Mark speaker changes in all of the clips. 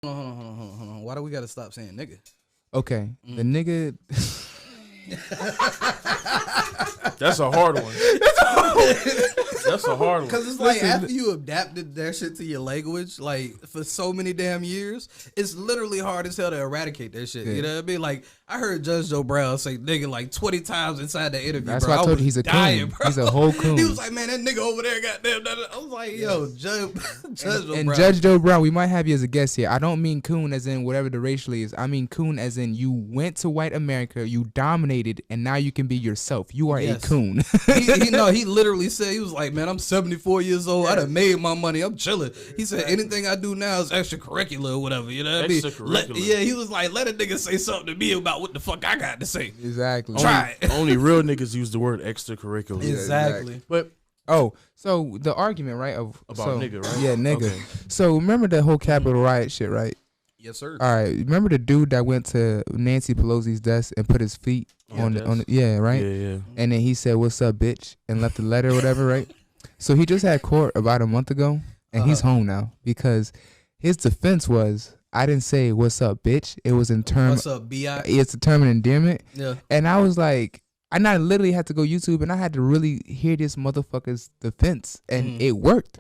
Speaker 1: Hold on. Why do we gotta stop saying nigga?
Speaker 2: Okay, the nigga.
Speaker 3: That's a hard one. That's a hard one.
Speaker 1: Because it's like after you adapted that shit to your language, like for so many damn years, it's literally hard as hell to eradicate that shit.
Speaker 2: Yeah.
Speaker 1: You know what I mean? Like I heard Judge Joe Brown say nigga like 20 times inside the interview.
Speaker 2: That's
Speaker 1: bro.
Speaker 2: why I told
Speaker 1: was
Speaker 2: you he's a
Speaker 1: dying,
Speaker 2: coon.
Speaker 1: bro.
Speaker 2: He's a whole coon.
Speaker 1: He was like, man, that nigga over there, goddamn. I was like, yo, Judge Joe
Speaker 2: And
Speaker 1: Brown.
Speaker 2: Judge Joe Brown, we might have you as a guest here. I don't mean coon as in whatever the racially is. I mean coon as in you went to white America, you dominated, and now you can be yourself. You are
Speaker 1: Yes.
Speaker 2: a coon.
Speaker 1: he literally said, he was like, man, I'm 74 years old. I done made my money. I'm chilling. He said, anything I do now is extracurricular or whatever. You know what I mean?
Speaker 3: Extracurricular.
Speaker 1: Yeah, he was like, let a nigga say something to me about what the fuck I got to say.
Speaker 2: Exactly.
Speaker 1: Try it.
Speaker 3: Only real niggas use the word extracurricular.
Speaker 1: Exactly.
Speaker 3: But
Speaker 2: Oh, so the argument, right?
Speaker 3: About nigga, right?
Speaker 2: Yeah, nigga.
Speaker 3: Okay.
Speaker 2: So remember the whole Capitol riot shit, right?
Speaker 1: Yes, sir.
Speaker 2: All right. Remember the dude that went to Nancy Pelosi's desk and put his feet on the yeah, right?
Speaker 3: Yeah.
Speaker 2: And then he said, "What's up, bitch?" and left a letter or whatever, right? So he just had court about a month ago, and he's home now because his defense was, "I didn't say what's up, bitch. It was in term.
Speaker 1: What's up, B.I.?
Speaker 2: It's a term of endearment."
Speaker 1: Yeah.
Speaker 2: And I was like, and I literally had to go YouTube, and I had to really hear this motherfucker's defense, and it worked.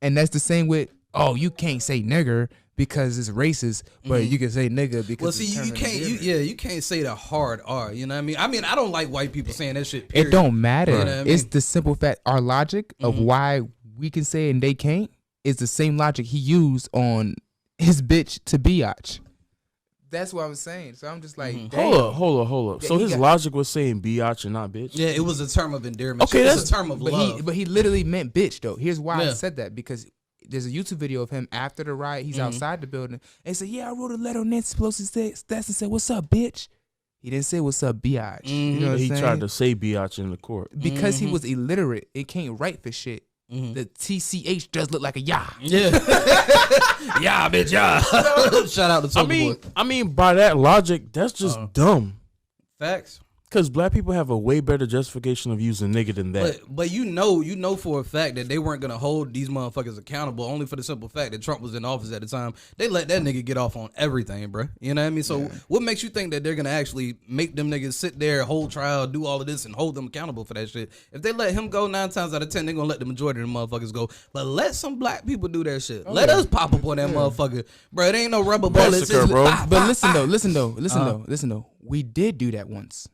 Speaker 2: And that's the same with, oh, you can't say nigger because it's racist, but you can say nigga because
Speaker 1: Well, see,
Speaker 2: it's a term
Speaker 1: you
Speaker 2: of
Speaker 1: can't.
Speaker 2: endearment.
Speaker 1: You can't say the hard R. You know what I mean? I mean, I don't like white people saying that shit. Period.
Speaker 2: It don't matter.
Speaker 1: You know what I
Speaker 2: It's
Speaker 1: mean?
Speaker 2: the simple fact. Our logic of why we can say it and they can't is the same logic he used on his bitch to biatch. That's what I was saying. So I'm just like, damn.
Speaker 3: Hold up.
Speaker 2: Yeah,
Speaker 3: So
Speaker 2: he
Speaker 3: his
Speaker 2: got-
Speaker 3: logic was saying biatch and not bitch?
Speaker 1: Yeah, it was a term of endearment.
Speaker 3: Okay,
Speaker 1: It's
Speaker 3: that's-
Speaker 1: a term of love.
Speaker 2: But he literally meant bitch though. Here's why I
Speaker 1: Yeah.
Speaker 2: said that, because there's a YouTube video of him after the riot. He's outside the building and he said, "Yeah, I wrote a letter on Nancy Pelosi's desk and said, what's up, bitch?" He didn't say what's up, biatch. You know what
Speaker 3: He
Speaker 2: I'm saying?
Speaker 3: tried to say biatch in the court.
Speaker 2: Because he was illiterate, it can't write for shit. The TCH does look like a yah.
Speaker 1: Yeah. Yeah, bitch, yeah. Shout out to Soulja Boy.
Speaker 3: I mean, by that logic, that's just dumb.
Speaker 1: Facts.
Speaker 3: Because black people have a way better justification of using nigga than that.
Speaker 1: But you know for a fact that they weren't gonna hold these motherfuckers accountable only for the simple fact that Trump was in office at the time. They let that nigga get off on everything, bro. You know what I mean? So what makes you think that they're gonna actually make them niggas sit there, hold trial, do all of this, and hold them accountable for that shit? If they let him go 9 times out of 10, they're gonna let the majority of the motherfuckers go. But let some black people do that shit. Let us pop up on that motherfucker, bro. It ain't no rubber bullets.
Speaker 3: Massacre, bro.
Speaker 2: But listen though. We did do that once.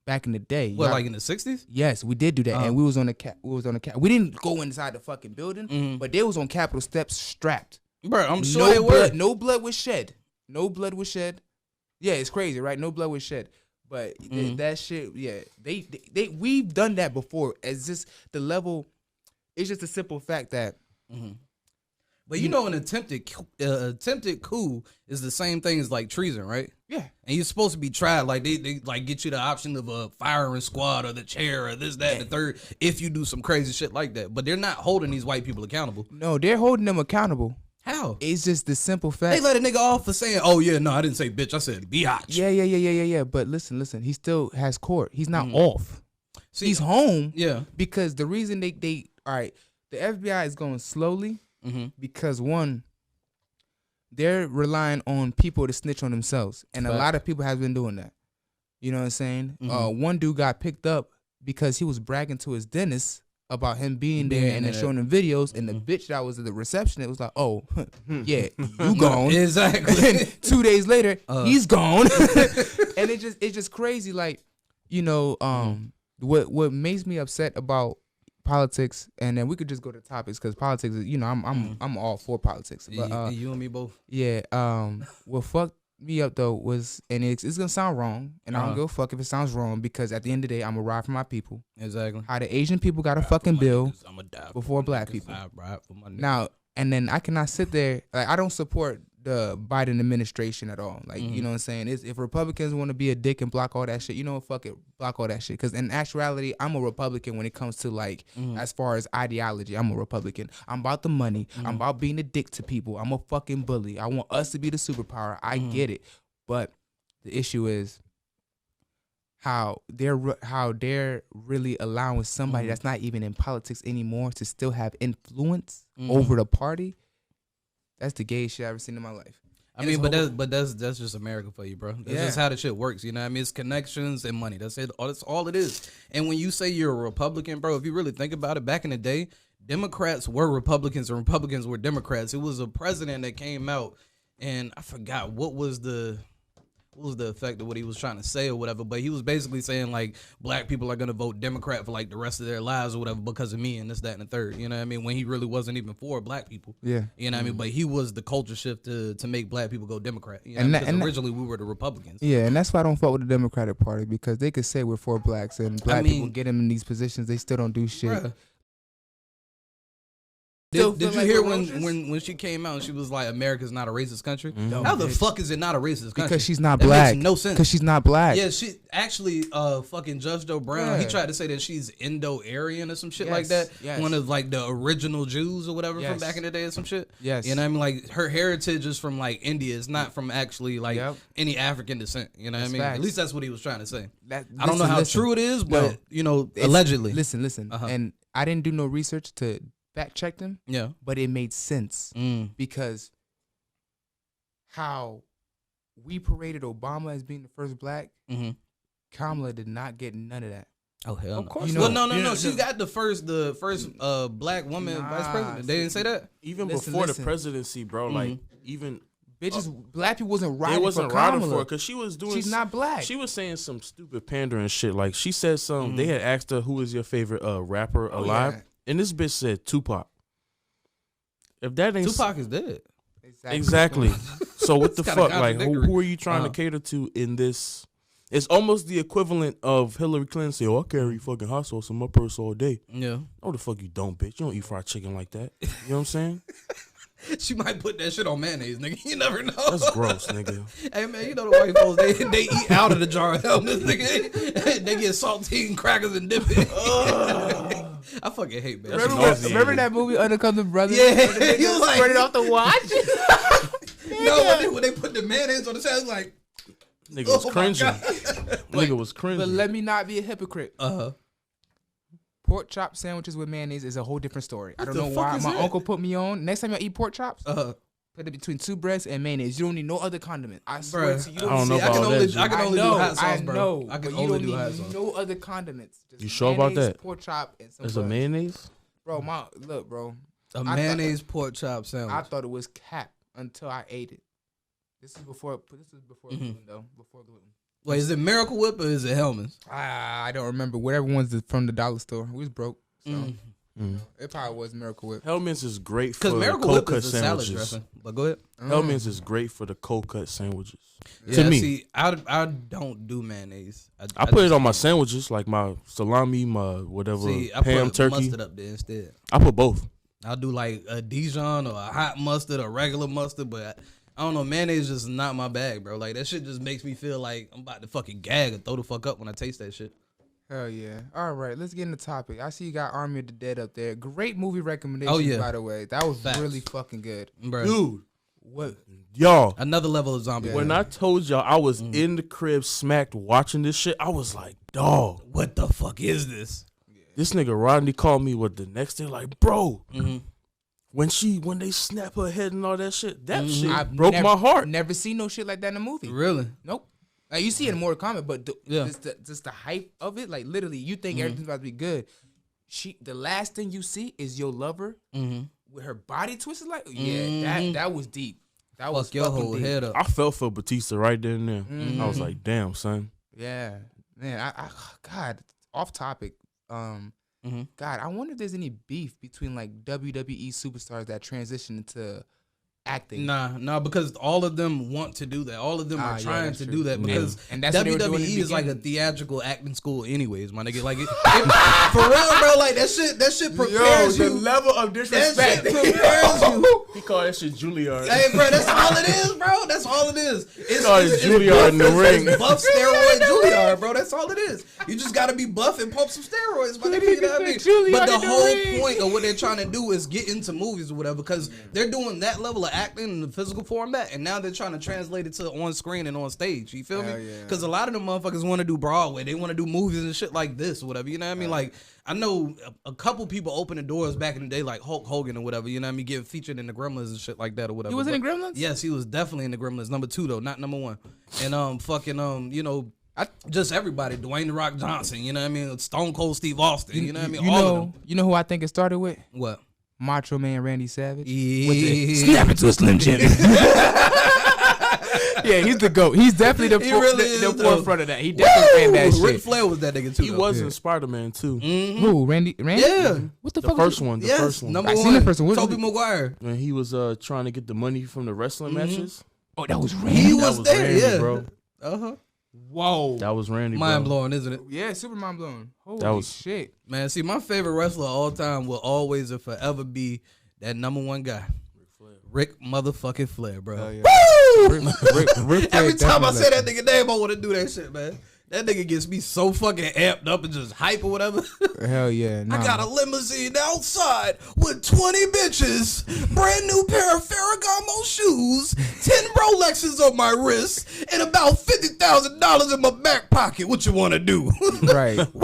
Speaker 2: Back in the day.
Speaker 1: What,
Speaker 2: Y'all-
Speaker 1: like in the 60s?
Speaker 2: Yes, we did do that, and we was on the cap. We didn't go inside the fucking building, but they was on Capitol steps strapped.
Speaker 1: Bro, I'm sure
Speaker 2: No
Speaker 1: they
Speaker 2: blood,
Speaker 1: were.
Speaker 2: no blood was shed. No blood was shed. Yeah, it's crazy, right? No blood was shed. But that shit, yeah, they we've done that before. It's just the level. It's just a simple fact that.
Speaker 1: But you know, an attempted coup is the same thing as like treason, right?
Speaker 2: Yeah.
Speaker 1: And you're supposed to be tried. Like they like get you the option of a firing squad or the chair or this, that, and the third if you do some crazy shit like that. But they're not holding these white people accountable.
Speaker 2: No, they're holding them accountable.
Speaker 1: How?
Speaker 2: It's just the simple
Speaker 1: They
Speaker 2: fact.
Speaker 1: let a nigga off for saying, "Oh yeah, no, I didn't say bitch. I said biatch."
Speaker 2: Yeah. But listen. He still has court. He's not off.
Speaker 1: See,
Speaker 2: He's home.
Speaker 1: Yeah.
Speaker 2: Because the reason they all right, the FBI is going slowly because one, they're relying on people to snitch on themselves, and a lot of people have been doing that. You know what I'm saying? One dude got picked up because he was bragging to his dentist about him being there and then showing him videos, and the bitch that was at the reception, it was like, "Oh, yeah, you gone."
Speaker 1: Exactly.
Speaker 2: And 2 days later, he's gone. And it's just crazy. Like, you know, what makes me upset about politics, and then we could just go to topics because politics is, you know, I'm all for politics. But
Speaker 1: you and me both.
Speaker 2: yeah, what fucked me up though was, and it's gonna sound wrong, and I don't give a fuck if it sounds wrong, because at the end of the day, I'm gonna ride for my people.
Speaker 1: Exactly.
Speaker 2: How the Asian people got a fucking bill
Speaker 1: I'ma die
Speaker 2: before black people.
Speaker 1: I ride for my niggas.
Speaker 2: Now, and then I cannot sit there, like, I don't support the Biden administration at all. Like, you know what I'm saying? If Republicans want to be a dick and block all that shit, you know what, fuck it, block all that shit. Because in actuality, I'm a Republican when it comes to, like, as far as ideology, I'm a Republican. I'm about the money. I'm about being a dick to people. I'm a fucking bully. I want us to be the superpower. I get it. But the issue is how they're really allowing somebody that's not even in politics anymore to still have influence over the party. That's the gayest shit I've ever seen in my life.
Speaker 1: I mean, but that's just America for you, bro. That's
Speaker 2: Yeah.
Speaker 1: just how the shit works. You know what I mean? It's connections and money. That's it. That's all it is. And when you say you're a Republican, bro, if you really think about it, back in the day, Democrats were Republicans and Republicans were Democrats. It was a president that came out, and I forgot what was the effect of what he was trying to say or whatever, but he was basically saying like black people are gonna vote Democrat for like the rest of their lives or whatever because of me and this, that, and the third. You know what I mean? When he really wasn't even for black people.
Speaker 2: Yeah.
Speaker 1: You know what I mean? But he was the culture shift to make black people go Democrat. You know
Speaker 2: And
Speaker 1: what I
Speaker 2: that-
Speaker 1: mean?
Speaker 2: and
Speaker 1: 'Cause
Speaker 2: that-
Speaker 1: originally we were the Republicans.
Speaker 2: Yeah, and that's why I don't fuck with the Democratic Party, because they could say we're for blacks and black people
Speaker 1: mean-
Speaker 2: get them in these positions, they still don't do shit.
Speaker 1: Bruh.
Speaker 2: Still
Speaker 1: Did
Speaker 2: feel
Speaker 1: you
Speaker 2: like
Speaker 1: hear
Speaker 2: we're racist?
Speaker 1: when she came out and she was like, America's not a racist country?
Speaker 2: No,
Speaker 1: How the
Speaker 2: bitch.
Speaker 1: fuck is it not a racist country?
Speaker 2: Because she's not
Speaker 1: That
Speaker 2: black.
Speaker 1: makes no sense.
Speaker 2: Because she's not black.
Speaker 1: Yeah, she actually, fucking Judge Joe Brown. He
Speaker 2: Yeah.
Speaker 1: tried to say that she's Indo-Aryan or some shit like
Speaker 2: Yes,
Speaker 1: that.
Speaker 2: yes.
Speaker 1: One of like the original Jews or whatever from
Speaker 2: Yes.
Speaker 1: back in the day or some shit.
Speaker 2: Yes.
Speaker 1: You know what I mean? Like her heritage is from like India. It's not from actually like
Speaker 2: Yep.
Speaker 1: any African descent. You know what I
Speaker 2: That's
Speaker 1: mean? At
Speaker 2: facts.
Speaker 1: least that's what he was trying to say.
Speaker 2: That-
Speaker 1: I don't know how
Speaker 2: listen.
Speaker 1: true it is, but
Speaker 2: No.
Speaker 1: you know,
Speaker 2: It's-
Speaker 1: allegedly.
Speaker 2: Listen.
Speaker 1: Uh-huh.
Speaker 2: And I didn't do no research to fact check them,
Speaker 1: Yeah.
Speaker 2: but it made sense
Speaker 1: Mm.
Speaker 2: because how we paraded Obama as being the first black,
Speaker 1: Mm-hmm.
Speaker 2: Kamala did not get none of that.
Speaker 1: Oh hell,
Speaker 3: Of
Speaker 1: no.
Speaker 3: course
Speaker 1: Well,
Speaker 3: not.
Speaker 1: no.
Speaker 3: Yeah,
Speaker 1: She
Speaker 3: yeah.
Speaker 1: got the first black woman
Speaker 2: Nah,
Speaker 1: vice president. They didn't say that.
Speaker 3: Even
Speaker 2: Listen,
Speaker 3: before
Speaker 2: listen.
Speaker 3: the presidency, bro, like even
Speaker 2: Bitches, black people wasn't riding
Speaker 3: they wasn't
Speaker 2: for
Speaker 3: riding
Speaker 2: Kamala.
Speaker 3: for her because she was doing.
Speaker 2: She's not black.
Speaker 3: She was saying some stupid pandering shit. Like she said some. They had asked her who is your favorite rapper alive,
Speaker 2: yeah.
Speaker 3: and this bitch said Tupac. If that ain't
Speaker 1: Tupac is dead.
Speaker 3: exactly. So what the
Speaker 1: It's kinda
Speaker 3: fuck? Like
Speaker 1: contradictory.
Speaker 3: who are you trying to cater to in this? It's almost the equivalent of Hillary Clinton say, "Oh, I carry fucking hot sauce in my purse all day."
Speaker 1: Yeah.
Speaker 3: No, the fuck you don't, bitch. You don't eat fried chicken like that. You know what I'm saying?
Speaker 1: She might put that shit on mayonnaise, nigga. You never know.
Speaker 3: That's gross, nigga.
Speaker 1: Hey man, you know the white folks they eat out of the jar of helmets, nigga. They get saltine crackers and dip it. I fucking hate man.
Speaker 3: That's
Speaker 2: Remember,
Speaker 3: nauseating.
Speaker 2: remember that movie Undercover Brother?
Speaker 1: Yeah, he was like,
Speaker 2: Spread it off the watch.
Speaker 1: no, when they put the mayonnaise on the side, it's like,
Speaker 3: Nigga was
Speaker 1: oh my
Speaker 3: cringing.
Speaker 1: God.
Speaker 3: Nigga was cringing.
Speaker 2: But let me not be a hypocrite.
Speaker 1: Uh-huh.
Speaker 2: Pork chop sandwiches with mayonnaise is a whole different story. I don't
Speaker 3: the
Speaker 2: know
Speaker 3: fuck
Speaker 2: why.
Speaker 3: is
Speaker 2: My
Speaker 3: that?
Speaker 2: uncle put me on. Next time I eat pork chops,
Speaker 1: Uh-huh.
Speaker 2: put it between two breads and mayonnaise. You don't need no other condiment. I swear
Speaker 1: Bruh.
Speaker 2: to you.
Speaker 3: I don't know
Speaker 1: See, I
Speaker 3: about
Speaker 1: can
Speaker 3: all
Speaker 1: only,
Speaker 3: that,
Speaker 1: I can
Speaker 3: G.
Speaker 1: only do hot sauce, bro.
Speaker 2: I know.
Speaker 1: I can
Speaker 2: but you
Speaker 1: only
Speaker 2: don't
Speaker 1: do
Speaker 2: need
Speaker 1: hot sauce.
Speaker 2: no other condiments. Just
Speaker 3: You sure about
Speaker 2: mayonnaise,
Speaker 3: that?
Speaker 2: Pork chop and some
Speaker 3: There's a
Speaker 2: butter.
Speaker 3: mayonnaise.
Speaker 2: Bro, look, bro.
Speaker 1: A
Speaker 2: I
Speaker 1: mayonnaise pork chop sandwich.
Speaker 2: I thought it was cap until I ate it. This is before gluten though. Before gluten.
Speaker 1: Wait, is it Miracle Whip or is it Hellman's?
Speaker 2: I don't remember. Whatever one's from the dollar store. We was broke. So
Speaker 3: Mm.
Speaker 2: it probably was Miracle Whip.
Speaker 3: Hellman's is great for
Speaker 1: Because Miracle
Speaker 3: cold
Speaker 1: Whip
Speaker 3: cut
Speaker 1: is a salad
Speaker 3: sandwiches.
Speaker 1: dressing. But go ahead.
Speaker 3: Hellman's is great for the cold cut sandwiches.
Speaker 1: Yeah,
Speaker 3: to me,
Speaker 1: see, I don't do mayonnaise.
Speaker 3: I put it
Speaker 1: just
Speaker 3: on my
Speaker 1: can't.
Speaker 3: sandwiches, like my salami, my whatever
Speaker 1: See, I
Speaker 3: ham
Speaker 1: put
Speaker 3: turkey.
Speaker 1: mustard up there instead.
Speaker 3: I put both.
Speaker 1: I'll do like a Dijon or a hot mustard or regular mustard, but I don't know, mayonnaise is just not my bag, bro. Like that shit just makes me feel like I'm about to fucking gag or throw the fuck up when I taste that shit.
Speaker 2: Hell yeah. All right, let's get in the topic. I see you got Army of the Dead up there. Great movie recommendation,
Speaker 1: Oh, yeah.
Speaker 2: by the way. That was
Speaker 1: Facts.
Speaker 2: really fucking good.
Speaker 1: Bro.
Speaker 3: Dude,
Speaker 2: What?
Speaker 3: y'all,
Speaker 1: Another level of zombie.
Speaker 3: when I told y'all I was in the crib smacked watching this shit, I was like, dog,
Speaker 1: What the fuck is this?
Speaker 3: this nigga Rodney called me with the next day, like, bro,
Speaker 1: Mm-hmm.
Speaker 3: when they snap her head and all that shit, that shit
Speaker 2: I've
Speaker 3: broke
Speaker 2: never-
Speaker 3: my heart.
Speaker 2: Never seen no shit like that in a movie.
Speaker 1: Really?
Speaker 2: Nope. Like you see it in Mortal Kombat, but
Speaker 1: Yeah.
Speaker 2: just the hype of it, like literally, you think everything's about to be good. The last thing you see is your lover
Speaker 1: Mm-hmm.
Speaker 2: with her body twisted. Like, yeah, that was deep. That was
Speaker 1: Fuck your
Speaker 2: fucking
Speaker 1: whole
Speaker 2: deep.
Speaker 1: head up.
Speaker 3: I felt for Batista right there and there. I was like, damn, son.
Speaker 2: Yeah, man. God, off topic. God, I wonder if there's any beef between like WWE superstars that transition into acting.
Speaker 1: Nah, because all of them want to do that. All of them are
Speaker 2: yeah,
Speaker 1: trying
Speaker 2: that's
Speaker 1: to
Speaker 2: true.
Speaker 1: do that
Speaker 3: Yeah.
Speaker 1: because
Speaker 2: And that's what they were doing in
Speaker 1: WWE
Speaker 2: the
Speaker 1: is like a
Speaker 2: beginning.
Speaker 1: theatrical acting school, anyways, my nigga. Like, for real, bro. Like that shit prepares you.
Speaker 3: level of
Speaker 1: That shit prepares you.
Speaker 3: He called that shit Juilliard.
Speaker 1: Hey, bro, that's all it is, bro. That's all it is. It's
Speaker 3: Juilliard in the ring.
Speaker 1: Buff steroid Juilliard, bro. That's all it is. You just gotta be buff and pump some steroids, my nigga. You know what I mean?
Speaker 2: Juilliard
Speaker 1: But the
Speaker 2: in the
Speaker 1: whole
Speaker 2: ring.
Speaker 1: point of what they're trying to do is get into movies or whatever, because they're doing that level of acting in the physical format, and now they're trying to translate it to on screen and on stage. You feel
Speaker 2: Hell
Speaker 1: me?
Speaker 2: yeah.
Speaker 1: Because a lot of them motherfuckers want to do Broadway. They want to do movies and shit like this or whatever. You know what I mean? Like, I know a couple people open the doors back in the day, like Hulk Hogan or whatever. You know what I mean? Getting featured in the Gremlins Gremlins and shit like that or whatever.
Speaker 2: He was in
Speaker 1: But-
Speaker 2: the Gremlins?
Speaker 1: Yes, he was definitely in the Gremlins. Number 2 though, not number 1. And fucking you know, just everybody, Dwayne the Rock Johnson. You know what I mean? Stone Cold Steve Austin. You know what I mean? All of them.
Speaker 2: You know who I think it started with?
Speaker 1: What?
Speaker 2: Macho Man Randy Savage.
Speaker 1: Yeah.
Speaker 2: With the snap into a Slim Jim. Yeah, he's the GOAT. He's definitely
Speaker 1: He really is,
Speaker 2: the
Speaker 1: though.
Speaker 2: forefront of that. He definitely made that
Speaker 1: Ric
Speaker 2: shit.
Speaker 1: Flair was that nigga too.
Speaker 3: He
Speaker 1: though.
Speaker 3: was in Spider-Man too.
Speaker 2: Who? Randy?
Speaker 1: Yeah.
Speaker 2: What the
Speaker 3: The
Speaker 2: fuck?
Speaker 3: first one. The
Speaker 1: Yes,
Speaker 3: first one.
Speaker 1: number
Speaker 2: I
Speaker 1: 1.
Speaker 2: seen the first one. What was
Speaker 1: Tobey
Speaker 2: it?
Speaker 1: Maguire.
Speaker 3: When he was trying to get the money from the wrestling matches.
Speaker 2: Oh, that was Randy.
Speaker 1: He
Speaker 3: That
Speaker 1: was
Speaker 3: was
Speaker 1: there,
Speaker 3: Randy,
Speaker 1: yeah.
Speaker 3: bro.
Speaker 1: Uh-huh.
Speaker 2: Whoa.
Speaker 3: That was Randy.
Speaker 1: Mind
Speaker 3: bro.
Speaker 1: blowing, isn't it?
Speaker 2: Yeah, super mind blown. Holy
Speaker 3: That was-
Speaker 2: shit.
Speaker 1: Man, see, my favorite wrestler of all time will always and forever be that number 1 guy. Rick motherfucking Flair, bro.
Speaker 2: Hell yeah.
Speaker 1: Woo!
Speaker 2: Ric Flair
Speaker 1: Every time I
Speaker 2: definitely
Speaker 1: say that nigga name, I want to do that shit, man. That nigga gets me so fucking amped up and just hype or whatever.
Speaker 2: Hell yeah. Nah.
Speaker 1: I got a limousine outside with 20 bitches, brand new pair of Ferragamo shoes, 10 Rolexes on my wrist, and about $50,000 in my back pocket. What you want to do?
Speaker 2: Right.
Speaker 1: Woo!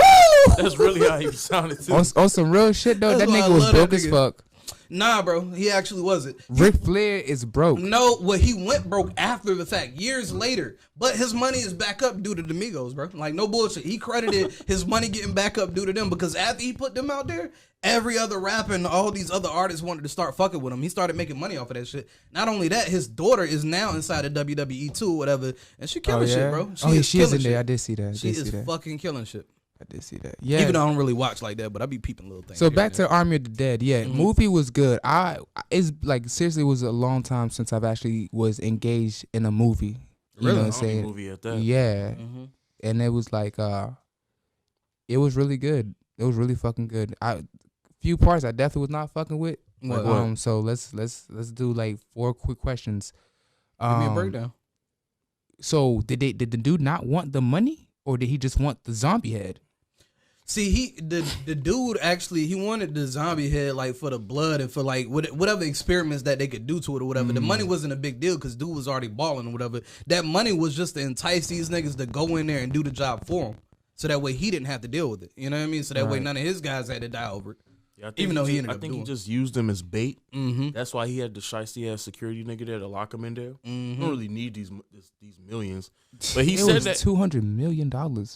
Speaker 3: That's really how he sounded too.
Speaker 2: On some real shit though,
Speaker 1: That's
Speaker 2: that
Speaker 1: why I
Speaker 2: nigga was
Speaker 1: love that
Speaker 2: broke as
Speaker 1: nigga.
Speaker 2: fuck.
Speaker 1: Nah, bro, he actually wasn't.
Speaker 2: Ric Flair is broke.
Speaker 1: No, well, he went broke after the fact, years later. But his money is back up due to the Migos, bro. Like, no bullshit. He credited his money getting back up due to them because after he put them out there, every other rapper and all these other artists wanted to start fucking with him. He started making money off of that shit. Not only that, his daughter is now inside of WWE too, or whatever, and she killing shit, bro.
Speaker 2: She is in
Speaker 1: killing
Speaker 2: there.
Speaker 1: shit.
Speaker 2: I did see that.
Speaker 1: She is fucking killing shit.
Speaker 2: I did see that. Yeah.
Speaker 1: Even though I don't really watch like that, but I be peeping little things.
Speaker 2: So
Speaker 1: here
Speaker 2: back
Speaker 1: and there.
Speaker 2: to Army of the Dead. Yeah, movie was good. It's like seriously, it was a long time since I've actually was engaged in a movie. You
Speaker 3: Really?
Speaker 2: know what I'm
Speaker 3: Only
Speaker 2: saying?
Speaker 3: movie at that.
Speaker 2: Yeah,
Speaker 1: Mhm.
Speaker 2: and it was like it was really good. It was really fucking good. Few parts I definitely was not fucking with.
Speaker 1: What?
Speaker 2: So let's do like 4 quick questions.
Speaker 1: Give me a breakdown.
Speaker 2: So did the dude not want the money, or did he just want the zombie head?
Speaker 1: See, the dude actually he wanted the zombie head like for the blood and for like whatever experiments that they could do to it or whatever. The money wasn't a big deal because dude was already balling or whatever. That money was just to entice these niggas to go in there and do the job for him, so that way he didn't have to deal with it. You know what I mean? So that way
Speaker 2: Right.
Speaker 1: none of his guys had to die over it.
Speaker 3: Yeah, I think
Speaker 1: Even though he ended
Speaker 3: I
Speaker 1: up
Speaker 3: think
Speaker 1: doing.
Speaker 3: he just used them as bait.
Speaker 1: Mm-hmm.
Speaker 3: That's why he had the shiesty ass security nigga there to lock him in there. You don't really need these millions. But he
Speaker 2: It
Speaker 3: said
Speaker 2: was
Speaker 3: that.
Speaker 2: $200 million.
Speaker 1: Bro,
Speaker 2: in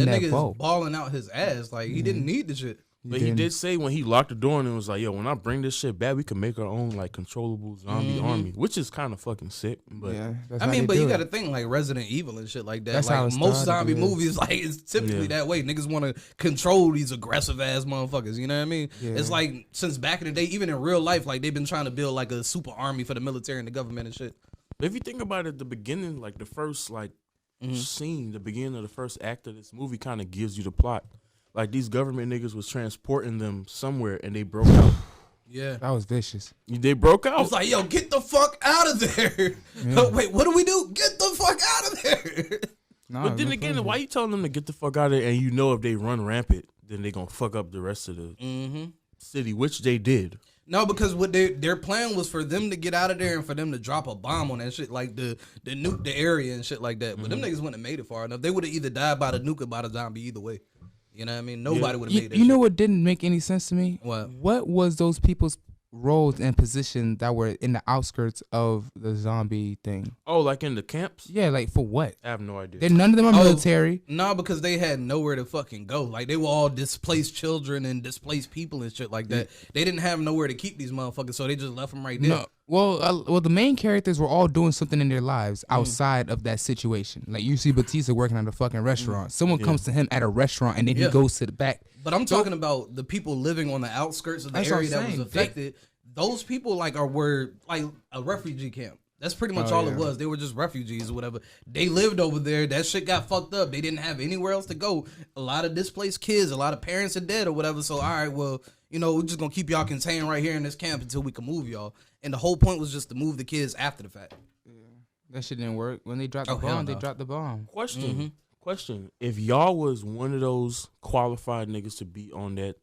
Speaker 1: that nigga
Speaker 2: vault.
Speaker 1: is balling out his ass. Like he didn't need the shit.
Speaker 3: But he did say when he locked the door and was like, "Yo, when I bring this shit back, we can make our own like controllable zombie army," which is kind of fucking sick. But
Speaker 2: Yeah, that's
Speaker 1: I
Speaker 2: how
Speaker 1: mean,
Speaker 2: they
Speaker 1: but
Speaker 2: do
Speaker 1: you
Speaker 2: it.
Speaker 1: got to think like Resident Evil and shit like that.
Speaker 2: That's how
Speaker 1: like
Speaker 2: it
Speaker 1: most
Speaker 2: started,
Speaker 1: zombie
Speaker 2: yeah.
Speaker 1: movies, like it's typically
Speaker 3: Yeah.
Speaker 1: that way. Niggas want to control these aggressive ass motherfuckers. You know what I mean?
Speaker 2: Yeah.
Speaker 1: It's like since back in the day, even in real life, like they've been trying to build like a super army for the military and the government and shit.
Speaker 3: if you think about it, at the beginning, like the first like scene, the beginning of the first act of this movie, kind of gives you the plot. Like these government niggas was transporting them somewhere and they broke out.
Speaker 1: Yeah.
Speaker 2: That was vicious.
Speaker 3: They broke
Speaker 1: I
Speaker 3: out.
Speaker 1: was like, yo, get the fuck out of there. Wait, what do we do? Get the fuck out of there.
Speaker 2: No,
Speaker 3: But then
Speaker 2: no
Speaker 3: again,
Speaker 2: fun.
Speaker 3: why you telling them to get the fuck out of there? And you know if they run rampant, then they gonna fuck up the rest of the city, which they did.
Speaker 1: No, because what their plan was for them to get out of there and for them to drop a bomb on that shit, like the nuke the area and shit like that. But them niggas wouldn't have made it far enough. They would have either died by the nuke or by the zombie either way. You know what I mean? Nobody would have made that
Speaker 2: You know
Speaker 1: shit.
Speaker 2: what didn't make any sense to me?
Speaker 1: What?
Speaker 2: was those people's roles and positions that were in the outskirts of the zombie thing?
Speaker 3: Oh, like in the camps?
Speaker 2: Yeah, like for what?
Speaker 3: I have no idea.
Speaker 2: Then none of them are military.
Speaker 1: No, because they had nowhere to fucking go. Like they were all displaced children and displaced people and shit like that. They didn't have nowhere to keep these motherfuckers, so they just left them right there.
Speaker 2: No. Well, the main characters were all doing something in their lives outside of that situation. Like you see Batista working at a fucking restaurant. Someone comes to him at a restaurant and then
Speaker 1: Yeah.
Speaker 2: he goes to the back.
Speaker 1: But I'm talking about the people living on the outskirts of the
Speaker 2: That's what
Speaker 1: area
Speaker 2: I'm
Speaker 1: that was
Speaker 2: saying.
Speaker 1: affected. Those people were like a refugee camp. That's pretty much
Speaker 2: Oh,
Speaker 1: all
Speaker 2: yeah.
Speaker 1: it was. They were just refugees or whatever. They lived over there. That shit got fucked up. They didn't have anywhere else to go. A lot of displaced kids, a lot of parents are dead or whatever. So, all right, well, we're just going to keep y'all contained right here in this camp until we can move y'all. And the whole point was just to move the kids after the fact.
Speaker 2: That shit didn't work. When they dropped the
Speaker 1: Oh, hell
Speaker 2: bomb,
Speaker 1: no.
Speaker 2: they dropped the bomb.
Speaker 3: Question. If y'all was one of those qualified niggas to be on that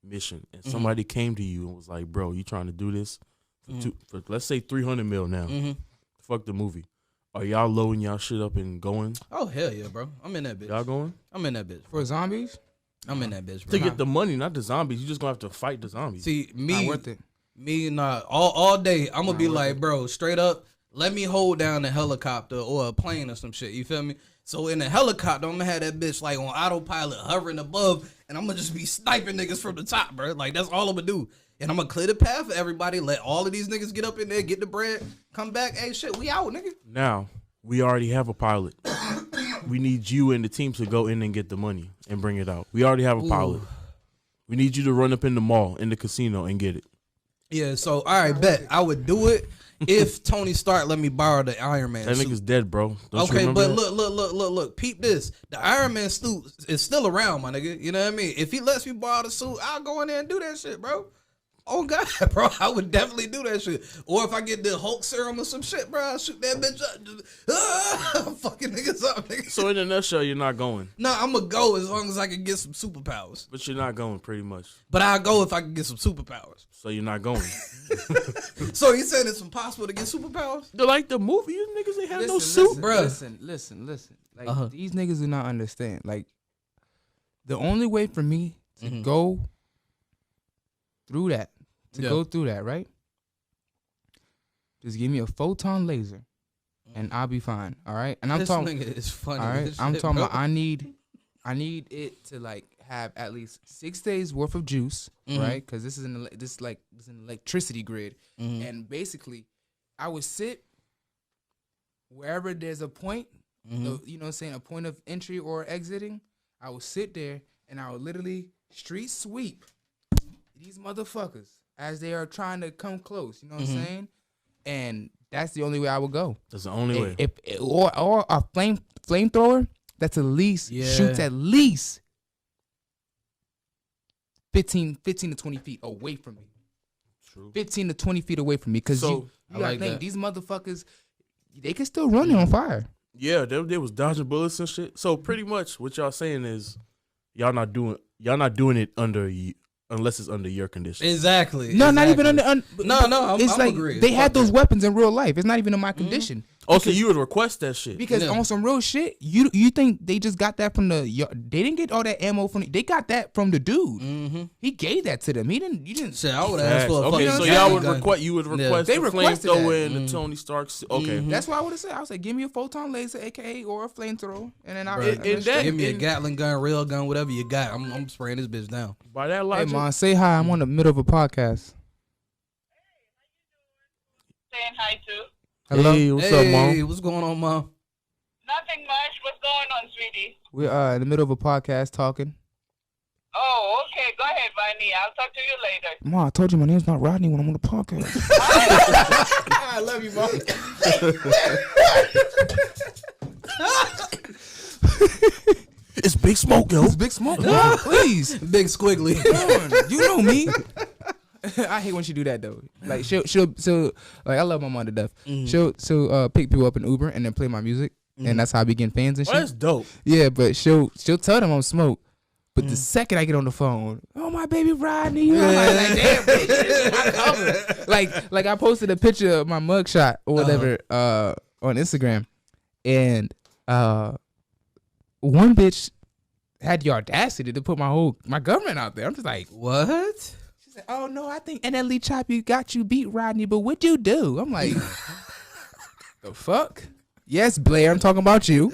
Speaker 3: mission and somebody came to you and was like, bro, you trying to do this for let's say 300 mil now. Fuck the movie. Are y'all loading y'all shit up and going?
Speaker 1: Oh, hell yeah, bro. I'm in that bitch.
Speaker 3: Y'all going?
Speaker 1: I'm in that bitch.
Speaker 2: For zombies?
Speaker 1: I'm in that bitch,
Speaker 3: To
Speaker 1: bro.
Speaker 3: get the money, not the zombies. You just gonna have to fight the zombies.
Speaker 1: See,
Speaker 2: Not
Speaker 1: me,
Speaker 2: worth it.
Speaker 1: Me not all day. I'm gonna be like, bro, straight up, let me hold down a helicopter or a plane or some shit. You feel me? So in the helicopter, I'm gonna have that bitch like on autopilot, hovering above, and I'm gonna just be sniping niggas from the top, bro. Like that's all I'm gonna do. And I'm gonna clear the path for everybody. Let all of these niggas get up in there, get the bread, come back. Hey, shit, we out, nigga.
Speaker 3: Now, we already have a pilot. We need you and the team to go in and get the money and bring it out. We already have a pilot. We need you to run up in the mall, in the casino, and get it.
Speaker 1: Yeah, so, all right, bet. I would do it if Tony Stark let me borrow the Iron Man
Speaker 3: That
Speaker 1: suit.
Speaker 3: nigga's dead, bro. Don't you
Speaker 1: Okay,
Speaker 3: remember
Speaker 1: but
Speaker 3: that?
Speaker 1: look. Peep this. The Iron Man suit is still around, my nigga. You know what I mean? If he lets me borrow the suit, I'll go in there and do that shit, bro. Oh, God, bro. I would definitely do that shit. Or if I get the Hulk serum or some shit, bro, I'll shoot that bitch up. Just, fucking niggas up, nigga.
Speaker 3: So in a nutshell, you're not going.
Speaker 1: No, I'm going to go as long as I can get some superpowers.
Speaker 3: But you're not going, pretty much.
Speaker 1: But I'll go if I can get some superpowers.
Speaker 3: So you're not going.
Speaker 1: So you saying it's impossible to get superpowers?
Speaker 3: They're like the movie, you niggas ain't have no suit.
Speaker 1: bruh.
Speaker 2: Listen. Like these niggas do not understand. Like the only way for me to go through that, go through that, right? Just give me a photon laser, and I'll be fine. All right. And I'm
Speaker 1: This
Speaker 2: talking.
Speaker 1: nigga is funny.
Speaker 2: All right.
Speaker 1: as
Speaker 2: I'm
Speaker 1: shit,
Speaker 2: talking
Speaker 1: bro.
Speaker 2: about. I need it to like have at least 6 days worth of juice, right? Because this is an electricity grid, and basically, I would sit wherever there's a point, you know what I'm saying, a point of entry or exiting. I would sit there and I would literally street sweep these motherfuckers as they are trying to come close. You know what I'm saying? And that's the only way I would go.
Speaker 3: That's the only way.
Speaker 2: Or a flamethrower that's at least shoots at least 15 to 20 feet away from me.
Speaker 3: True.
Speaker 2: 15 to 20 feet away from me. Because
Speaker 3: So,
Speaker 2: you
Speaker 1: I
Speaker 2: gotta
Speaker 1: like
Speaker 2: think,
Speaker 1: that.
Speaker 2: these motherfuckers, they can still run it on fire.
Speaker 3: Yeah, they was dodging bullets and shit. So pretty much what y'all saying is y'all not doing it unless it's under your condition.
Speaker 1: Exactly.
Speaker 2: No, not even
Speaker 1: exactly.
Speaker 2: under.
Speaker 1: No,
Speaker 2: it's
Speaker 1: I'm
Speaker 2: like
Speaker 1: agreeing.
Speaker 2: they
Speaker 1: Fuck
Speaker 2: had those
Speaker 1: that.
Speaker 2: weapons in real life. It's not even in my condition.
Speaker 3: Oh, so you would request that shit.
Speaker 2: Because
Speaker 1: Yeah.
Speaker 2: on some real shit, you think they just got that from they didn't get all that ammo from they got that from the dude. He gave that to them. You didn't.
Speaker 1: Shit, I would ask for a
Speaker 3: Okay,
Speaker 1: fucking
Speaker 3: so
Speaker 1: gun.
Speaker 3: y'all would request. You would request.
Speaker 2: They
Speaker 3: the
Speaker 2: requested
Speaker 3: flamethrower
Speaker 2: that.
Speaker 3: and the Tony Stark's. Okay,
Speaker 2: That's what I would have said. I was like, give me a photon laser, aka or a flamethrower, and then I.
Speaker 3: Bruh.
Speaker 1: Give me a Gatling gun, rail gun, whatever you got. I'm spraying this bitch down.
Speaker 3: by that
Speaker 2: Hey
Speaker 3: logic,
Speaker 2: man, say hi. I'm on the middle of a podcast.
Speaker 4: Saying hi to.
Speaker 2: Hello.
Speaker 3: Hey, what's
Speaker 1: hey,
Speaker 3: up, mom?
Speaker 1: what's going on, mom?
Speaker 4: Nothing much. What's going on, sweetie?
Speaker 2: We're in the middle of a podcast talking.
Speaker 4: Oh, okay. Go ahead, Viney. I'll talk to you later.
Speaker 2: Ma, I told you my name's not Rodney when I'm on the podcast.
Speaker 1: I love you, mom.
Speaker 3: It's Big Smoke, yo.
Speaker 2: It's Big Smoke, Ma, please.
Speaker 1: Big squiggly.
Speaker 2: Come on, you know me. I hate when she do that though. Like she'll like I love my mom to death. She'll pick people up in Uber and then play my music, and that's how I begin fans and
Speaker 3: Oh,
Speaker 2: shit.
Speaker 3: that's dope.
Speaker 2: Yeah, but she'll tell them I'm Smoke. But the second I get on the phone, oh my baby Rodney, I'm like damn, bitch, like I posted a picture of my mugshot or whatever on Instagram, and one bitch had the audacity to put my government out there. I'm just like,
Speaker 1: What?
Speaker 2: she said, oh no, I think NLE Choppy got you beat, Rodney, but what'd you do? I'm like, the fuck? Yes, Blair, I'm talking about you.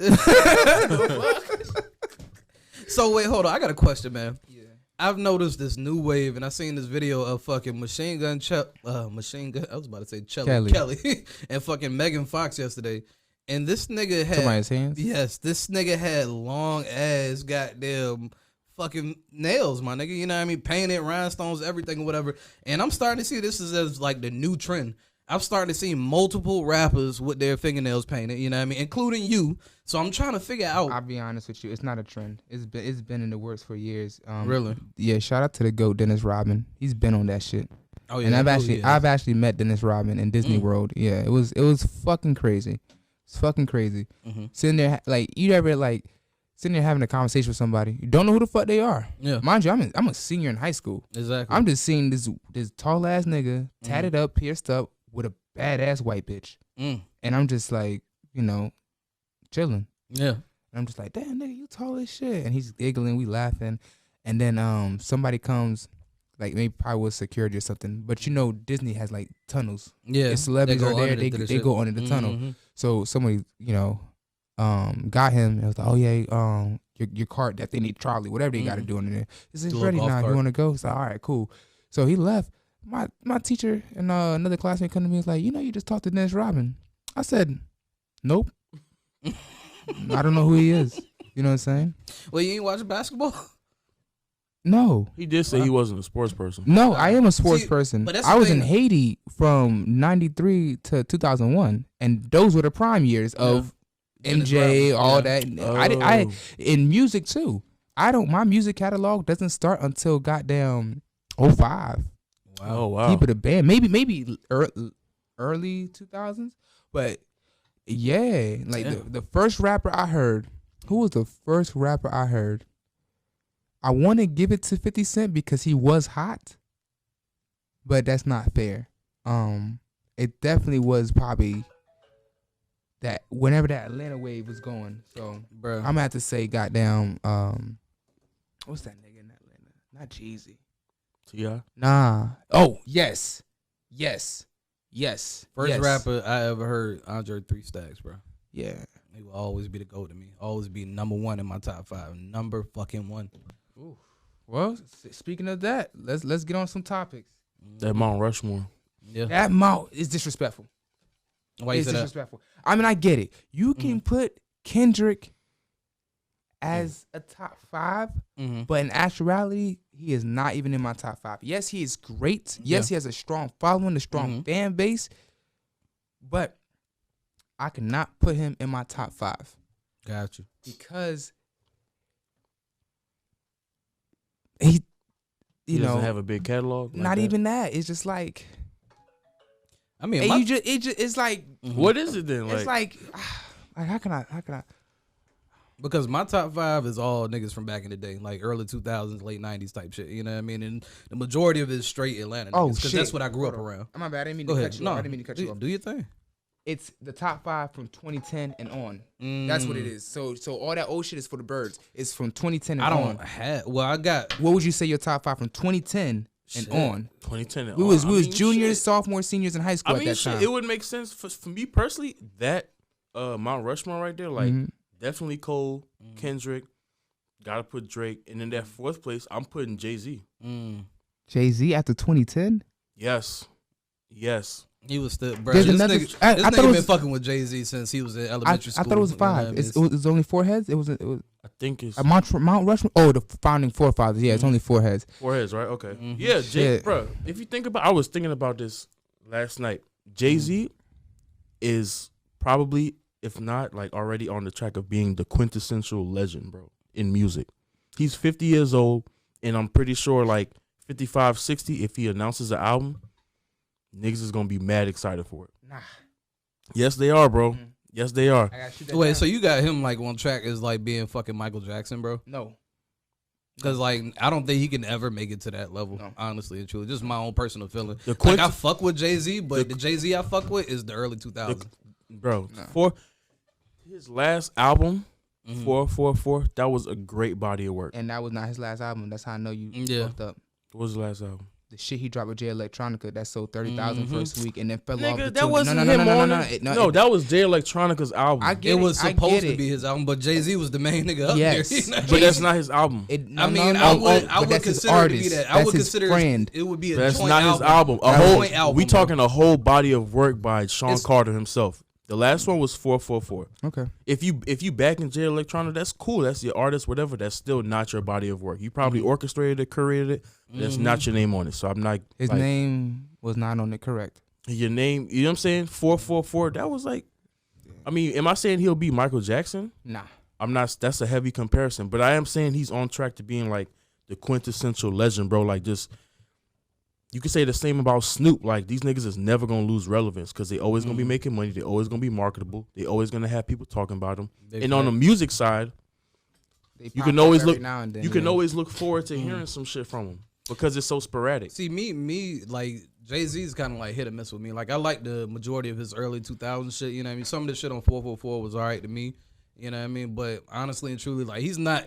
Speaker 1: So wait, hold on. I got a question, man. Yeah. I've noticed this new wave, and I seen this video of fucking Machine Gun. I was about to say Kelly, and fucking Megan Fox yesterday. And this nigga had
Speaker 2: Somebody's hands?
Speaker 1: Yes, this nigga had long ass goddamn fucking nails, my nigga. You know what I mean? Painted rhinestones, everything, whatever. And I'm starting to see this as like the new trend. I'm starting to see multiple rappers with their fingernails painted. You know what I mean, including you. So I'm trying to figure out.
Speaker 2: I'll be honest with you, it's not a trend. It's been in the works for years.
Speaker 1: Really?
Speaker 2: Yeah. Shout out to the GOAT Dennis Rodman. He's been on that shit.
Speaker 1: Oh yeah,
Speaker 2: And
Speaker 1: I
Speaker 2: I've actually met Dennis Rodman in Disney World. Yeah, it was fucking crazy. It's fucking crazy. Sitting there like you ever like sitting there having a conversation with somebody. You don't know who the fuck they are.
Speaker 1: Yeah.
Speaker 2: Mind you, I'm a senior in high school.
Speaker 1: Exactly.
Speaker 2: I'm just seeing this tall ass nigga tatted up, pierced up with a badass white bitch. And I'm just like, chilling.
Speaker 1: Yeah.
Speaker 2: And I'm just like, damn nigga, you tall as shit. And he's giggling, we laughing. And then somebody comes, like maybe probably was security or something. But you know, Disney has like tunnels.
Speaker 1: Yeah,
Speaker 2: If celebrities
Speaker 1: they
Speaker 2: are
Speaker 1: go
Speaker 2: there,
Speaker 1: underneath
Speaker 2: they
Speaker 1: shit.
Speaker 2: go under the tunnel.
Speaker 1: Mhm.
Speaker 2: So somebody, you know, got him. It was like, oh yeah, your cart that they need trolley, whatever they got to do in there. It's
Speaker 1: Do a
Speaker 2: ready
Speaker 1: golf
Speaker 2: now.
Speaker 1: cart.
Speaker 2: You want to go? So all right, cool. So he left. My teacher and another classmate come to me and was like, you know, you just talked to Dennis Rodman. I said, nope. I don't know who he is. You know what I'm saying?
Speaker 1: Well, you ain't watching basketball?
Speaker 2: No.
Speaker 3: He did say he wasn't a sports person.
Speaker 2: No, I am a sports
Speaker 1: See,
Speaker 2: person.
Speaker 1: but that's
Speaker 2: I
Speaker 1: the
Speaker 2: was
Speaker 1: thing.
Speaker 2: in Haiti from 93 to 2001, and those were the prime years of
Speaker 1: Dennis
Speaker 2: MJ,
Speaker 1: Rodman,
Speaker 2: all
Speaker 1: yeah.
Speaker 2: that. I in music too. My music catalog doesn't start until goddamn 05.
Speaker 3: Oh wow.
Speaker 2: Keep it a band. Maybe early 2000s, but yeah, like the first rapper I heard. Who was the first rapper I heard? I want to give it to 50 Cent because he was hot, but that's not fair. It definitely was probably that whenever that Atlanta wave was going. So
Speaker 1: Bro.
Speaker 2: I'm gonna have to say, goddamn, what's that nigga in Atlanta? Not Jeezy.
Speaker 3: T.I.?
Speaker 2: Nah. Oh yes.
Speaker 1: First
Speaker 2: yes.
Speaker 1: rapper I ever heard, Andre 3 Stacks, bro.
Speaker 2: Yeah.
Speaker 1: He will always be the GOAT to me. Always be number one in my top 5. Number fucking one.
Speaker 2: Well, speaking of that, let's get on some topics.
Speaker 3: That Mount Rushmore.
Speaker 1: Yeah.
Speaker 2: That mouth is disrespectful.
Speaker 1: Why you
Speaker 2: It's
Speaker 1: say that?
Speaker 2: disrespectful. I mean, I get it. You can put Kendrick as a top 5,
Speaker 1: Mm-hmm.
Speaker 2: but in actuality, he is not even in my top 5. Yes, he is great. Yes, he has a strong following, a strong fan base, but I cannot put him in my top 5
Speaker 1: Got you.
Speaker 2: because he,
Speaker 3: He
Speaker 2: you
Speaker 3: doesn't
Speaker 2: know,
Speaker 3: have a big catalog. like
Speaker 2: not
Speaker 3: that?
Speaker 2: even that. It's just like,
Speaker 1: I mean,
Speaker 2: and
Speaker 1: my,
Speaker 2: it's like,
Speaker 3: What is it then?
Speaker 2: it's like how can I?
Speaker 1: because my top 5 is all niggas from back in the day, like early 2000s, late 90s type shit. You know what I mean? And the majority of it is straight Atlanta
Speaker 2: Oh,
Speaker 1: niggas, because
Speaker 2: shit.
Speaker 1: that's what I grew up around.
Speaker 2: My bad. I didn't mean
Speaker 1: Go
Speaker 2: to
Speaker 1: ahead.
Speaker 2: cut you
Speaker 1: No,
Speaker 2: off. I didn't mean to cut you off.
Speaker 1: do your thing.
Speaker 2: It's the top 5 from 2010 and on. That's what it is. So all that old shit is for the birds. It's from 2010 and
Speaker 1: I
Speaker 2: on.
Speaker 1: don't have. Well, I got.
Speaker 2: What would you say your top 5 from 2010 and
Speaker 1: Shit.
Speaker 2: on?
Speaker 3: 2010.
Speaker 2: We was
Speaker 3: I mean,
Speaker 2: juniors,
Speaker 3: shit.
Speaker 2: sophomores, seniors in high school
Speaker 3: I mean,
Speaker 2: at that
Speaker 3: shit,
Speaker 2: time.
Speaker 3: it would make sense for me personally. That Mount Rushmore right there, like
Speaker 2: Mhm.
Speaker 3: definitely Cole, Kendrick. Gotta put Drake, and in that 4th place, I'm putting Jay-Z.
Speaker 2: Jay-Z after 2010?
Speaker 3: Yes.
Speaker 1: He was still, bro.
Speaker 2: There's
Speaker 1: This
Speaker 2: another-
Speaker 1: nigga,
Speaker 2: I
Speaker 1: this
Speaker 2: thought
Speaker 1: nigga
Speaker 2: it
Speaker 1: been
Speaker 2: was-
Speaker 1: fucking with Jay-Z since he was in
Speaker 2: I
Speaker 1: elementary school.
Speaker 2: thought it was
Speaker 1: you know what I
Speaker 2: 5.
Speaker 1: mean?
Speaker 2: It was only 4 heads? It was
Speaker 3: I think it's
Speaker 2: Mount Rushmore. Oh, the founding forefathers. Yeah, it's only 4 heads.
Speaker 3: 4 heads, right? Okay. Yeah,
Speaker 2: Shit.
Speaker 3: bro. If you think about, I was thinking about this last night. Jay-Z is probably, if not like already on the track of being the quintessential legend, bro, in music. He's 50 years old, and I'm pretty sure like 55, 60, if he announces an album, niggas is gonna be mad excited for it.
Speaker 2: Nah.
Speaker 3: Yes, they are, bro. Yes, they are.
Speaker 2: I gotta shoot that
Speaker 1: Wait,
Speaker 2: down.
Speaker 1: so you got him like on track as like being fucking Michael Jackson, bro?
Speaker 2: No.
Speaker 1: Because like I don't think he can ever make it to that level.
Speaker 2: No.
Speaker 1: Honestly and truly, just my own personal feeling.
Speaker 3: The
Speaker 1: Like I fuck with Jay-Z, but the Jay-Z I fuck with is the early 2000s.
Speaker 3: Bro, for his last album, 444, that was a great body of work.
Speaker 2: And that was not his last album. That's how I know you
Speaker 1: Yeah.
Speaker 2: fucked up.
Speaker 3: What was the last album?
Speaker 2: The shit he dropped with Jay Electronica that sold 30,000 first week and then fell off.
Speaker 3: Nigga,
Speaker 2: to
Speaker 3: that
Speaker 2: 20.
Speaker 3: wasn't
Speaker 2: no,
Speaker 3: him
Speaker 2: no,
Speaker 3: on
Speaker 2: no,
Speaker 3: it.
Speaker 2: no,
Speaker 3: No,
Speaker 2: it-
Speaker 3: that was Jay Electronica's album.
Speaker 2: I get
Speaker 1: It was
Speaker 2: I
Speaker 1: supposed
Speaker 2: get
Speaker 1: to
Speaker 2: it.
Speaker 1: be his album, but Jay-Z was the main nigga up
Speaker 2: Yes.
Speaker 1: there. You know?
Speaker 3: but that's not his album.
Speaker 1: I mean, I would
Speaker 2: but that's his
Speaker 1: consider it to be
Speaker 2: artist.
Speaker 1: that. I
Speaker 2: That's
Speaker 1: would
Speaker 2: his
Speaker 1: consider
Speaker 2: friend.
Speaker 1: it would be a
Speaker 3: That's
Speaker 1: joint
Speaker 3: not
Speaker 1: album.
Speaker 3: his album.
Speaker 1: A
Speaker 3: We
Speaker 1: album,
Speaker 3: talking a whole body of work by Sean
Speaker 1: It's-
Speaker 3: Carter himself. The last one was 444.
Speaker 2: Okay.
Speaker 3: If you back in Jay Electronica, that's cool. That's your artist, whatever. That's still not your body of work. You probably orchestrated it, curated it. That's not your name on it. So I'm not
Speaker 2: His
Speaker 3: like,
Speaker 2: name was not on it correct.
Speaker 3: your name. You know what I'm saying? 444. That was like. I mean, am I saying he'll be Michael Jackson?
Speaker 2: Nah.
Speaker 3: I'm not. That's a heavy comparison, but I am saying he's on track to being like the quintessential legend, bro. Like just, you could say the same about Snoop. Like these niggas is never gonna lose relevance because they always gonna be making money. They always gonna be marketable. They always gonna have people talking about them.
Speaker 1: Big
Speaker 3: And on the
Speaker 1: fact.
Speaker 3: music side,
Speaker 2: They
Speaker 3: you
Speaker 2: pop
Speaker 3: can
Speaker 2: up
Speaker 3: always
Speaker 2: every
Speaker 3: look.
Speaker 2: now and then,
Speaker 3: You can
Speaker 2: yeah.
Speaker 3: always look forward to hearing some shit from him because it's so sporadic.
Speaker 1: See, me, like Jay-Z is kind of like hit or miss with me. Like I like the majority of his early 2000s shit. You know what I mean? Some of the shit on 444 was all right to me. You know what I mean? But honestly and truly, like he's not.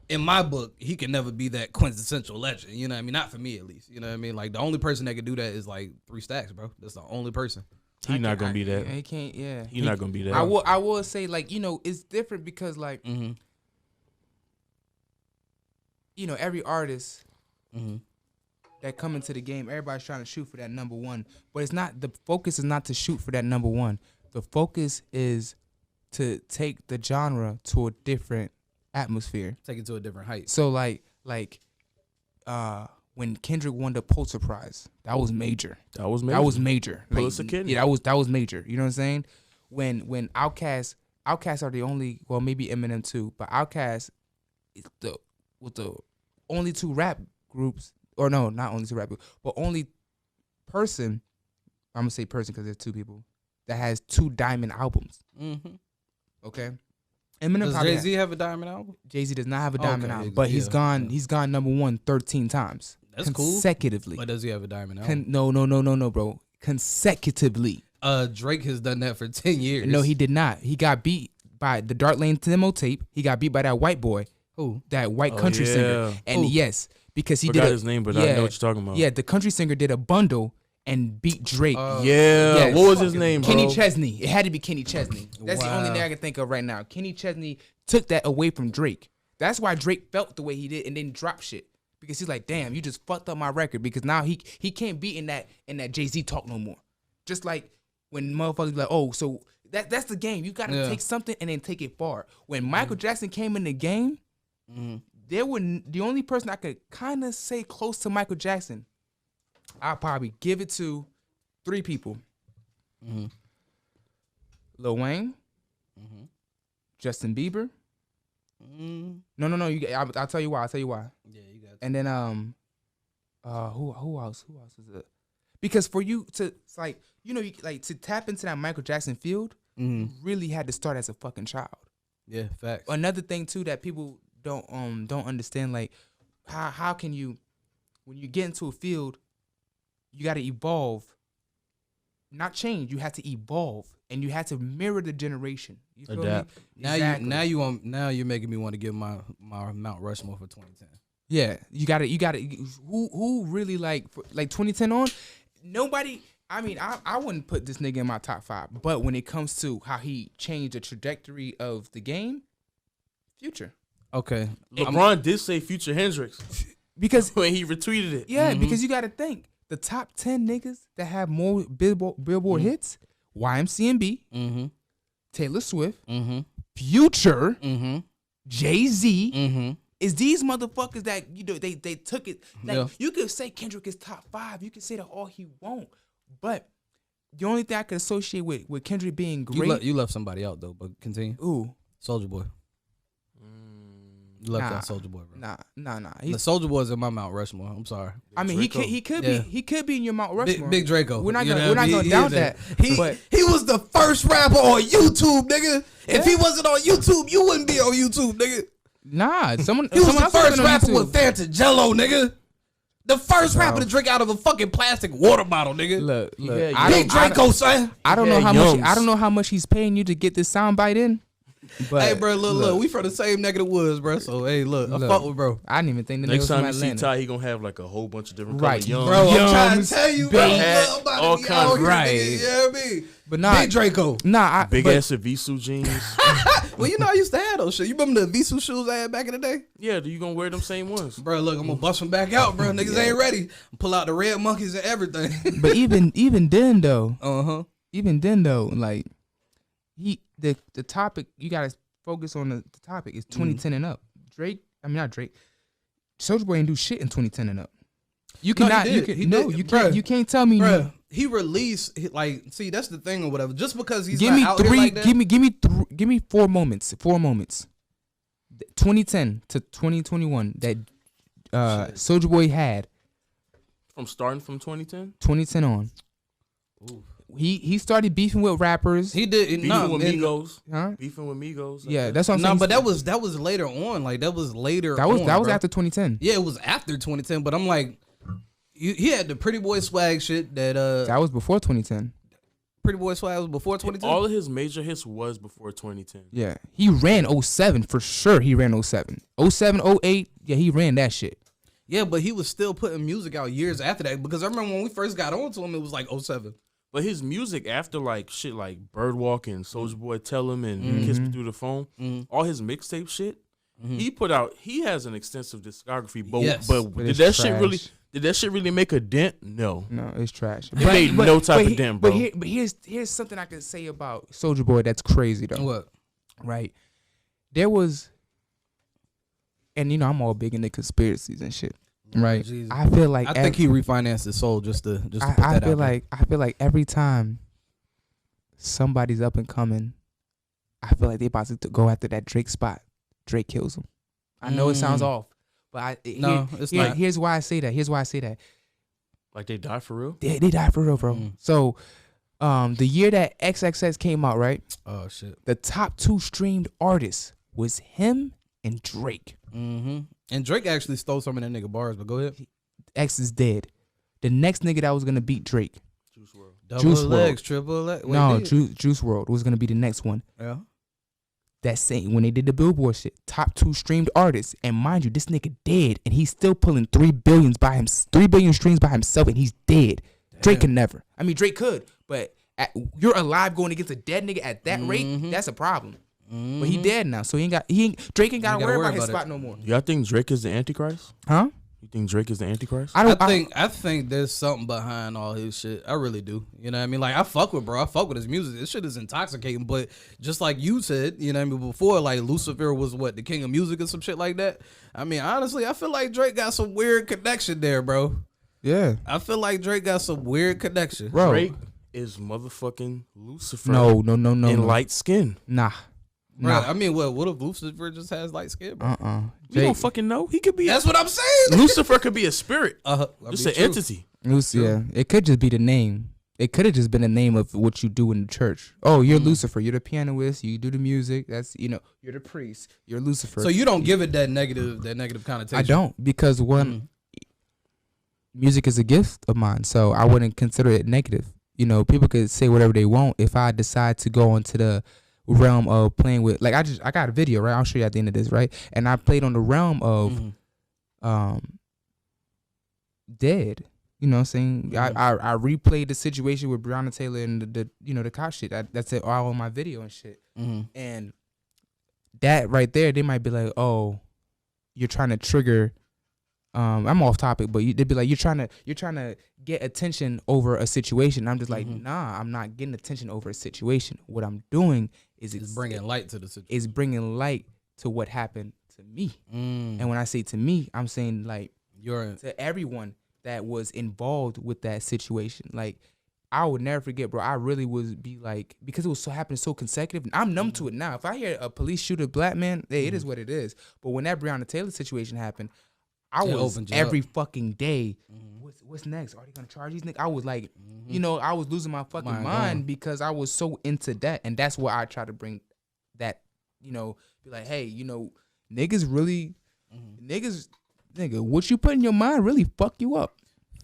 Speaker 1: in my book, he can never be that quintessential legend. You know what I mean? Not for me, at least. You know what I mean? Like, the only person that can do that is, like, 3 Stacks, bro. That's the only person.
Speaker 3: He's not going to be that.
Speaker 2: He can't, yeah.
Speaker 3: He's not going to be that.
Speaker 2: I will say, like, you know, it's different because, like, you know, every artist that come into the game, everybody's trying to shoot for that number one. But it's not, the focus is not to shoot for that number one. The focus is to take the genre to a different atmosphere.
Speaker 1: Take it to a different height.
Speaker 2: So like when Kendrick won the Pulitzer Prize, that was major.
Speaker 3: That was major.
Speaker 2: That was major.
Speaker 3: Pulitzer Kid.
Speaker 2: Yeah, that was major. You know what I'm saying? When Outkast are the only, well, maybe Eminem too, but Outkast is the only 2 rap groups, or no, not only 2 rap groups, but only person, I'm gonna say person because there's 2 people that has 2 diamond albums. Okay. Eminem
Speaker 1: Does
Speaker 2: probably
Speaker 1: Jay-Z have a diamond album?
Speaker 2: Jay-Z does not have a diamond
Speaker 1: Okay,
Speaker 2: album, but he's gone number 1 13 times.
Speaker 1: That's cool.
Speaker 2: Consecutively.
Speaker 1: But does he have a diamond album?
Speaker 2: No, bro. Consecutively.
Speaker 1: Drake has done that for 10 years.
Speaker 2: No, he did not. He got beat by the Dark Lane demo tape. He got beat by that white boy.
Speaker 1: Who?
Speaker 2: That white country singer. And
Speaker 1: Who?
Speaker 2: yes, because he
Speaker 3: Forgot
Speaker 2: did
Speaker 3: his name, but I know what you're talking about.
Speaker 2: Yeah, the country singer did a bundle and beat Drake.
Speaker 3: Yes. What was his name, bro?
Speaker 2: Kenny Chesney. It had to be Kenny Chesney. That's the only
Speaker 1: Wow.
Speaker 2: thing I can think of right now. Kenny Chesney took that away from Drake. That's why Drake felt the way he did and didn't drop shit. Because he's like, damn, you just fucked up my record. Because now he can't be in that Jay-Z talk no more. Just like when motherfuckers be like, oh, so that's the game. You gotta take something and then take it far. When Michael Jackson came in the game, the only person I could kind of say close to Michael Jackson, I'll probably give it to 3 people. Lil Wayne, Justin Bieber. No. I'll tell you why.
Speaker 1: Yeah, you got.
Speaker 2: And then who else? Who else is it? Because for you to, it's like, you know, to tap into that Michael Jackson field, you really had to start as a fucking child.
Speaker 1: Yeah, facts.
Speaker 2: Another thing too that people don't understand, like how can you, when you get into a field, you got to evolve, not change. You have to evolve, and you have to mirror the generation. You feel
Speaker 3: Adapt.
Speaker 2: me? Exactly.
Speaker 1: Now you're making me want to give my Mount Rushmore for 2010.
Speaker 2: Yeah, you got to. Who really like 2010 on? Nobody. I mean, I wouldn't put this nigga in my top 5, but when it comes to how he changed the trajectory of the game, Future.
Speaker 1: Okay.
Speaker 3: LeBron did say Future Hendrix
Speaker 2: Because
Speaker 3: when he retweeted it.
Speaker 2: yeah, because you got to think the top 10 niggas that have more Billboard hits: YMCMB, Taylor Swift, Future, Jay-Z. Is these motherfuckers that, you know, they took it. Like, you could say Kendrick is top 5. You can say that all he won't. But the only thing I could associate with Kendrick being great.
Speaker 1: You left somebody out though, but continue.
Speaker 2: Ooh.
Speaker 1: Soulja Boy. You left out Soulja Boy, bro.
Speaker 2: Nah.
Speaker 1: The Soulja Boy's in my Mount Rushmore. I'm sorry.
Speaker 2: I mean, he could be in your Mount Rushmore.
Speaker 1: Big Draco.
Speaker 2: We're not
Speaker 1: You know,
Speaker 2: gonna
Speaker 1: he
Speaker 2: doubt
Speaker 1: is
Speaker 2: that. But
Speaker 1: He was the first rapper on YouTube, nigga. If he wasn't on YouTube, you wouldn't be on YouTube, nigga.
Speaker 2: nah, someone
Speaker 1: He was
Speaker 2: someone
Speaker 1: the
Speaker 2: else
Speaker 1: first
Speaker 2: been on
Speaker 1: rapper
Speaker 2: YouTube.
Speaker 1: with Fanta Jello, nigga. The first rapper to drink out of a fucking plastic water bottle, nigga.
Speaker 2: Look,
Speaker 3: Yeah,
Speaker 2: I
Speaker 1: Big
Speaker 2: don't-
Speaker 1: Draco, son.
Speaker 2: I don't know
Speaker 3: Yeah,
Speaker 2: how much.
Speaker 3: Yums.
Speaker 2: I don't know how much he's paying you to get this soundbite in. But
Speaker 1: Hey, bro, look, we from the same neck of the woods, bro. So, hey, look, I fuck with bro.
Speaker 2: I didn't even think the nigga
Speaker 3: Next
Speaker 2: was from
Speaker 3: time you see
Speaker 2: Atlanta.
Speaker 3: Ty, he gonna have like a whole bunch of different
Speaker 2: Right.
Speaker 3: color young.
Speaker 1: Bro, I'm trying to
Speaker 2: Yums,
Speaker 1: tell you, bro.
Speaker 2: big
Speaker 1: Look,
Speaker 3: hat,
Speaker 1: I'm about
Speaker 3: all
Speaker 1: to be
Speaker 3: kinds
Speaker 1: out
Speaker 3: of-
Speaker 1: here,
Speaker 2: right.
Speaker 1: nigga, you know what I mean?
Speaker 2: But nah,
Speaker 1: Big Draco.
Speaker 2: Nah,
Speaker 3: Big
Speaker 2: but,
Speaker 3: ass Visu jeans.
Speaker 1: Well, you know I used to have those shit. You remember the Visu shoes I had back in the day?
Speaker 3: Yeah, you gonna wear them same ones?
Speaker 1: Bro, look, I'm gonna bust them back out, bro. Niggas ain't ready. Pull out the red monkeys and everything.
Speaker 2: but even then though, like the topic, you gotta focus on the topic is 2010 and up. Not Drake. Soulja Boy ain't do shit in 2010 and up. You
Speaker 1: No, he
Speaker 2: cannot.
Speaker 1: did.
Speaker 2: You can,
Speaker 1: He
Speaker 2: no,
Speaker 1: did.
Speaker 2: you
Speaker 1: Bruh.
Speaker 2: can't. You can't tell me.
Speaker 1: Bruh, he released see that's the thing or whatever. Just because he's
Speaker 2: Give
Speaker 1: not
Speaker 2: me
Speaker 1: out
Speaker 2: 3.
Speaker 1: here like that,
Speaker 2: Give me 4 moments. 4 moments. 2010 to 2021 that Soulja Boy had.
Speaker 3: Starting from 2010.
Speaker 2: 2010 on.
Speaker 1: Ooh.
Speaker 2: He started beefing with rappers.
Speaker 1: he did
Speaker 3: Beefing
Speaker 1: no,
Speaker 3: with
Speaker 1: and-
Speaker 3: Migos.
Speaker 2: Huh?
Speaker 3: Beefing with Migos.
Speaker 2: Yeah, that's what I'm
Speaker 1: No,
Speaker 2: saying.
Speaker 1: but that was later on. Like that was later.
Speaker 2: that was
Speaker 1: on,
Speaker 2: that was
Speaker 1: bro.
Speaker 2: after 2010.
Speaker 1: Yeah, it was after 2010. But I'm like, he had the Pretty Boy swag shit that
Speaker 2: That was before 2010.
Speaker 1: Pretty Boy Swag was before 2010?
Speaker 3: All of his major hits was before 2010.
Speaker 2: Yeah, he ran 07 for sure. He ran 07, 07, 08. Yeah, he ran that shit.
Speaker 1: Yeah, but he was still putting music out years after that because I remember when we first got on to him, it was like 07.
Speaker 3: But his music after like shit like Birdwalk and Soulja Boy Tell Him and Kiss Me Through the Phone, all his mixtape shit, he put out. He has an extensive discography, but
Speaker 1: Yes.
Speaker 3: but
Speaker 2: But
Speaker 3: did
Speaker 2: it's
Speaker 3: that shit really?
Speaker 2: trash.
Speaker 3: Did that shit really make a dent? No.
Speaker 2: No, it's trash.
Speaker 3: It made no type of dent, bro.
Speaker 2: But here's something I can say about Soulja Boy that's crazy though.
Speaker 1: What?
Speaker 2: Right? There was, and you know I'm all big into conspiracies and shit. Right?
Speaker 1: Jesus.
Speaker 2: I feel like
Speaker 1: I think he refinanced his soul just to put that
Speaker 2: I
Speaker 1: out
Speaker 2: feel
Speaker 1: there.
Speaker 2: like every time somebody's up and coming, I feel like they about to go after that Drake spot. Drake kills him. I know it sounds off, but
Speaker 1: it's not.
Speaker 2: Here's why I say that.
Speaker 3: Like they died for real?
Speaker 2: They die for real, bro. So, the year that XXX came out, right?
Speaker 1: Oh shit.
Speaker 2: The top 2 streamed artists was him and Drake.
Speaker 1: Mm-hmm. And Drake actually stole some of that nigga bars, but go ahead.
Speaker 2: X is dead. The next nigga that was gonna beat Drake,
Speaker 3: Juice WRLD.
Speaker 1: Double
Speaker 2: Juice
Speaker 1: legs,
Speaker 2: WRLD.
Speaker 1: triple legs. Wait,
Speaker 2: no,
Speaker 1: did?
Speaker 2: Juice WRLD was gonna be the next one.
Speaker 1: Yeah.
Speaker 2: That same when they did the Billboard shit, top 2 streamed artists, and mind you, this nigga dead, and he's still pulling 3 billion streams by himself, and he's dead. Drake can never. I mean, Drake could, but you're alive going against a dead nigga at that rate. That's a problem. But he dead now, so Drake ain't gotta worry about his spot no more.
Speaker 3: Y'all think Drake is the Antichrist?
Speaker 2: Huh?
Speaker 3: You think Drake is the Antichrist?
Speaker 1: I think there's something behind all his shit. I really do. You know what I mean? Like I fuck with his music. This shit is intoxicating, but just like you said, you know what I mean, before, like Lucifer was the king of music or some shit like that. I mean, honestly, I feel like Drake got some weird connection there, bro.
Speaker 2: Yeah,
Speaker 1: I feel like Drake got some weird connection.
Speaker 2: bro.
Speaker 3: Drake is motherfucking Lucifer.
Speaker 2: No.
Speaker 3: In light skin.
Speaker 2: Nah.
Speaker 1: Bro, I mean, what if Lucifer just has light skin, bro?
Speaker 3: We don't fucking know. He could be.
Speaker 1: That's what I'm saying.
Speaker 3: Lucifer could be a spirit. Just an
Speaker 1: true.
Speaker 3: entity.
Speaker 2: Yeah, it could just be the name. It could have just been the name of what you do in the church. Oh, you're Lucifer. You're the pianist. You do the music. That's you're the priest. You're Lucifer.
Speaker 1: So you don't give it that negative connotation.
Speaker 2: I don't, because music is a gift of mine, so I wouldn't consider it negative. You know, people could say whatever they want. If I decide to go into the realm of playing with, like, I got a video, right? I'll show you at the end of this, right? And I played on the realm of dead. You know what I'm saying? I replayed the situation with Breonna Taylor and the cop shit. That's it all on my video and shit. And that right there, they might be like, oh, you're trying to trigger. I'm off topic, but they'd be like, you're trying to get attention over a situation. I'm just like, nah, I'm not getting attention over a situation. What I'm doing is
Speaker 1: bringing light to the situation.
Speaker 2: Is bringing light to what happened to me. And when I say to me, I'm saying like to everyone that was involved with that situation. Like, I would never forget, bro. I really would be like, because it was happening so consecutive. I'm numb to it now. If I hear a police shoot a black man, hey, it is what it is. But when that Breonna Taylor situation happened, I was every fucking day. What's next? Are they gonna charge these niggas? I was like, I was losing my fucking mind because I was so into that, and that's why I try to bring that. Be like, hey, niggas really, nigga, what you put in your mind really fuck you up.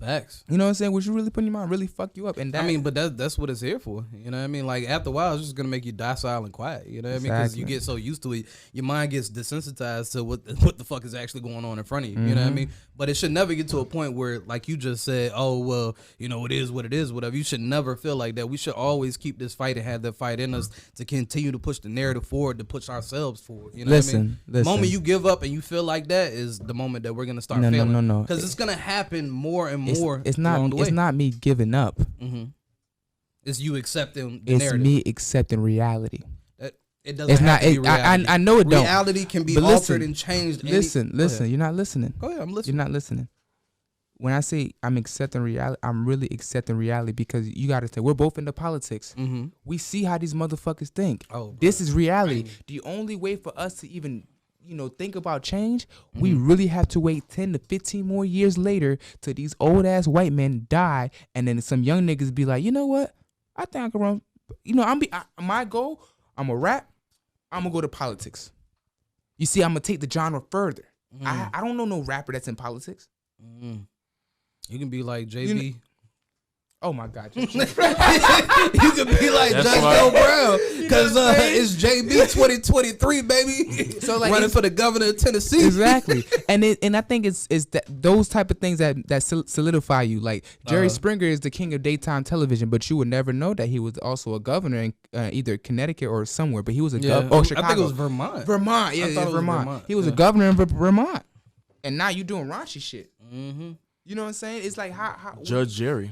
Speaker 1: Facts.
Speaker 2: You know what I'm saying? What you really put in your mind really fuck you up. And that,
Speaker 1: I mean, but that's what it's here for. You know what I mean? Like, after a while, it's just gonna make you docile and quiet. You know what I mean? Because you get so used to it, your mind gets desensitized to what the fuck is actually going on in front of you. You know what I mean? But it should never get to a point where, like you just said, oh well, it is what it is, whatever. You should never feel like that. We should always keep this fight and have that fight in us to continue to push the narrative forward, to push ourselves forward. You know what I mean? The moment you give up and you feel like that is the moment that we're gonna start failing. No. Because it's gonna happen more and more.
Speaker 2: It's not me giving up.
Speaker 1: It's you accepting the
Speaker 2: it's
Speaker 1: narrative.
Speaker 2: It's me accepting reality.
Speaker 1: It doesn't have to be reality.
Speaker 2: I know it don't.
Speaker 1: Reality can be altered and changed.
Speaker 2: Listen. You're not listening.
Speaker 1: Go ahead, I'm listening.
Speaker 2: You're not listening. When I say I'm accepting reality, I'm really accepting reality, because you got to say, we're both into politics. We see how these motherfuckers think. This is reality. The only way for us to even think about change, we really have to wait 10 to 15 more years later till these old ass white men die, and then some young niggas be like, you know what? I think I can run. My goal, I'm a rap. I'm gonna go to politics. You see, I'm gonna take the genre further. I don't know no rapper that's in politics.
Speaker 1: You can be like JB.
Speaker 2: Oh my God.
Speaker 1: You could be like
Speaker 3: That's
Speaker 1: Judge
Speaker 3: why-
Speaker 1: Joe Brown because it's JB 2023, baby.
Speaker 2: So, like,
Speaker 1: running
Speaker 2: it's-
Speaker 1: for the governor of Tennessee.
Speaker 2: Exactly. and I think it's that those type of things that solidify you. Like Jerry Springer is the king of daytime television, but you would never know that he was also a governor in either Connecticut or somewhere. But he was a Chicago.
Speaker 1: I think it was Vermont.
Speaker 2: Vermont. Yeah,
Speaker 1: I thought it was
Speaker 2: Vermont.
Speaker 1: Vermont.
Speaker 2: He was
Speaker 1: Yeah.
Speaker 2: a governor in Vermont, and now you doing raunchy shit.
Speaker 1: Mm-hmm.
Speaker 2: You know what I'm saying? It's like how
Speaker 3: Judge Jerry.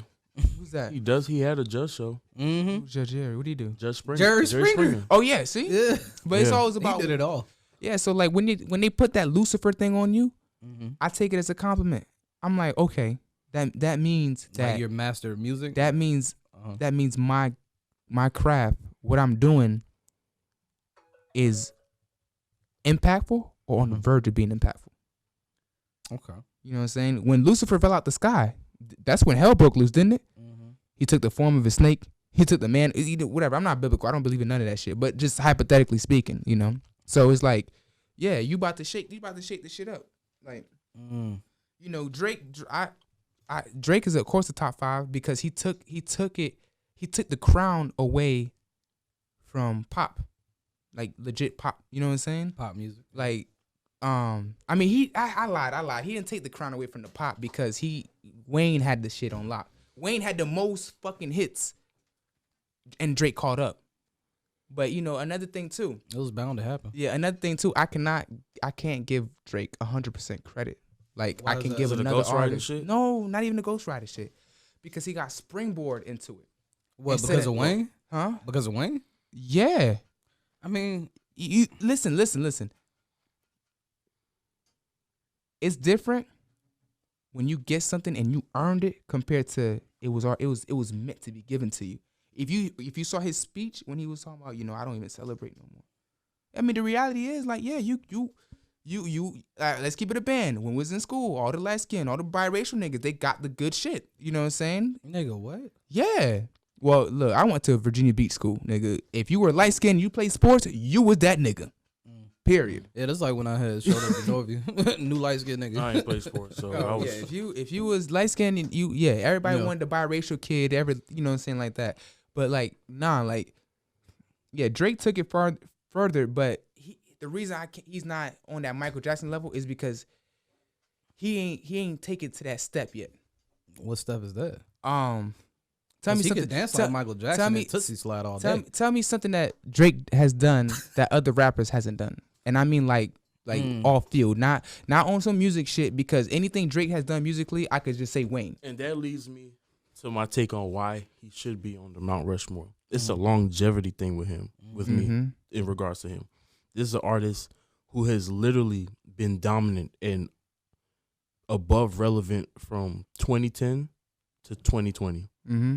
Speaker 2: who's that?
Speaker 3: He had a judge show.
Speaker 1: Mm-hmm.
Speaker 2: Who's Judge Jerry? What do you do?
Speaker 3: Judge Springer.
Speaker 1: Jerry Springer.
Speaker 2: Oh yeah, see.
Speaker 1: Yeah,
Speaker 2: But it's
Speaker 3: Yeah.
Speaker 2: always
Speaker 1: he
Speaker 2: about
Speaker 1: did it all.
Speaker 2: yeah. So like when they put that Lucifer thing on you,
Speaker 1: Mm-hmm.
Speaker 2: I take it as a compliment. I'm like, okay, that means that
Speaker 1: Like your master of music.
Speaker 2: that means
Speaker 1: Uh-huh.
Speaker 2: that means my craft, what I'm doing, is impactful or on the verge of being impactful.
Speaker 1: Okay.
Speaker 2: You know what I'm saying? When Lucifer fell out the sky, that's when hell broke loose, didn't it?
Speaker 1: Mm-hmm.
Speaker 2: He took the form of a snake. He took the man, whatever. I'm not biblical. I don't believe in none of that shit. But just hypothetically speaking, you know. So it's like, yeah, you about to shake this shit up. Like, you know, Drake. Drake is of course the top 5 because he took the crown away from pop, like legit pop. You know what I'm saying?
Speaker 1: Pop music.
Speaker 2: Like, I mean, I lied. He didn't take the crown away from the pop because Wayne had the shit on lock. Wayne had the most fucking hits, and Drake caught up. But you know, another thing too.
Speaker 1: It was bound to happen.
Speaker 2: Yeah, another thing too. I can't give Drake 100% credit. Like
Speaker 1: Why
Speaker 2: I
Speaker 1: is
Speaker 2: can
Speaker 1: that?
Speaker 2: give
Speaker 3: Is it the
Speaker 2: another
Speaker 3: ghostwriting
Speaker 2: artist.
Speaker 3: shit?
Speaker 2: No, not even the ghostwriter shit, because he got springboard into it.
Speaker 1: What?
Speaker 2: Instead
Speaker 1: Because
Speaker 2: of-
Speaker 1: of Wayne?
Speaker 2: Huh?
Speaker 1: Because of Wayne?
Speaker 2: Yeah.
Speaker 1: I mean,
Speaker 2: You listen. It's different when you get something and you earned it compared to it was meant to be given to you. If you saw his speech when he was talking about, you know, I don't even celebrate no more. I mean, the reality is like, yeah, you let's keep it a band. When we was in school, all the light skin, all the biracial niggas, they got the good shit. You know what I'm saying?
Speaker 1: nigga, what?
Speaker 2: Yeah. Well, look, I went to Virginia Beach school, nigga. If you were light skinned, you played sports, you was that nigga. Period.
Speaker 1: Yeah, that's like when I had showed up to Norview. New light skinned nigga.
Speaker 3: I ain't play sports, so I was.
Speaker 2: Yeah, if you was light skinned, everybody
Speaker 1: Yeah.
Speaker 2: wanted the biracial kid, you know what I'm saying, like that. But like, nah, like, yeah, Drake took it further, but the reason he's not on that Michael Jackson level is because he ain't take it to that step yet.
Speaker 1: What step is that?
Speaker 2: Tell me
Speaker 1: he
Speaker 2: something.
Speaker 1: could dance like Michael Jackson
Speaker 2: tell me-
Speaker 1: and Tootsie Slide all day.
Speaker 2: Tell me something that Drake has done that other rappers hasn't done, and I mean like off field, not on some music shit. Because anything Drake has done musically, I could just say Wayne.
Speaker 3: And that leads me to my take on why he should be on the Mount Rushmore. It's a longevity thing with him, with me, in regards to him. This is an artist who has literally been dominant and above relevant from 2010 to 2020.
Speaker 2: Mm-hmm.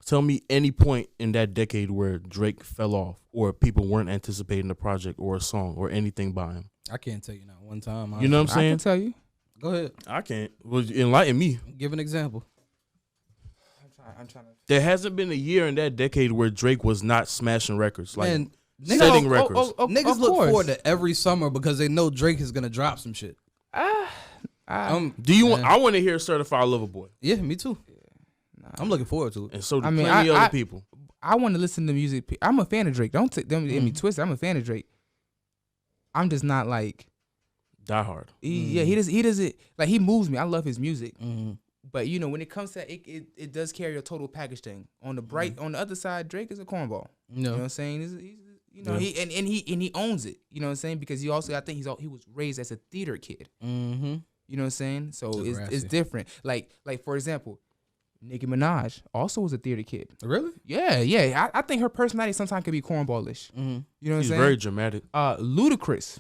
Speaker 3: Tell me any point in that decade where Drake fell off or people weren't anticipating a project or a song or anything by him.
Speaker 1: I can't tell you not one time.
Speaker 3: You know what I'm
Speaker 2: I
Speaker 3: saying?
Speaker 2: can tell you.
Speaker 1: Go ahead.
Speaker 3: I can't. Well, enlighten me.
Speaker 1: Give an example.
Speaker 2: I'm trying to.
Speaker 3: There hasn't been a year in that decade where Drake was not smashing records. Like,
Speaker 1: Man,
Speaker 3: setting records.
Speaker 1: niggas
Speaker 2: of
Speaker 1: look
Speaker 2: course.
Speaker 1: forward to every summer because they know Drake is gonna drop some shit.
Speaker 3: do you want?
Speaker 1: Man.
Speaker 3: I want to hear Certified Lover Boy,
Speaker 1: Yeah, me too. I'm looking forward to it.
Speaker 3: and so do
Speaker 2: I mean,
Speaker 3: plenty
Speaker 2: I-
Speaker 3: other people.
Speaker 2: I want to listen to music. I'm a fan of Drake. Don't get me twisted. I'm a fan of Drake. I'm just not like
Speaker 3: Die Hard.
Speaker 2: he doesn't like, he moves me. I love his music.
Speaker 1: Mm-hmm.
Speaker 2: But you know, when it comes to it does carry a total package thing. On the other side, Drake is a cornball. You know what I'm saying? He's you know,
Speaker 3: Yeah.
Speaker 2: he owns it. You know what I'm saying? Because he also, I think he was raised as a theater kid.
Speaker 1: Mm-hmm.
Speaker 2: You know what I'm saying? So it's
Speaker 1: Degrassi.
Speaker 2: different. Like for example, Nicki Minaj also was a theater kid.
Speaker 1: Really?
Speaker 2: Yeah. I think her personality sometimes can be cornballish.
Speaker 1: Mm-hmm.
Speaker 2: You know what
Speaker 3: He's
Speaker 2: I'm saying?
Speaker 3: very dramatic.
Speaker 2: Ludacris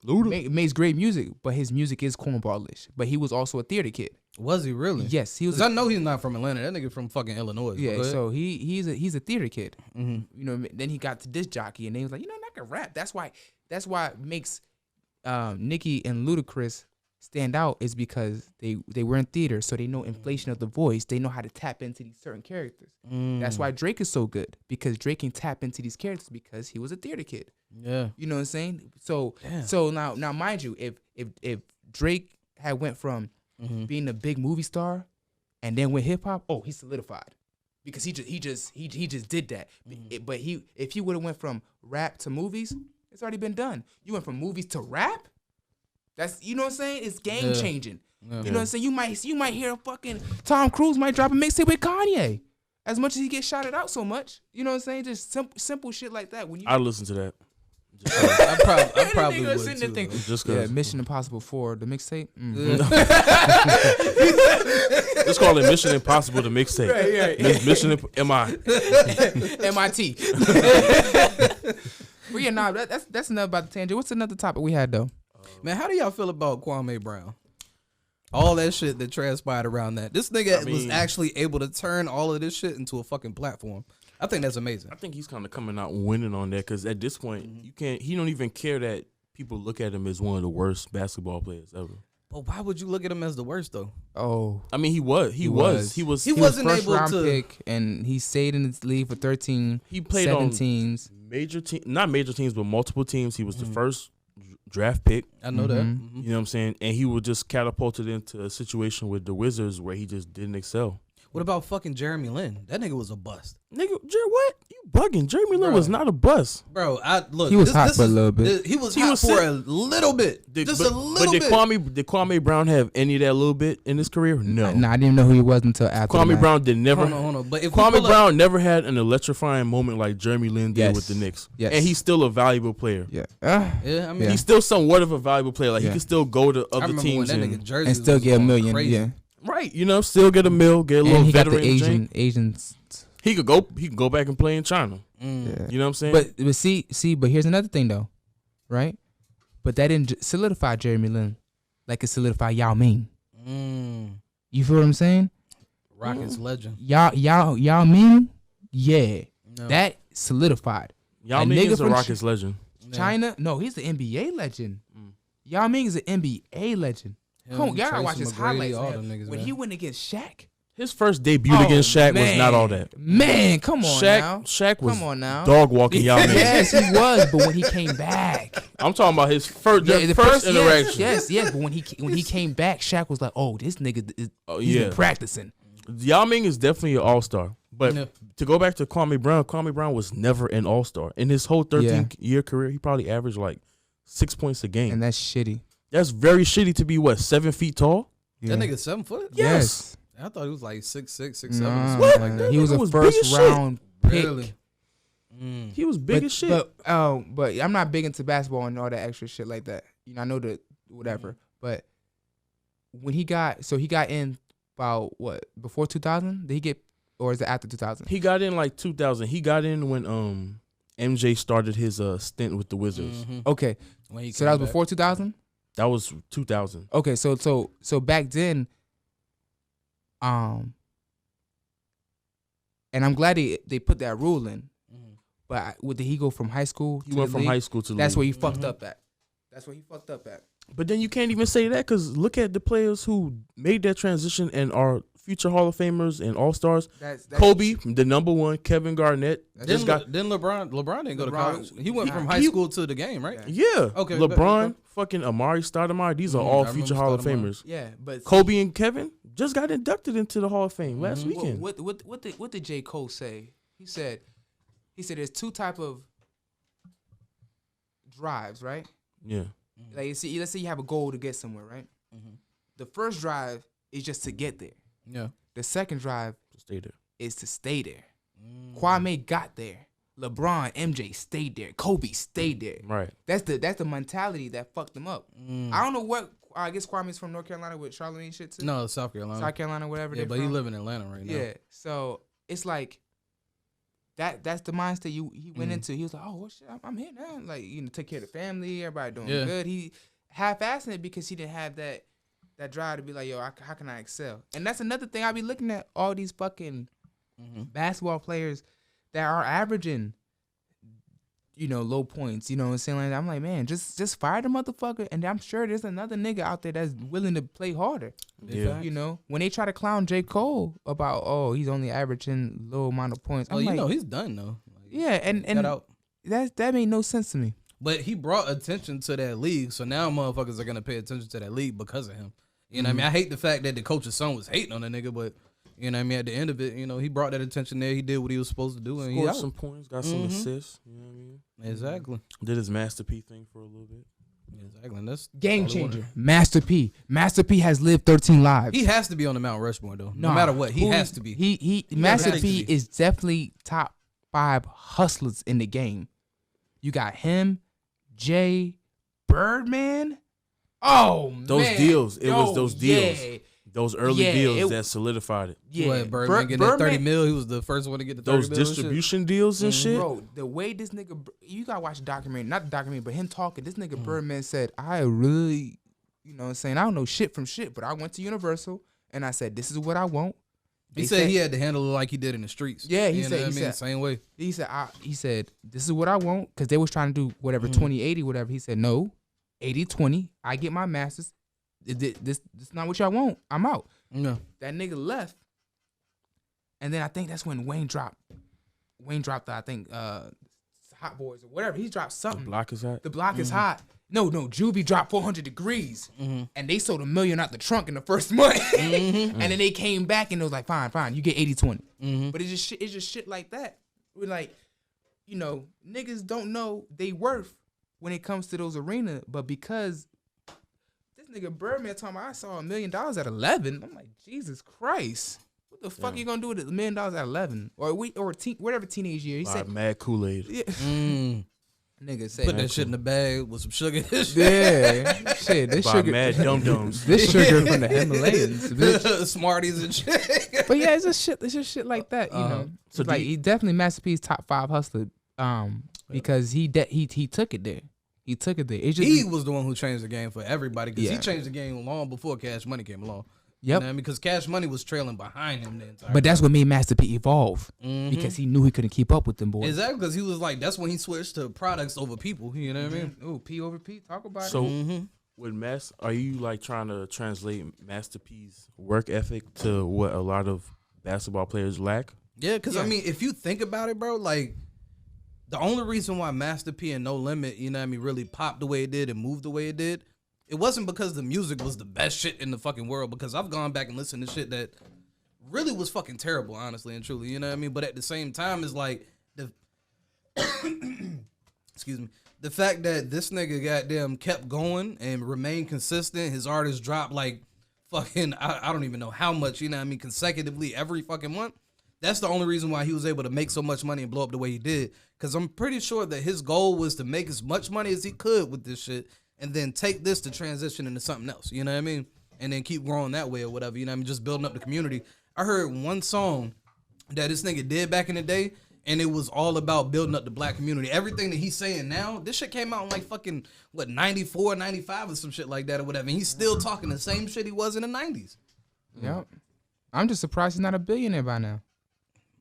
Speaker 3: Luda.
Speaker 2: makes great music, but his music is cornballish. But he was also a theater kid.
Speaker 1: Was he really?
Speaker 2: Yes, he was.
Speaker 1: Because I know he's not from Atlanta. That nigga from fucking Illinois.
Speaker 2: Yeah,
Speaker 1: Go ahead.
Speaker 2: so he's a theater kid.
Speaker 1: Mhm.
Speaker 2: You know, then he got to disc jockey, and they was like, you know, I can rap. That's why it makes Nicki and Ludacris stand out, is because they were in theater, so they know inflation of the voice. They know how to tap into these certain characters. That's why Drake is so good, because Drake can tap into these characters because he was a theater kid.
Speaker 1: Yeah.
Speaker 2: You know what I'm saying? So
Speaker 1: Damn.
Speaker 2: so now mind you, if Drake had went from being a big movie star and then went hip hop, oh, he solidified. because he just did that. But if he would have went from rap to movies, it's already been done. You went from movies to rap. That's, you know what I'm saying? It's game changing.
Speaker 1: Yeah.
Speaker 2: You know what I'm saying? You might hear a fucking Tom Cruise might drop a mixtape with Kanye. As much as he gets shouted out so much, you know what I'm saying? Just simple shit like that. When you
Speaker 3: I listen to that.
Speaker 1: I probably would
Speaker 2: sitting
Speaker 1: too.
Speaker 2: there thinking,
Speaker 3: Just
Speaker 2: yeah,
Speaker 3: cause.
Speaker 2: Mission Impossible 4, the mixtape.
Speaker 3: Let's call it Mission Impossible the mixtape.
Speaker 2: Right.
Speaker 3: Mission MI.
Speaker 2: MIT. Well, yeah, nah, that's enough about the tangent. What's another topic we had though?
Speaker 1: Man, how do y'all feel about Kwame Brown? All that shit that transpired around that. This nigga was actually able to turn all of this shit into a fucking platform. I think that's amazing.
Speaker 3: I think he's kind of coming out winning on that because at this point, you can't. He don't even care that people look at him as one of the worst basketball players ever.
Speaker 1: But why would you look at him as the worst though?
Speaker 2: Oh,
Speaker 3: I mean, he was. He
Speaker 1: wasn't
Speaker 2: first
Speaker 1: able
Speaker 2: round
Speaker 1: to
Speaker 2: pick, and he stayed in the league for 13.
Speaker 3: He played
Speaker 2: 7
Speaker 3: on
Speaker 2: teams.
Speaker 3: major team, not major teams, but multiple teams. He was the first draft pick.
Speaker 1: I know that.
Speaker 3: You know what I'm saying? And he was just catapulted into a situation with the Wizards where he just didn't excel.
Speaker 1: What about fucking Jeremy Lin? That nigga was a bust.
Speaker 3: Nigga, what? You bugging. Jeremy Lin was not a bust.
Speaker 1: Bro,
Speaker 2: He was hot for a little bit.
Speaker 1: He was hot for a little bit. Just a little bit.
Speaker 3: Did Kwame Brown have any of that little bit in his career? No.
Speaker 2: Nah, I didn't know who he was until after.
Speaker 3: Kwame Brown did never.
Speaker 1: Hold on. But if
Speaker 3: Kwame Brown never had an electrifying moment like Jeremy Lin did
Speaker 2: Yes.
Speaker 3: with the Knicks.
Speaker 2: Yes.
Speaker 3: And he's still a valuable player.
Speaker 2: Yeah.
Speaker 1: yeah, I mean,
Speaker 3: He's still somewhat of a valuable player. Like he
Speaker 2: Yeah.
Speaker 3: can still go to
Speaker 1: I
Speaker 3: other
Speaker 1: remember
Speaker 3: teams
Speaker 1: when that nigga
Speaker 3: and,
Speaker 1: jersey
Speaker 2: And still
Speaker 1: was
Speaker 2: get a
Speaker 1: going
Speaker 2: million.
Speaker 1: crazy.
Speaker 2: Yeah.
Speaker 3: right, you know, still get a mill, get a little
Speaker 2: And he got the
Speaker 3: veteran.
Speaker 2: Asians.
Speaker 3: He could go back and play in China.
Speaker 2: Yeah.
Speaker 3: You know what I'm saying?
Speaker 2: But see, but here's another thing though, right? But that didn't solidify Jeremy Lin like it solidified Yao Ming. You feel what I'm saying?
Speaker 1: Rockets legend.
Speaker 2: Yao Ming, yeah,
Speaker 1: No.
Speaker 2: that solidified.
Speaker 3: Yao
Speaker 2: a
Speaker 3: Ming
Speaker 2: nigga
Speaker 3: is a
Speaker 2: from
Speaker 3: Rockets legend.
Speaker 2: China, no, he's the NBA legend. Yao Ming is an NBA legend.
Speaker 1: Him,
Speaker 2: Come on, y'all gotta watch
Speaker 1: Tracy
Speaker 2: his
Speaker 1: McGrady,
Speaker 2: highlights.
Speaker 1: all
Speaker 2: Man.
Speaker 1: them niggas,
Speaker 2: When
Speaker 1: man.
Speaker 2: he went against Shaq.
Speaker 3: His first debut against Shaq was not all that.
Speaker 2: Man, come on now.
Speaker 3: Shaq was
Speaker 2: Come on now.
Speaker 3: dog walking Yao Ming.
Speaker 2: Yes, he was, but when he came back.
Speaker 3: I'm talking about his first,
Speaker 2: Yeah, the
Speaker 3: first interaction.
Speaker 2: Yes. But when he came back, Shaq was like, "Oh, this nigga is he's been practicing."
Speaker 3: Yao Ming is definitely an all-star. But
Speaker 1: Yeah.
Speaker 3: to go back to Kwame Brown was never an all-star. In his whole 13-year career, he probably averaged like 6 points a game.
Speaker 2: And that's shitty.
Speaker 3: That's very shitty to be, 7 feet tall?
Speaker 1: That nigga 7 foot?
Speaker 3: Yes.
Speaker 1: I thought he was like 6'6", 6'7".
Speaker 2: Nah,
Speaker 1: something like that.
Speaker 2: he was
Speaker 3: Nigga
Speaker 2: a
Speaker 3: was big as
Speaker 2: first
Speaker 3: shit.
Speaker 2: round pick.
Speaker 1: Really?
Speaker 3: He was big as shit.
Speaker 2: But I'm not big into basketball and all that extra shit like that. You know, I know that whatever. But when he got in about what, before 2000? Did he get, or is it after 2000?
Speaker 3: He got in like 2000. He got in when MJ started his stint with the Wizards.
Speaker 2: Okay,
Speaker 1: When he
Speaker 2: so that
Speaker 1: came
Speaker 2: was
Speaker 1: back.
Speaker 2: before 2000.
Speaker 3: That was 2000.
Speaker 2: Okay, so back then, and I'm glad they put that did in. But did he go from high school?
Speaker 3: He went from high school to
Speaker 2: That's
Speaker 3: league.
Speaker 2: where he fucked up at. That's where he fucked up at.
Speaker 3: But then you can't even say that because look at the players who made that transition and are future Hall of Famers and All-Stars.
Speaker 2: That's
Speaker 3: Kobe, the number one, Kevin Garnett.
Speaker 1: Didn't LeBron didn't go to college. He went from high school to the game, right?
Speaker 3: Yeah.
Speaker 1: Okay,
Speaker 3: LeBron,
Speaker 1: okay.
Speaker 3: fucking Amari Stoudemire. These are all
Speaker 1: I
Speaker 3: future
Speaker 1: remember
Speaker 3: Hall of
Speaker 1: Stoudemire.
Speaker 3: Famers.
Speaker 2: Yeah, but
Speaker 3: Kobe and Kevin just got inducted into the Hall of Fame last weekend.
Speaker 2: What did J. Cole say? He said there's two type of drives, right?
Speaker 3: Yeah.
Speaker 2: Like let's say you have a goal to get somewhere, right? The first drive is just to get there.
Speaker 1: Yeah.
Speaker 2: The second drive
Speaker 3: Stay there.
Speaker 2: is to stay there. Kwame got there. LeBron, MJ stayed there. Kobe stayed there.
Speaker 3: Right.
Speaker 2: That's the mentality that fucked them up. I don't know what. I guess Kwame's from North Carolina with Charlemagne shit too.
Speaker 1: No, South Carolina.
Speaker 2: South Carolina, whatever.
Speaker 1: Yeah,
Speaker 2: they're
Speaker 1: but he
Speaker 2: from.
Speaker 1: live in Atlanta right now.
Speaker 2: Yeah, so it's like that's the mindset he went into. He was like, oh, well, shit, I'm here now. Like, take care of the family, everybody doing
Speaker 1: Yeah.
Speaker 2: good. He half-assing it because he didn't have that drive to be like, yo, how can I excel? And that's another thing. I be looking at all these fucking basketball players that are averaging, low points. You know what I'm saying? Like, I'm like, man, just fire the motherfucker. And I'm sure there's another nigga out there that's willing to play harder.
Speaker 3: Yeah.
Speaker 2: When they try to clown J. Cole about, oh, he's only averaging low amount of points. I'm like,
Speaker 1: he's done though. Like,
Speaker 2: yeah, and
Speaker 1: got out.
Speaker 2: that made no sense to me.
Speaker 1: But he brought attention to that league, so now motherfuckers are gonna pay attention to that league because of him. You know what I mean? I hate the fact that the coach's son was hating on the nigga, but You know what I mean? At the end of it, you know, he brought that attention there. He did what he was supposed to do, and he
Speaker 3: Scored
Speaker 1: out.
Speaker 3: some points, got some assists. You know what I mean?
Speaker 1: Exactly.
Speaker 3: Did his Master P thing for a little bit.
Speaker 1: Exactly. And that's
Speaker 2: Game
Speaker 1: all I
Speaker 2: changer.
Speaker 1: wanted.
Speaker 2: Master P. Master P has lived 13 lives.
Speaker 1: He has to be on the Mount Rushmore, though. No
Speaker 2: Nah.
Speaker 1: matter what, he has to be.
Speaker 2: He Master
Speaker 1: has to
Speaker 2: P
Speaker 1: be.
Speaker 2: is definitely top 5 hustlers in the game. You got him, Jay, Birdman. Oh,
Speaker 3: Those
Speaker 2: man.
Speaker 3: deals. It was those deals.
Speaker 2: Yeah.
Speaker 3: Those early
Speaker 2: Yeah,
Speaker 3: deals
Speaker 2: it-
Speaker 3: that solidified it.
Speaker 2: Yeah.
Speaker 1: What, Birdman getting that 30 mil? He was the first one to get the 30
Speaker 3: Those
Speaker 1: mil and shit?
Speaker 3: distribution deals and shit.
Speaker 2: Bro, the way this nigga, you gotta watch the documentary, not the documentary, but him talking. This nigga Birdman said, I really, you know what I'm saying, I don't know shit from shit, but I went to Universal and I said, this is what I want.
Speaker 1: He
Speaker 2: They
Speaker 1: said he had to handle it like he did in the streets.
Speaker 2: Yeah, he
Speaker 1: You know
Speaker 2: said-
Speaker 1: what I
Speaker 2: he
Speaker 1: mean?
Speaker 2: said-
Speaker 1: Same way.
Speaker 2: He said, this is what I want, because they was trying to do whatever, 20/80, whatever. He said, no, 80/20, I get my masters. This is not what y'all want. I'm out.
Speaker 1: Yeah.
Speaker 2: That nigga left. And then I think that's when Wayne dropped the, I think, Hot Boys or whatever. He dropped something.
Speaker 3: Block is hot.
Speaker 2: The block is hot. No, Juvie dropped 400 Degrees. And they sold $1 million out the trunk in the first month. And then they came back and it was like, fine, you get 80/20. But it's just shit like that. We're like, you know, niggas don't know they worth when it comes to those arenas, but because this nigga Birdman talking about I saw $1 million at 11, I'm like, Jesus Christ. What the fuck you gonna do with $1 million at 11? Or whatever teenage year. He said,
Speaker 3: Mad Kool-Aid.
Speaker 2: yeah. Nigga said,
Speaker 1: Put that shit in the bag with some sugar.
Speaker 2: yeah, shit, this
Speaker 3: By
Speaker 2: sugar,
Speaker 3: Mad Dum Dums.
Speaker 2: this sugar from the Himalayas, bitch.
Speaker 1: Smarties and shit.
Speaker 2: But yeah, it's just shit like that, you know.
Speaker 3: so
Speaker 2: It's like
Speaker 3: do you-
Speaker 2: he definitely Master P's top 5 hustler, because he took it there. He took it there. It's just
Speaker 1: He was the one who changed the game for everybody because
Speaker 2: Yeah.
Speaker 1: he changed the game long before Cash Money came along.
Speaker 2: Yep.
Speaker 1: You know what I mean? Because Cash Money was trailing behind him the entire
Speaker 2: But that's what made Master P evolve
Speaker 1: Mhm.
Speaker 2: because he knew he couldn't keep up with them boys.
Speaker 1: Exactly, because he was like, that's when he switched to products over people. You know what I mean?
Speaker 2: Ooh, P over P. Talk about
Speaker 3: So
Speaker 2: it.
Speaker 3: with are you like trying to translate Master P's work ethic to what a lot of basketball players lack?
Speaker 1: Yeah, because I
Speaker 2: Yeah.
Speaker 1: mean, if you think about it, bro, like the only reason why Master P and No Limit, you know what I mean, really popped the way it did and moved the way it did, it wasn't because the music was the best shit in the fucking world. Because I've gone back and listened to shit that really was fucking terrible, honestly and truly. You know what I mean? But at the same time, it's like the excuse me, the fact that this nigga goddamn kept going and remained consistent. His artists dropped like fucking I don't even know how much, you know what I mean, consecutively every fucking month. That's the only reason why he was able to make so much money and blow up the way he did. Because I'm pretty sure that his goal was to make as much money as he could with this shit and then take this to transition into something else. You know what I mean? And then keep growing that way or whatever. You know what I mean? Just building up the community. I heard one song that this nigga did back in the day, and it was all about building up the black community. Everything that he's saying now, this shit came out in like fucking, 94, 95 or some shit like that or whatever. And he's still talking the same shit he was in the 90s.
Speaker 2: Yep. I'm just surprised he's not a billionaire by now.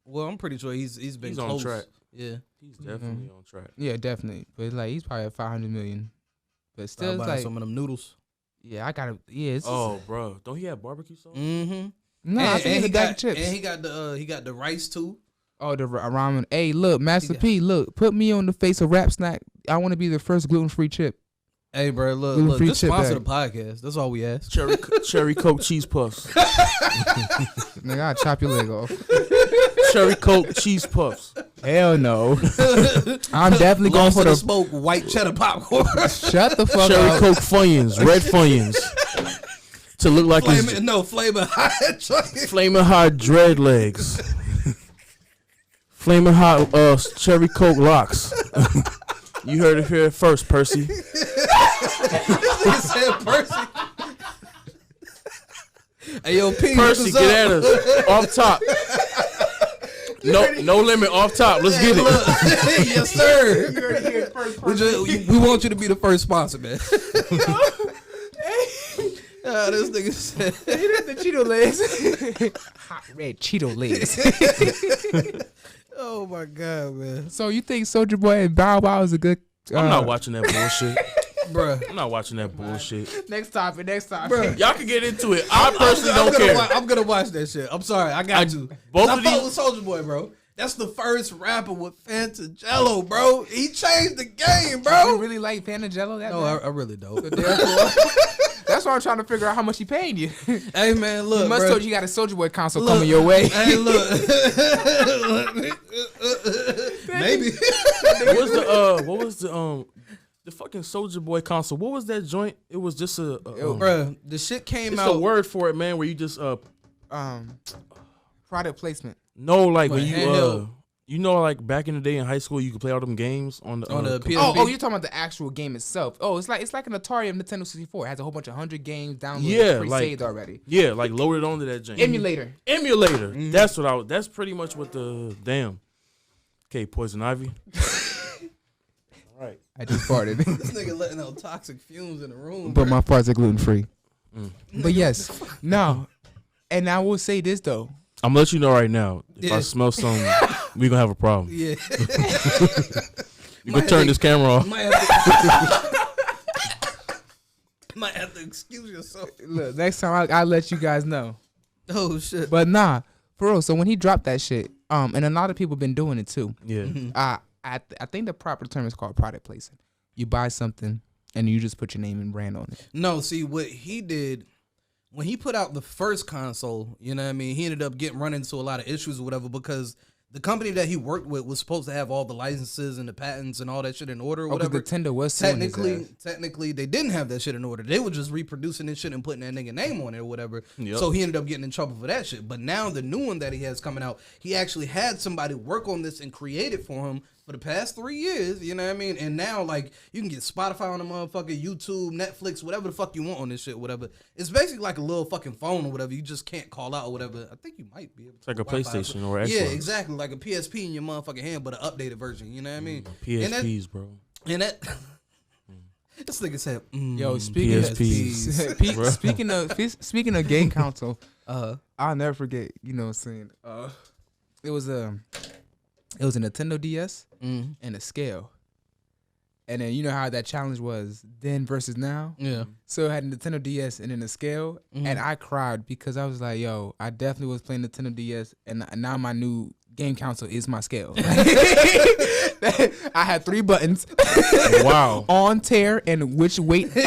Speaker 1: Well, I'm pretty sure he's been
Speaker 3: He's on
Speaker 1: close.
Speaker 3: track.
Speaker 1: Yeah.
Speaker 3: He's definitely on track.
Speaker 2: Yeah, definitely. But like he's probably at 500 million. But still,
Speaker 1: Still
Speaker 2: it's
Speaker 1: buying
Speaker 2: like,
Speaker 1: some of them noodles.
Speaker 2: yeah, I gotta. Yeah, it's
Speaker 3: Oh, bro, don't he have barbecue sauce?
Speaker 1: Mm-hmm.
Speaker 2: no, I think it's a bag of chips.
Speaker 1: And he got the rice too.
Speaker 2: Oh, the ramen. Hey, look, Master
Speaker 1: Yeah.
Speaker 2: P, look, put me on the face of Rap Snack. I want to be the first gluten-free chip.
Speaker 1: Hey, bro, look,
Speaker 2: Gluten-free
Speaker 1: just
Speaker 2: chip
Speaker 1: sponsor
Speaker 2: bag.
Speaker 1: the podcast. That's all we ask.
Speaker 3: Cherry Coke cheese puffs.
Speaker 2: Nigga, I'll chop your leg off.
Speaker 3: Cherry Coke cheese puffs.
Speaker 2: Hell no. I'm definitely going
Speaker 1: Lost
Speaker 2: for
Speaker 1: in the
Speaker 2: the.
Speaker 1: smoke white cheddar popcorn.
Speaker 2: Shut the fuck
Speaker 3: Cherry
Speaker 2: up.
Speaker 3: Coke Funyuns, red Funyuns, to look like his
Speaker 1: Flavor hot chocolate.
Speaker 3: flaming hot dread legs. Flaming hot Cherry Coke locks. You heard it here first, Percy.
Speaker 1: He said Percy. Hey, yo, P,
Speaker 3: Percy,
Speaker 1: what's
Speaker 3: get
Speaker 1: up?
Speaker 3: at us. Off top. No limit, off top. Let's get it.
Speaker 1: Yes, sir. We want you to be the first sponsor, man. This nigga said.
Speaker 2: the Cheeto legs. Hot red Cheeto legs.
Speaker 1: Oh my god, man,
Speaker 2: So you think Soulja Boy and Bow Wow is a good?
Speaker 3: I'm not watching that bullshit.
Speaker 1: bruh.
Speaker 3: I'm not watching that bullshit.
Speaker 2: Next topic.
Speaker 1: Bruh.
Speaker 3: Y'all can get into it. I personally don't care.
Speaker 1: I'm gonna watch that shit. I'm sorry, I got to.
Speaker 3: both
Speaker 1: I
Speaker 3: of
Speaker 1: fuck
Speaker 3: these-
Speaker 1: with Soulja Boy, bro. That's the first rapper with Fanta Jello, bro. He changed the game,
Speaker 2: You
Speaker 1: bro.
Speaker 2: really like Fanta Jello? That
Speaker 1: No,
Speaker 2: bad?
Speaker 1: I really don't.
Speaker 2: That's That's why I'm trying to figure out how much he paying you.
Speaker 1: Hey man, look,
Speaker 2: You must
Speaker 1: bro.
Speaker 2: told you got a Soulja Boy console coming your way.
Speaker 1: Hey, look. Maybe.
Speaker 3: What was the fucking Soulja Boy console? What was that joint? It was just
Speaker 1: Bro, the shit came
Speaker 3: it's
Speaker 1: out.
Speaker 3: a word for it, man, where you just
Speaker 2: Product placement.
Speaker 3: no, like when
Speaker 1: What,
Speaker 3: you
Speaker 1: handheld?
Speaker 3: you know, like back in the day in high school, you could play all them games on the
Speaker 1: PSP.
Speaker 2: Oh, you're talking about the actual game itself. Oh, it's like an Atari of Nintendo 64. It has a whole bunch of 100 games downloaded,
Speaker 3: Yeah,
Speaker 2: pre-saved
Speaker 3: like-
Speaker 2: already.
Speaker 3: yeah, like loaded onto that joint.
Speaker 2: Emulator.
Speaker 3: Emulator. That's what that's pretty much what the damn. Okay, Poison Ivy. All right.
Speaker 2: I just farted.
Speaker 1: This nigga letting out toxic fumes in the room.
Speaker 2: But my farts are gluten free. But yes, no. And I will say this though.
Speaker 3: I'm gonna let you know right now. If
Speaker 1: Yeah.
Speaker 3: I smell something, we gonna have a problem.
Speaker 1: Yeah.
Speaker 3: You gonna turn this camera off.
Speaker 1: Might have to excuse yourself.
Speaker 2: Look, next time I'll let you guys know.
Speaker 1: Oh shit.
Speaker 2: But nah, for real. So when he dropped that shit, and a lot of people been doing it too.
Speaker 3: Yeah.
Speaker 2: I think the proper term is called product placement. You buy something and you just put your name and brand on it.
Speaker 1: No, see what he did when he put out the first console, you know what I mean? He ended up running into a lot of issues or whatever because the company that he worked with was supposed to have all the licenses and the patents and all that shit in order or
Speaker 2: Oh, because
Speaker 1: whatever.
Speaker 2: Nintendo was suing his ass.
Speaker 1: Technically, they didn't have that shit in order. They were just reproducing this shit and putting that nigga name on it or whatever.
Speaker 3: Yep.
Speaker 1: So he ended up getting in trouble for that shit. But now the new one that he has coming out, he actually had somebody work on this and create it for him for the past 3 years. You know what I mean? And now, like, you can get Spotify on the motherfucker, YouTube, Netflix, whatever the fuck you want on this shit, whatever. It's basically like a little fucking phone or whatever. You just can't call out or whatever. I think you might be able to.
Speaker 3: It's like a
Speaker 1: Wi-Fi
Speaker 3: PlayStation or Xbox.
Speaker 1: Yeah, exactly. Like a PSP in your motherfucking hand, but an updated version. You know what I mean? And that,
Speaker 3: PSPs, bro.
Speaker 1: and that this nigga said,
Speaker 2: Yo, speaking
Speaker 3: PSPs.
Speaker 2: speaking of game console,
Speaker 1: uh,
Speaker 2: I'll never forget. You know what I'm saying? It was a Nintendo DS and a scale. And then you know how that challenge was then versus now?
Speaker 1: yeah.
Speaker 2: So it had a Nintendo DS and then a scale. And I cried because I was like, yo, I definitely was playing Nintendo DS and now my new game console is my scale. I had 3 buttons.
Speaker 3: Wow.
Speaker 2: On, tear, and which weight
Speaker 1: Weight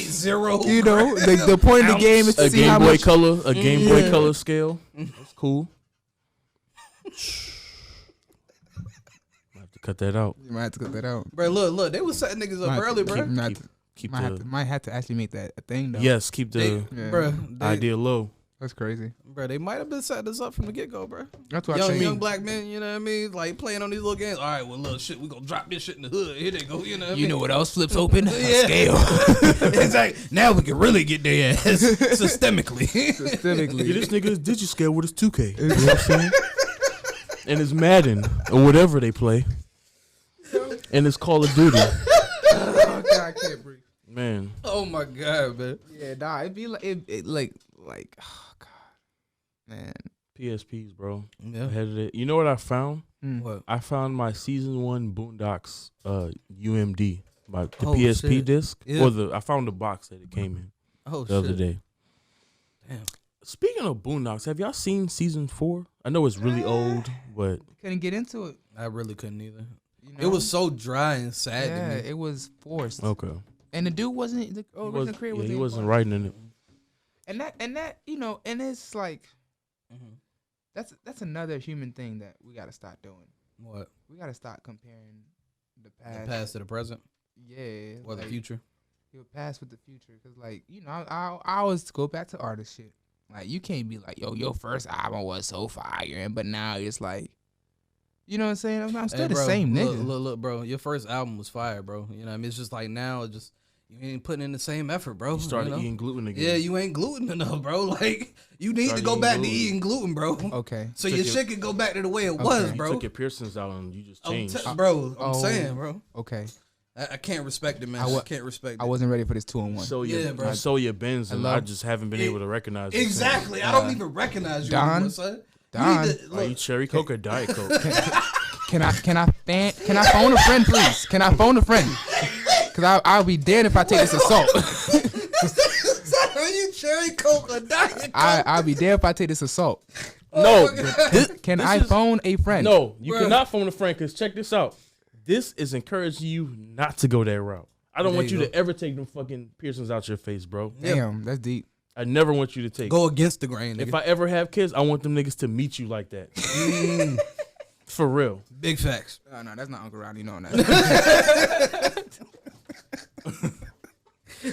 Speaker 1: 0.
Speaker 2: you know, the point of the game is to
Speaker 3: A
Speaker 2: see how
Speaker 3: Game Boy
Speaker 2: much
Speaker 3: Color, a Game Boy Color scale. That's cool. I have to cut that out.
Speaker 2: you might have to cut that out.
Speaker 1: Bro, look, they was setting niggas up
Speaker 2: Might-
Speaker 1: early, bro.
Speaker 3: Keep
Speaker 2: Might have to actually make that a thing though.
Speaker 3: yes, keep the
Speaker 2: Yeah.
Speaker 1: Bro,
Speaker 3: idea low.
Speaker 2: That's crazy.
Speaker 1: Bro, they might have been setting us up from the get go, bro.
Speaker 2: That's what I
Speaker 1: Young
Speaker 2: think.
Speaker 1: black men, you know what I mean? Like playing on these little games. All right, well, look, shit, we gonna drop this shit in the hood. Here they go, you know what I mean?
Speaker 2: what else flips open?
Speaker 1: Yeah.
Speaker 2: Scale.
Speaker 1: Exactly. Now we can really get their ass systemically.
Speaker 3: Yeah,
Speaker 2: Specifically.
Speaker 3: this nigga is Digiscale with his 2K. You know what I'm saying? And it's Madden or whatever they play. And it's Call of Duty.
Speaker 2: Oh, God, I can't breathe.
Speaker 3: Man.
Speaker 1: Oh my god, man.
Speaker 2: Yeah, nah, it'd be like it like oh God. Man.
Speaker 3: PSPs, bro.
Speaker 1: Yeah.
Speaker 3: Ahead of it. You know what I found?
Speaker 1: What?
Speaker 3: I found my season 1 Boondocks UMD, the
Speaker 1: Oh,
Speaker 3: PSP
Speaker 1: shit.
Speaker 3: disc.
Speaker 1: Yeah.
Speaker 3: Or I found the box that it came in
Speaker 1: Oh
Speaker 3: the
Speaker 1: shit.
Speaker 3: other day.
Speaker 1: Damn.
Speaker 3: Speaking of Boondocks, have y'all seen season 4? I know it's really old, but
Speaker 2: Couldn't get into it.
Speaker 1: I really couldn't either.
Speaker 2: You know?
Speaker 1: It was so dry and sad
Speaker 2: yeah,
Speaker 1: to me.
Speaker 2: it was forced.
Speaker 3: okay.
Speaker 2: And the dude wasn't the
Speaker 3: He
Speaker 2: original
Speaker 3: was,
Speaker 2: creator.
Speaker 3: yeah, he
Speaker 2: wasn't
Speaker 3: wasn't
Speaker 2: involved.
Speaker 3: writing in it.
Speaker 2: And that you know, and it's like
Speaker 1: Mhm.
Speaker 2: that's another human thing that we gotta stop doing.
Speaker 1: What?
Speaker 2: We gotta stop comparing the
Speaker 1: The
Speaker 2: past.
Speaker 1: past to the present
Speaker 2: Yeah.
Speaker 1: or the
Speaker 2: like,
Speaker 1: future?
Speaker 2: Your past with the future, cause like you know, I always go back to artist shit. Like you can't be like, yo, your first album was so fire, and but now it's like, you know what I'm saying? I'm still
Speaker 1: Hey,
Speaker 2: the
Speaker 1: bro,
Speaker 2: same
Speaker 1: look,
Speaker 2: nigga.
Speaker 1: Look, bro. Your first album was fire, bro. You know what I mean? It's just like now, it just you ain't putting in the same effort, bro.
Speaker 3: You started
Speaker 1: you know?
Speaker 3: eating gluten again.
Speaker 1: Yeah, you ain't gluten enough, bro. Like you need to
Speaker 3: Started
Speaker 1: go
Speaker 3: eating
Speaker 1: back to
Speaker 3: gluten.
Speaker 1: eating gluten, bro.
Speaker 2: Okay.
Speaker 1: So
Speaker 3: Took
Speaker 1: your
Speaker 3: your-
Speaker 1: shit can go back to the way it was,
Speaker 2: Okay.
Speaker 1: bro.
Speaker 3: You took your piercings out and you just changed.
Speaker 1: Bro, I'm
Speaker 2: Oh.
Speaker 1: saying, bro.
Speaker 2: Okay.
Speaker 1: I can't respect it, man.
Speaker 2: I
Speaker 1: I,
Speaker 2: wa-
Speaker 1: can't respect it.
Speaker 2: I wasn't ready for this 2-on-1.
Speaker 3: So your,
Speaker 1: Yeah, bro.
Speaker 3: So your Benz, and I
Speaker 2: love-
Speaker 3: just haven't been able to recognize it.
Speaker 1: Exactly. I don't even recognize you
Speaker 2: Don?
Speaker 1: anymore, son.
Speaker 2: Don?
Speaker 1: You need to,
Speaker 3: Are you
Speaker 1: look,
Speaker 3: cherry Coke or Diet Coke?
Speaker 2: Can I phone a friend, please? Can I phone a friend? Cause I'll be dead if I take this assault.
Speaker 1: are you cherry Coke or Diet Coke?
Speaker 2: I'll be dead if I take this assault.
Speaker 3: No,
Speaker 2: Can
Speaker 3: This
Speaker 2: I
Speaker 3: is-
Speaker 2: phone a friend?
Speaker 3: no, you
Speaker 1: Bruh.
Speaker 3: cannot phone a friend. Cause check this out. This is encouraging you not to go that route. I don't
Speaker 1: There
Speaker 3: want
Speaker 1: you
Speaker 3: you
Speaker 1: go.
Speaker 3: to ever take them fucking piercings out your face, bro.
Speaker 2: Damn, that's deep.
Speaker 3: I never want you to take.
Speaker 1: Go against the grain, nigga.
Speaker 3: If I ever have kids, I want them niggas to meet you like that. For real.
Speaker 1: Big facts.
Speaker 2: No, that's not Uncle Ronnie. No, that.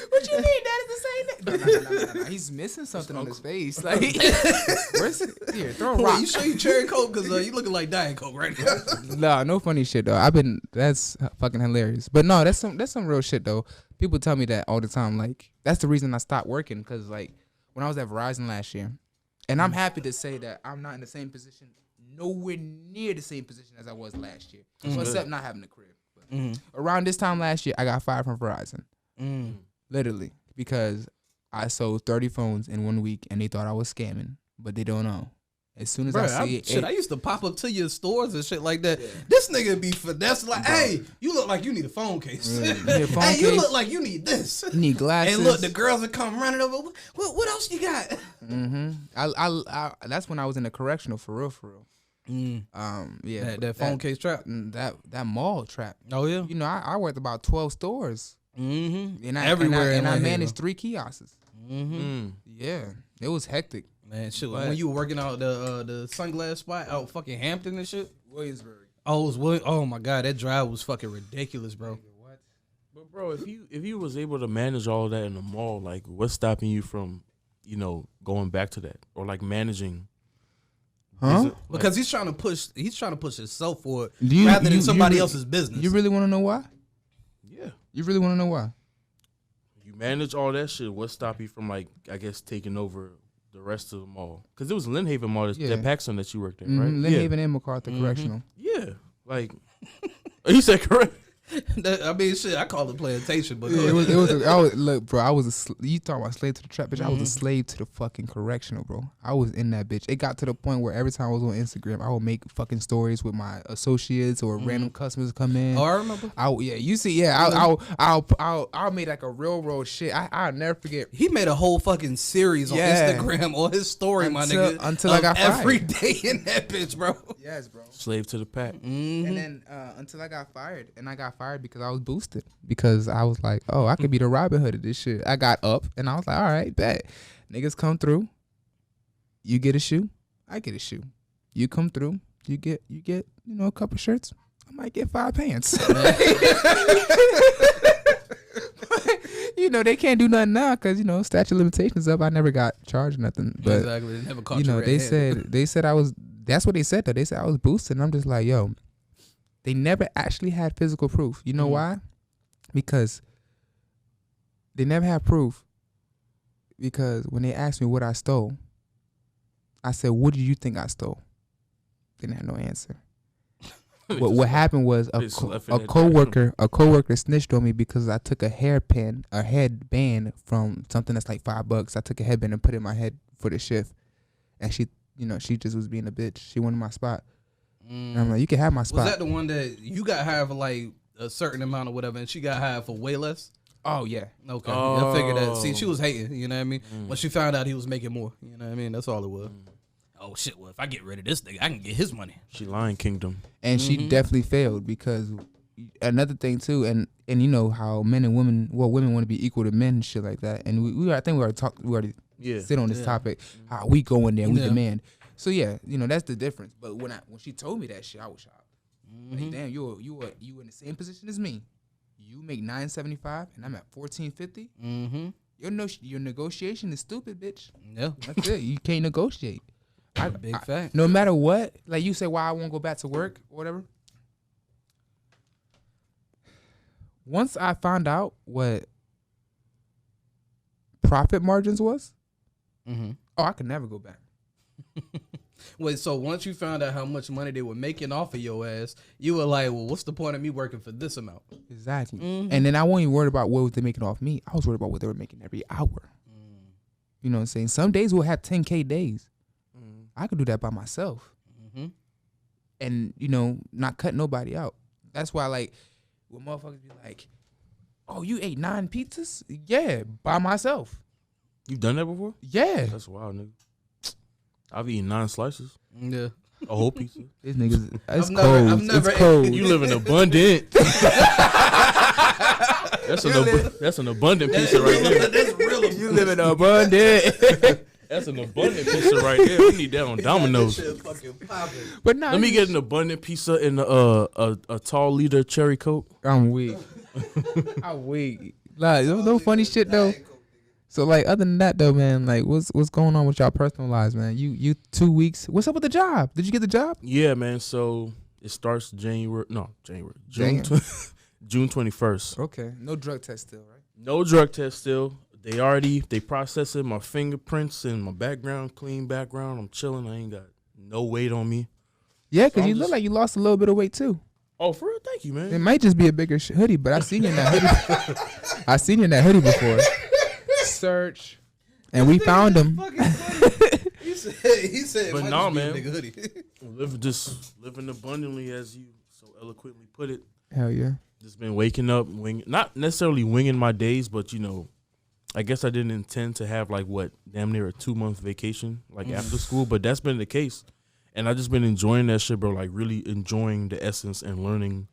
Speaker 2: What you mean? That is the same thing. No. He's missing something on his face. Like, where's it? Here, throw a
Speaker 1: Wait,
Speaker 2: rock.
Speaker 1: you sure you cherry coke? Because you looking like Diet Coke right now.
Speaker 2: Nah, no funny shit though. That's fucking hilarious. But no, that's some real shit though. People tell me that all the time. Like, that's the reason I stopped working, because like when I was at Verizon last year, and I'm happy to say that I'm not in the same position, nowhere near the same position as I was last year, except not having a crib. But around this time last year, I got fired from Verizon, literally, because I sold 30 phones in 1 week, and they thought I was scamming, but they don't know. As soon as I see it,
Speaker 1: I used to pop up to your stores and shit like that. This nigga be finesse like, hey, you look like you need a phone case.
Speaker 2: You need a phone
Speaker 1: Hey, you
Speaker 2: case?
Speaker 1: look like you need this.
Speaker 2: you need glasses.
Speaker 1: And look, the girls would come running over. What else you got?
Speaker 2: I that's when I was in the correctional for real. Yeah,
Speaker 1: That phone case trap.
Speaker 2: that mall trap.
Speaker 1: Oh yeah.
Speaker 2: You know, I worked about 12 stores,
Speaker 1: Mm-hmm.
Speaker 2: and I
Speaker 1: in
Speaker 2: managed 3 kiosks.
Speaker 1: Mm-hmm.
Speaker 2: Yeah, it was hectic.
Speaker 1: Man, shit. When you were working out the sunglass spot out fucking Hampton and shit.
Speaker 2: Williamsburg.
Speaker 1: Oh, it was oh my god, that drive was fucking ridiculous, bro.
Speaker 3: But bro, if you was able to manage all that in the mall, like what's stopping you from, going back to that or like managing?
Speaker 2: Huh?
Speaker 1: Because he's trying to push himself forward
Speaker 2: You-
Speaker 1: rather than
Speaker 2: you
Speaker 1: somebody
Speaker 2: really-
Speaker 1: else's business.
Speaker 2: You really want to know why?
Speaker 3: Yeah.
Speaker 2: You really want to know why?
Speaker 3: You manage all that shit. What stop you from like I guess taking over the rest of the mall? Because it was Lynn Haven Mall, that Paxson that you worked at, right?
Speaker 2: Lynn Haven and MacArthur Correctional.
Speaker 3: Yeah. Like you said correct.
Speaker 1: I mean, shit, I call it plantation, but
Speaker 2: It was. Look, bro. I was you talking about slave to the trap, bitch. I was a slave to the fucking correctional, bro. I was in that bitch. It got to the point where every time I was on Instagram, I would make fucking stories with my associates or random customers come in.
Speaker 1: Oh, I remember.
Speaker 2: You see, I'll make like a railroad shit. I'll never forget.
Speaker 1: He made a whole fucking series on Instagram or his story, my nigga.
Speaker 2: Until I got fired.
Speaker 1: Every day in that bitch, bro.
Speaker 2: Yes, bro.
Speaker 3: Slave to the pack.
Speaker 2: And then until I got fired, and I got fired because I was boosted, because I was like, oh, I could be the Robin Hood of this shit. I got up and I was like, all right, bet. Niggas come through, you get a shoe, I get a shoe. You come through, you get a couple shirts, I might get 5 pants. They can't do nothing now because statute of limitations up. I never got charged nothing, but
Speaker 1: Exactly. They never caught you
Speaker 2: they said I was. That's what they said though. They said I was boosted, and I'm just like, yo. They never actually had physical proof. You know why? Because they never had proof. Because when they asked me what I stole, I said, "What do you think I stole?" They didn't have no answer. What happened was a coworker snitched on me because I took a headband from something that's like $5. I took a headband and put it in my head for the shift, and she just was being a bitch. She wanted my spot. And I'm like, you can have my spot.
Speaker 1: Was that the one that you got hired for like a certain amount or whatever, and she got hired for way less?
Speaker 2: Oh yeah.
Speaker 1: Okay. I figured that. See, she was hating. You know what I mean? When she found out he was making more. You know what I mean? That's all it was. Oh shit! Well, if I get rid of this nigga, I can get his money.
Speaker 3: She Lion Kingdom.
Speaker 2: And she definitely failed, because another thing too, and you know how men and women, women want to be equal to men and shit like that. And I think we already sit on this topic. How we go in there, we demand. So yeah, that's the difference. But when she told me that shit, I was shocked. Like, damn, you in the same position as me. You make $9.75 and I'm at $14.50. Your negotiation is stupid, bitch.
Speaker 1: Yeah,
Speaker 2: that's it. You can't negotiate.
Speaker 1: Big fact.
Speaker 2: No matter what, like you say, why I won't go back to work or whatever. Once I found out what profit margins was, I could never go back.
Speaker 1: Wait, so once you found out how much money they were making off of your ass, you were like, well, what's the point of me working for this amount?
Speaker 2: Exactly. And then I wasn't even worried about what they making off me. I was worried about what they were making every hour. You know what I'm saying? Some days we'll have 10K days. I could do that by myself. And, not cut nobody out. That's why, like, when motherfuckers be like, oh, you ate 9 pizzas? Yeah, by myself.
Speaker 3: You've done that before?
Speaker 2: Yeah.
Speaker 3: That's wild, nigga. I've eaten 9 slices.
Speaker 1: Yeah.
Speaker 3: A whole pizza.
Speaker 2: This niggas, it's
Speaker 1: I've
Speaker 2: cold.
Speaker 1: never
Speaker 2: It's cold.
Speaker 3: You live in abundant. That's an abundant pizza right there.
Speaker 1: That's real.
Speaker 2: You live in abundant.
Speaker 3: That's an abundant pizza right there. We need that on Domino's.
Speaker 2: But nah,
Speaker 3: Let me get an abundant pizza in a tall liter cherry coke.
Speaker 2: I'm weak. I'm weak. Like, no funny shit though. So like, other than that though, man, like, what's going on with y'all personal lives, man? You 2 weeks. What's up with the job? Did you get the job?
Speaker 3: Yeah, man. So it starts June
Speaker 2: Damn.
Speaker 3: June 21st.
Speaker 2: Okay. No drug test still, right?
Speaker 3: No drug test still. They processing my fingerprints and my background, clean background. I'm chilling. I ain't got no weight on me.
Speaker 2: Yeah, because
Speaker 3: So
Speaker 2: you look like you lost a little bit of weight too.
Speaker 3: Oh, for real? Thank you,
Speaker 2: It
Speaker 3: man.
Speaker 2: might just be a bigger hoodie, but I seen you in that hoodie. I seen you in that hoodie before. Search, and we found him.
Speaker 1: He said,
Speaker 3: But
Speaker 1: might
Speaker 3: nah,
Speaker 1: just be a
Speaker 3: man.
Speaker 1: nigga hoodie.
Speaker 3: Living abundantly, as you so eloquently put it.
Speaker 2: Hell yeah.
Speaker 3: Just been waking up, not necessarily winging my days, but I guess I didn't intend to have like damn near a 2-month vacation after school, but that's been the case, and I just been enjoying that shit, bro. Like really enjoying the essence and learning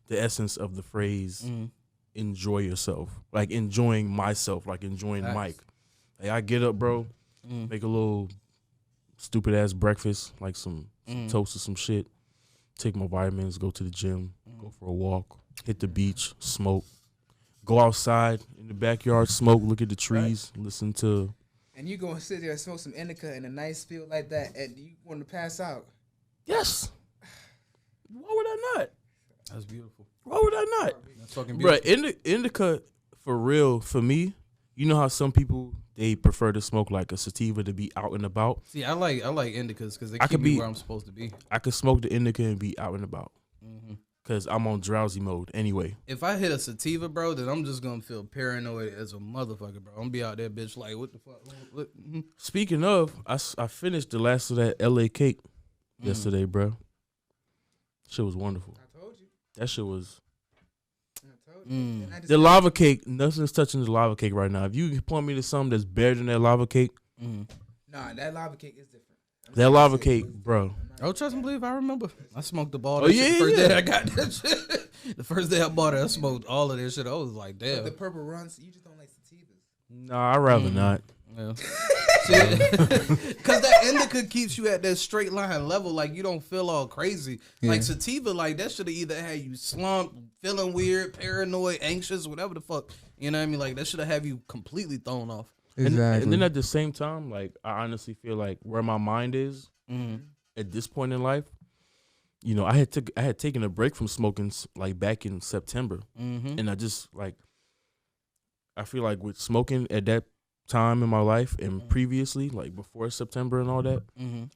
Speaker 3: the essence of the phrase "enjoy yourself," like enjoying myself, like enjoying
Speaker 1: Nice.
Speaker 3: Mike. Like I get up, bro, make a little stupid ass breakfast, like some toast or some shit. Take my vitamins, go to the gym, go for a walk, hit the beach, smoke. Go outside in the backyard, smoke, look at the trees, listen to.
Speaker 2: And you gonna sit there and smoke some indica in a nice field like that, and you want to pass out?
Speaker 3: Yes. Why would I not?
Speaker 1: That's beautiful.
Speaker 3: Why would I not?
Speaker 1: That's fucking
Speaker 3: Bruh,
Speaker 1: beautiful.
Speaker 3: indica, for real, for me, you know how some people, they prefer to smoke like a sativa to be out and about?
Speaker 1: See, I like indicas because they
Speaker 3: I
Speaker 1: keep
Speaker 3: could
Speaker 1: me
Speaker 3: be-
Speaker 1: where I'm supposed to be.
Speaker 3: I could smoke the indica and be out and about. Because I'm on drowsy mode anyway.
Speaker 1: If I hit a sativa, bro, then I'm just gonna feel paranoid as a motherfucker, bro. I'm gonna be out there, bitch, like, what the fuck? What?
Speaker 3: Speaking of, I finished the last of that LA cake yesterday, bro. Shit was wonderful.
Speaker 2: I told you.
Speaker 3: That shit was...
Speaker 2: I told you. And I just-
Speaker 3: The lava cake, nothing's touching the lava cake right now. If you can point me to something that's better than that lava cake,
Speaker 2: Nah, that lava cake is different.
Speaker 3: that lava cake, bro.
Speaker 1: Oh, trust and believe, I remember. I smoked the ball.
Speaker 3: Oh,
Speaker 1: That
Speaker 3: yeah,
Speaker 1: shit the first
Speaker 3: yeah.
Speaker 1: day I got that shit. The first day I bought it, I smoked all of that shit. I was like, damn.
Speaker 2: The purple runs, you just don't like sativas.
Speaker 3: Nah, I'd rather not.
Speaker 1: Yeah. Because that indica keeps you at that straight line level, like you don't feel all crazy. Like sativa, like that should have either had you slumped, feeling weird, paranoid, anxious, whatever the fuck. You know what I mean? Like that should have you completely thrown off.
Speaker 3: And then at the same time, like I honestly feel like where my mind is at this point in life, I had taken a break from smoking like back in September, and I just like I feel like with smoking at that time in my life and previously, like before September and all that,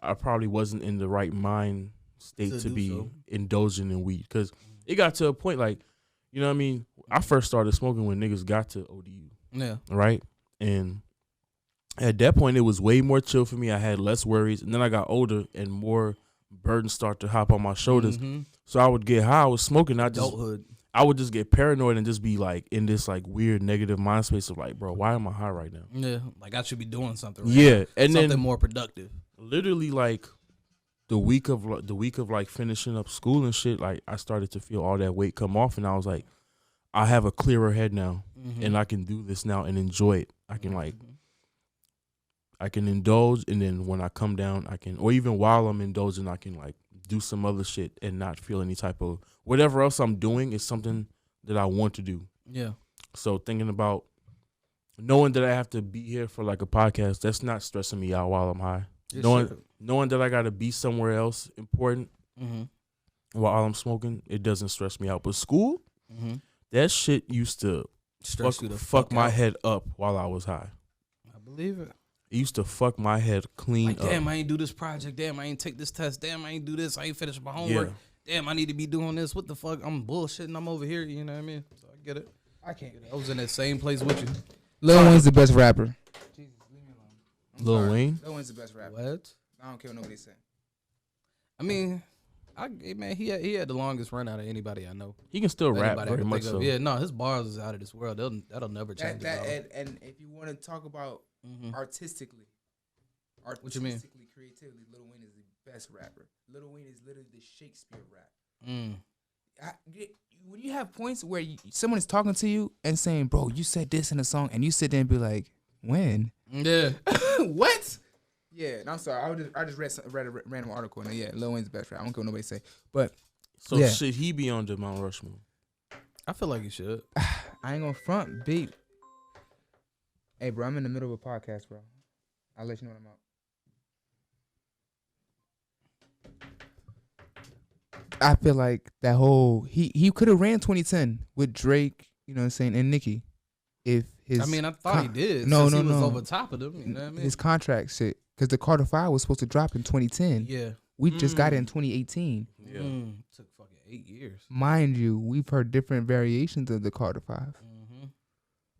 Speaker 3: I probably wasn't in the right mind state to
Speaker 1: do
Speaker 3: be
Speaker 1: so.
Speaker 3: indulging in weed, because it got to a point like, you know what I mean? I first started smoking when niggas got to ODU,
Speaker 1: Yeah.
Speaker 3: right? And at that point, it was way more chill for me. I had less worries. And then I got older and more burdens start to hop on my shoulders. So I would get high. I was smoking.
Speaker 1: Adulthood.
Speaker 3: I would just get paranoid and just be like in this like weird negative mind space of like, bro, why am I high right now?
Speaker 1: Yeah. Like I should be doing something. Right
Speaker 3: Yeah.
Speaker 1: now.
Speaker 3: And
Speaker 1: something
Speaker 3: then
Speaker 1: more productive.
Speaker 3: literally like the week of like finishing up school and shit, like I started to feel all that weight come off, and I was like, I have a clearer head now, and I can do this now and enjoy it. I can like, I can indulge, and then when I come down, I can, or even while I'm indulging, I can like do some other shit and not feel any type of whatever else I'm doing is something that I want to do.
Speaker 1: Yeah.
Speaker 3: So thinking about knowing that I have to be here for like a podcast, that's not stressing me out while I'm high.
Speaker 1: It
Speaker 3: Knowing that I got to be somewhere else important while I'm smoking, it doesn't stress me out. But school, that shit used to
Speaker 1: Stress you the
Speaker 3: fuck my
Speaker 1: out.
Speaker 3: head up while I was high.
Speaker 1: I believe it.
Speaker 3: It used to fuck my head clean
Speaker 1: Like,
Speaker 3: up.
Speaker 1: damn, I ain't do this project. Damn, I ain't take this test. Damn, I ain't do this. I ain't finish my homework. Damn, I need to be doing this. What the fuck? I'm bullshitting. I'm over here. You know what I mean? So I get it.
Speaker 2: I can't.
Speaker 1: I was in that same place with you.
Speaker 2: Lil Wayne's the best rapper. Jesus, leave me alone.
Speaker 3: Lil Wayne?
Speaker 2: Lil Wayne's the best rapper.
Speaker 1: What?
Speaker 2: I don't care what nobody say.
Speaker 1: I mean, man, he had the longest run out of anybody I know.
Speaker 3: He can still rap
Speaker 1: Anybody I
Speaker 3: very
Speaker 1: can
Speaker 3: much
Speaker 1: think
Speaker 3: so.
Speaker 1: of. Yeah, no, his bars is out of this world. That'll never change.
Speaker 2: And if you want to talk about artistically,
Speaker 1: What you mean?
Speaker 2: creatively, Lil Wayne is the best rapper. Lil Wayne is literally the Shakespeare rap. When you have points where someone is talking to you and saying, "Bro, you said this in a song," and you sit there and be like, "When?
Speaker 1: Yeah.
Speaker 2: What?" Yeah, no, I'm sorry. I just read a random article, and yeah, Lil Wayne's the best rapper. I don't care what nobody say, but
Speaker 3: So
Speaker 2: yeah.
Speaker 3: should he be on the Mount Rushmore?
Speaker 1: I feel like you should.
Speaker 2: I ain't gonna front beat. Hey, bro, I'm in the middle of a podcast, bro. I'll let you know when I'm out. I feel like that whole he could have ran 2010 with Drake, you know what I'm saying, and Nicki, if his
Speaker 1: I mean, I thought he did.
Speaker 2: No,
Speaker 1: since
Speaker 2: no,
Speaker 1: he was
Speaker 2: no.
Speaker 1: over top of them. You know what I mean?
Speaker 2: his contract shit, because the Carter 5 was supposed to drop in 2010.
Speaker 1: Yeah.
Speaker 2: We just got it in 2018.
Speaker 3: Yeah.
Speaker 1: Took fucking 8 years.
Speaker 2: Mind you, we've heard different variations of the Carter 5.
Speaker 1: Mm-hmm.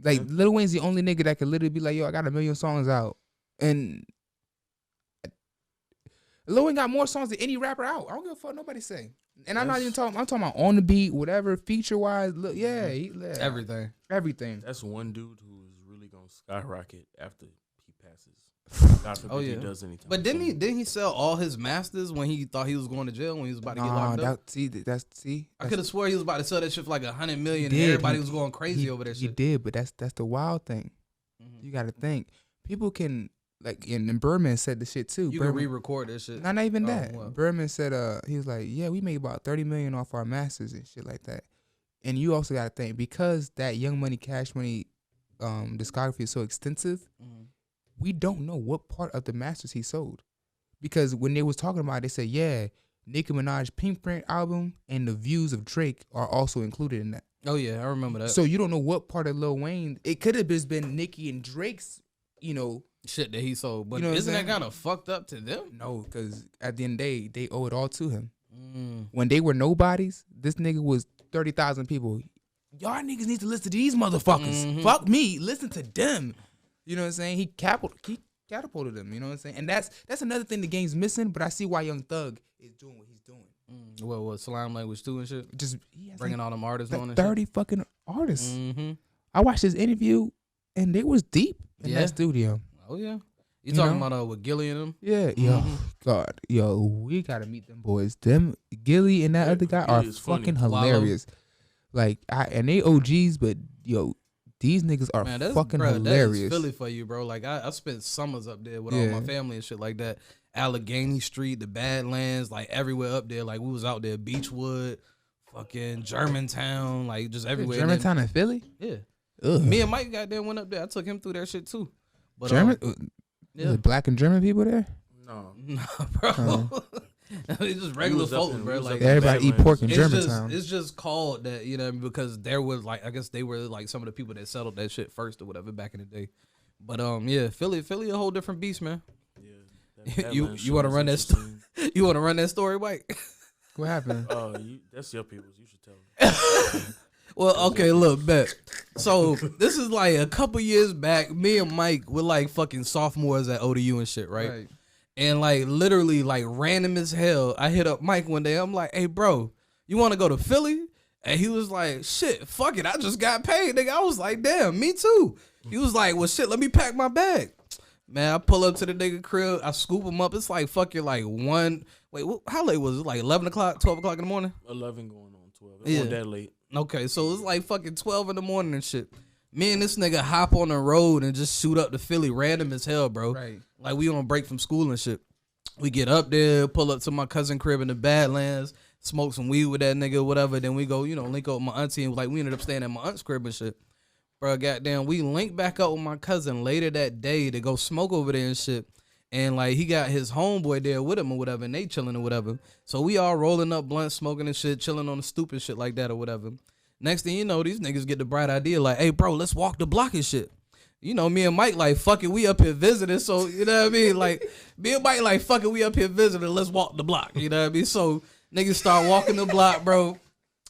Speaker 2: Like Lil Wayne's the only nigga that could literally be like, "Yo, I got 1 million songs out," and Lil Wayne got more songs than any rapper out. I don't give a fuck nobody say. And I'm not even talking. I'm talking about on the beat, whatever feature wise. Look, yeah,
Speaker 1: Everything.
Speaker 2: everything.
Speaker 3: That's one dude who is really gonna skyrocket after he passes. God forbid
Speaker 1: Oh, yeah.
Speaker 3: he does anything.
Speaker 1: But didn't he sell all his masters when he thought he was going to jail when he was about to get
Speaker 2: Nah,
Speaker 1: locked up?
Speaker 2: I
Speaker 1: I could have swore he was about to sell that shit for like 100 million,
Speaker 2: He
Speaker 1: and
Speaker 2: did.
Speaker 1: everybody
Speaker 2: He-
Speaker 1: was going crazy over that
Speaker 2: He
Speaker 1: shit.
Speaker 2: did, but that's the wild thing.
Speaker 1: Mhm.
Speaker 2: You got to think people can like, and Birdman said the shit too.
Speaker 1: You can
Speaker 2: Birdman,
Speaker 1: re-record that shit.
Speaker 2: not even
Speaker 1: Oh,
Speaker 2: that.
Speaker 1: what?
Speaker 2: Birdman said, he was like, yeah, we made about 30 million off our masters and shit like that. And you also got to think, because that Young Money, Cash Money discography is so extensive,
Speaker 1: Mhm.
Speaker 2: we don't know what part of the masters he sold. Because when they was talking about it, they said, yeah, Nicki Minaj Pink Print album and the views of Drake are also included in that.
Speaker 1: Oh yeah, I remember that.
Speaker 2: So you don't know what part of Lil Wayne. It could have just been Nicki and Drake's, you know.
Speaker 1: Shit that he sold, but
Speaker 2: You know what I'm
Speaker 1: isn't that
Speaker 2: saying?
Speaker 1: kind of fucked up to them?
Speaker 2: No, because at the end of the day, they owe it all to him.
Speaker 1: Mm.
Speaker 2: When they were nobodies, this nigga was 30,000 people. Y'all niggas need to listen to these motherfuckers.
Speaker 1: Mhm.
Speaker 2: Fuck me. Listen to them. You know what I'm saying? He catapulted them. You know what I'm saying? And that's another thing the game's missing, but I see why Young Thug is doing what he's doing.
Speaker 1: What slime language too and shit?
Speaker 2: Just he has
Speaker 1: Bringing
Speaker 2: like
Speaker 1: all them artists on and
Speaker 2: 30 fucking artists.
Speaker 1: shit. Mm-hmm.
Speaker 2: I watched this interview and they was deep in
Speaker 1: Yeah.
Speaker 2: that studio.
Speaker 1: Oh yeah. You
Speaker 2: You
Speaker 1: talking
Speaker 2: know?
Speaker 1: about with Gilly and them?
Speaker 2: Yeah, yo, God, yo, we gotta meet them boys. Them Gilly and that
Speaker 3: Yeah,
Speaker 2: other guy
Speaker 3: Gilly
Speaker 2: are
Speaker 3: is funny.
Speaker 2: fucking
Speaker 1: Wallow.
Speaker 2: hilarious. Like, and they OGs, but yo, these niggas are
Speaker 1: Man, that's
Speaker 2: fucking
Speaker 1: bro,
Speaker 2: hilarious.
Speaker 1: That's Philly for you, bro. Like I spent summers up there with all
Speaker 2: Yeah.
Speaker 1: my family and shit like that. Allegheny Street, the Badlands, like everywhere up there. Like we was out there, Beechwood, fucking Germantown, like just everywhere. And then-
Speaker 2: Germantown and Philly.
Speaker 1: yeah.
Speaker 2: Ugh.
Speaker 1: Me and Mike got there, went up there. I took him through that shit too. But
Speaker 2: German,
Speaker 1: yeah.
Speaker 2: is it black and German people there?
Speaker 3: No.
Speaker 1: Nah, bro. It's just regular
Speaker 3: was up
Speaker 1: folks,
Speaker 3: in-
Speaker 1: bro.
Speaker 3: we was
Speaker 1: Like
Speaker 3: up in
Speaker 2: Everybody eat
Speaker 3: Badlands.
Speaker 2: pork in
Speaker 1: it's
Speaker 2: Germantown.
Speaker 1: just called that, you know, because there was like, I guess they were like some of the people that settled that shit first or whatever back in the day. But yeah, Philly a whole different beast, man.
Speaker 3: Yeah. that
Speaker 1: You
Speaker 3: Badlands
Speaker 1: wanna
Speaker 3: shit
Speaker 1: run that
Speaker 3: is interesting.
Speaker 1: You want to run that story, Mike?
Speaker 2: What happened?
Speaker 3: That's your people's. You should tell them.
Speaker 1: Well, okay, look, bet. So this is like a couple years back. Me and Mike were like fucking sophomores at ODU and shit, right? And like literally like random as hell, I hit up Mike one day. I'm like, hey, bro, you want to go to Philly? And he was like, shit, fuck it. I just got paid, nigga. I was like, damn, me too. He was like, well, shit, let me pack my bag. Man, I pull up to the nigga crib. I scoop him up. It's like fucking like how late was it? Like 11 o'clock, 12 o'clock in the morning?
Speaker 3: 11 going on 12. It
Speaker 1: Yeah.
Speaker 3: wasn't that late.
Speaker 1: Okay, so it's like fucking 12 in the morning and shit. Me and this nigga hop on the road and just shoot up to Philly random as hell, bro.
Speaker 2: Right.
Speaker 1: Like we on break from school and shit. We get up there, pull up to my cousin crib in the Badlands, smoke some weed with that nigga or whatever. Then we go, link up with my auntie and like we ended up staying at my aunt's crib and shit. Bro, goddamn, we linked back up with my cousin later that day to go smoke over there and shit. And like he got his homeboy there with him or whatever, and they chilling or whatever. So we all rolling up blunt, smoking and shit, chilling on the stoop and shit like that or whatever. Next thing you know, these niggas get the bright idea like, hey bro, let's walk the block and shit. You know, me and Mike like, fuck it, we up here visiting. So, you know what I mean? Like, me and Mike like, fuck it, we up here visiting, let's walk the block. You know what I mean? So niggas start walking the block, bro.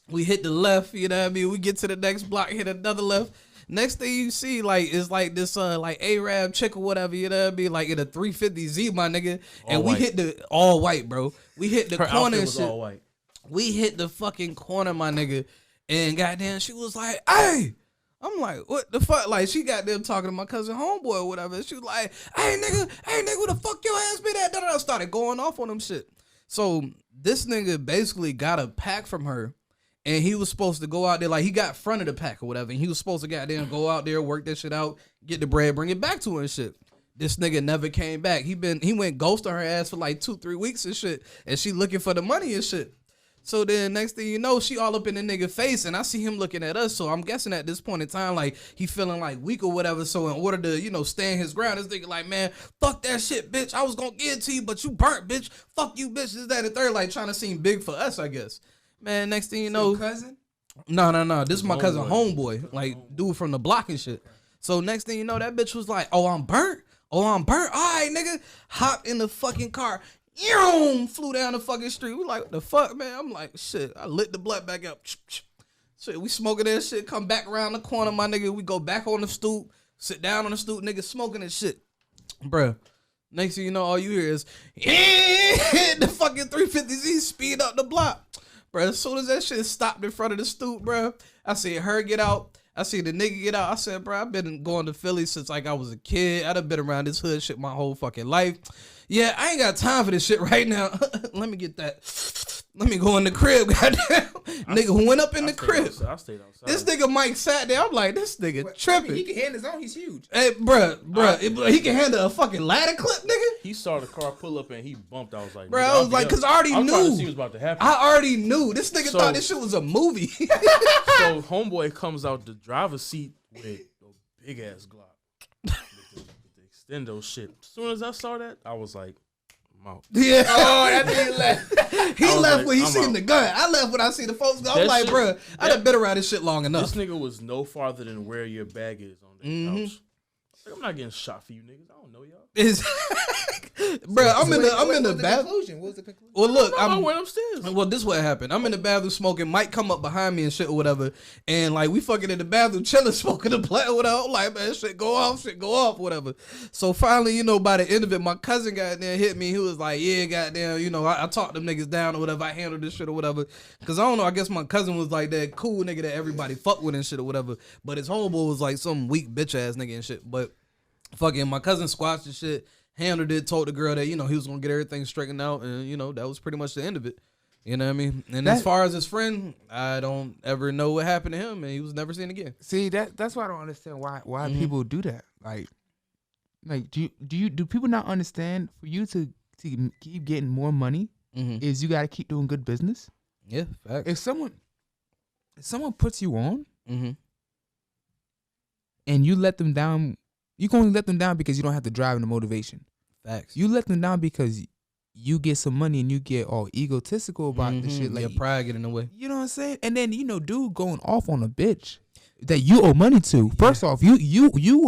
Speaker 1: We hit the left, you know what I mean? We get to the next block, hit another left. Next thing you see, like, is like this, like Arab chick or whatever, you know what I mean? Like in a 350Z, my nigga. And
Speaker 3: All
Speaker 1: we
Speaker 3: white.
Speaker 1: hit the all white, bro. We hit the
Speaker 3: Her
Speaker 1: corner
Speaker 3: outfit
Speaker 1: and
Speaker 3: was
Speaker 1: shit.
Speaker 3: all white.
Speaker 1: We hit the fucking corner, my nigga. And goddamn, she was like, hey. I'm like, what the fuck? Like, she got them talking to my cousin homeboy or whatever. She was like, hey, nigga, who the fuck your ass be that? I started going off on them shit. So this nigga basically got a pack from her And he was supposed to go out there, like he got front of the pack or whatever. And he was supposed to goddamn go out there, work that shit out, get the bread, bring it back to her and shit. This nigga never came back. He went ghost on her ass for like 2-3 weeks and shit. And she looking for the money and shit. So then next thing you know, she all up in the nigga face and I see him looking at us. So I'm guessing at this point in time, like he feeling like weak or whatever. So in order to, stand his ground, this nigga like, man, fuck that shit, bitch. I was gonna give it to you, but you burnt, bitch. Fuck you, bitch. This, that, and the third, like trying to seem big for us, I guess. Man, next thing you know.
Speaker 2: Cousin?
Speaker 1: No. This is my cousin homeboy. Like dude from the block and shit. So next thing you know, that bitch was like, oh, I'm burnt. All right, nigga. Hop in the fucking car. Flew down the fucking street. We like, what the fuck, man? I'm like, shit. I lit the blunt back up. Shit, we smoking that shit. Come back around the corner, my nigga. We go back on the stoop. Sit down on the stoop, nigga, smoking and shit. Bruh. Next thing you know, all you hear is, the fucking 350Z speed up the block. Bruh, as soon as that shit stopped in front of the stoop, bruh, I see her get out. I see the nigga get out. I said, bro, I've been going to Philly since like I was a kid. I'd have been around this hood shit my whole fucking life. Yeah, I ain't got time for this shit right now. Let me get that. Let me go in the crib, goddamn. Nigga who went up in the crib.
Speaker 3: I stayed outside.
Speaker 1: This nigga Mike sat there. I'm like, this nigga tripping.
Speaker 2: He can handle his own. He's huge.
Speaker 1: Hey, bruh, he can handle a fucking ladder clip, nigga.
Speaker 3: He saw the car pull up and he bumped. I was like,
Speaker 1: Bro, I was like, cause I already
Speaker 3: I'm
Speaker 1: knew.
Speaker 3: trying to see what's about to happen.
Speaker 1: I already knew. This nigga thought this shit was a movie.
Speaker 3: So homeboy comes out the driver's seat with a big ass Glock with the extendo shit. As soon as I saw that, I was like, I'm out.
Speaker 1: Yeah.
Speaker 2: Oh, that nigga left.
Speaker 1: He left
Speaker 3: like,
Speaker 1: when he
Speaker 3: I'm
Speaker 1: seen
Speaker 3: out.
Speaker 1: the gun. I left when I see the folks go. I'm
Speaker 3: That
Speaker 1: like,
Speaker 3: shit-
Speaker 1: bruh, I done been around this shit long enough.
Speaker 3: This nigga was no farther than where your bag is on the couch. Like, I'm not getting shot for you niggas. I don't know y'all.
Speaker 1: Bruh, I'm in the bathroom.
Speaker 2: conclusion? What was the conclusion?
Speaker 1: Well, look,
Speaker 3: I went upstairs.
Speaker 1: Well, this what happened. I'm in the bathroom smoking. Mike come up behind me and shit or whatever, and like we fucking in the bathroom chilling, smoking the plant or whatever. I'm like, man, shit go off, whatever. So finally, by the end of it, my cousin got there, hit me. He was like, yeah, goddamn, I talked them niggas down or whatever. I handled this shit or whatever. Cause I don't know. I guess my cousin was like that cool nigga that everybody fuck with and shit or whatever. But his homeboy was like some weak bitch ass nigga and shit. But fucking my cousin squashed the shit. Handled it, told the girl that, he was going to get everything straightened out. And, that was pretty much the end of it. You know what I mean? And as far as his friend, I don't ever know what happened to him. And he was never seen again.
Speaker 2: See, that's why I don't understand why people do that. Like do people not understand for you to keep getting more money is you got to keep doing good business?
Speaker 1: Yeah, facts.
Speaker 2: If someone puts you on
Speaker 1: Mm-hmm.
Speaker 2: and you let them down, you can only let them down because you don't have the drive and the motivation.
Speaker 1: Facts.
Speaker 2: You let them down because you get some money and you get all egotistical about the shit. Like,
Speaker 1: your pride get in the way.
Speaker 2: you know what I'm saying? And then, dude going off on a bitch that you owe money to. First off, you a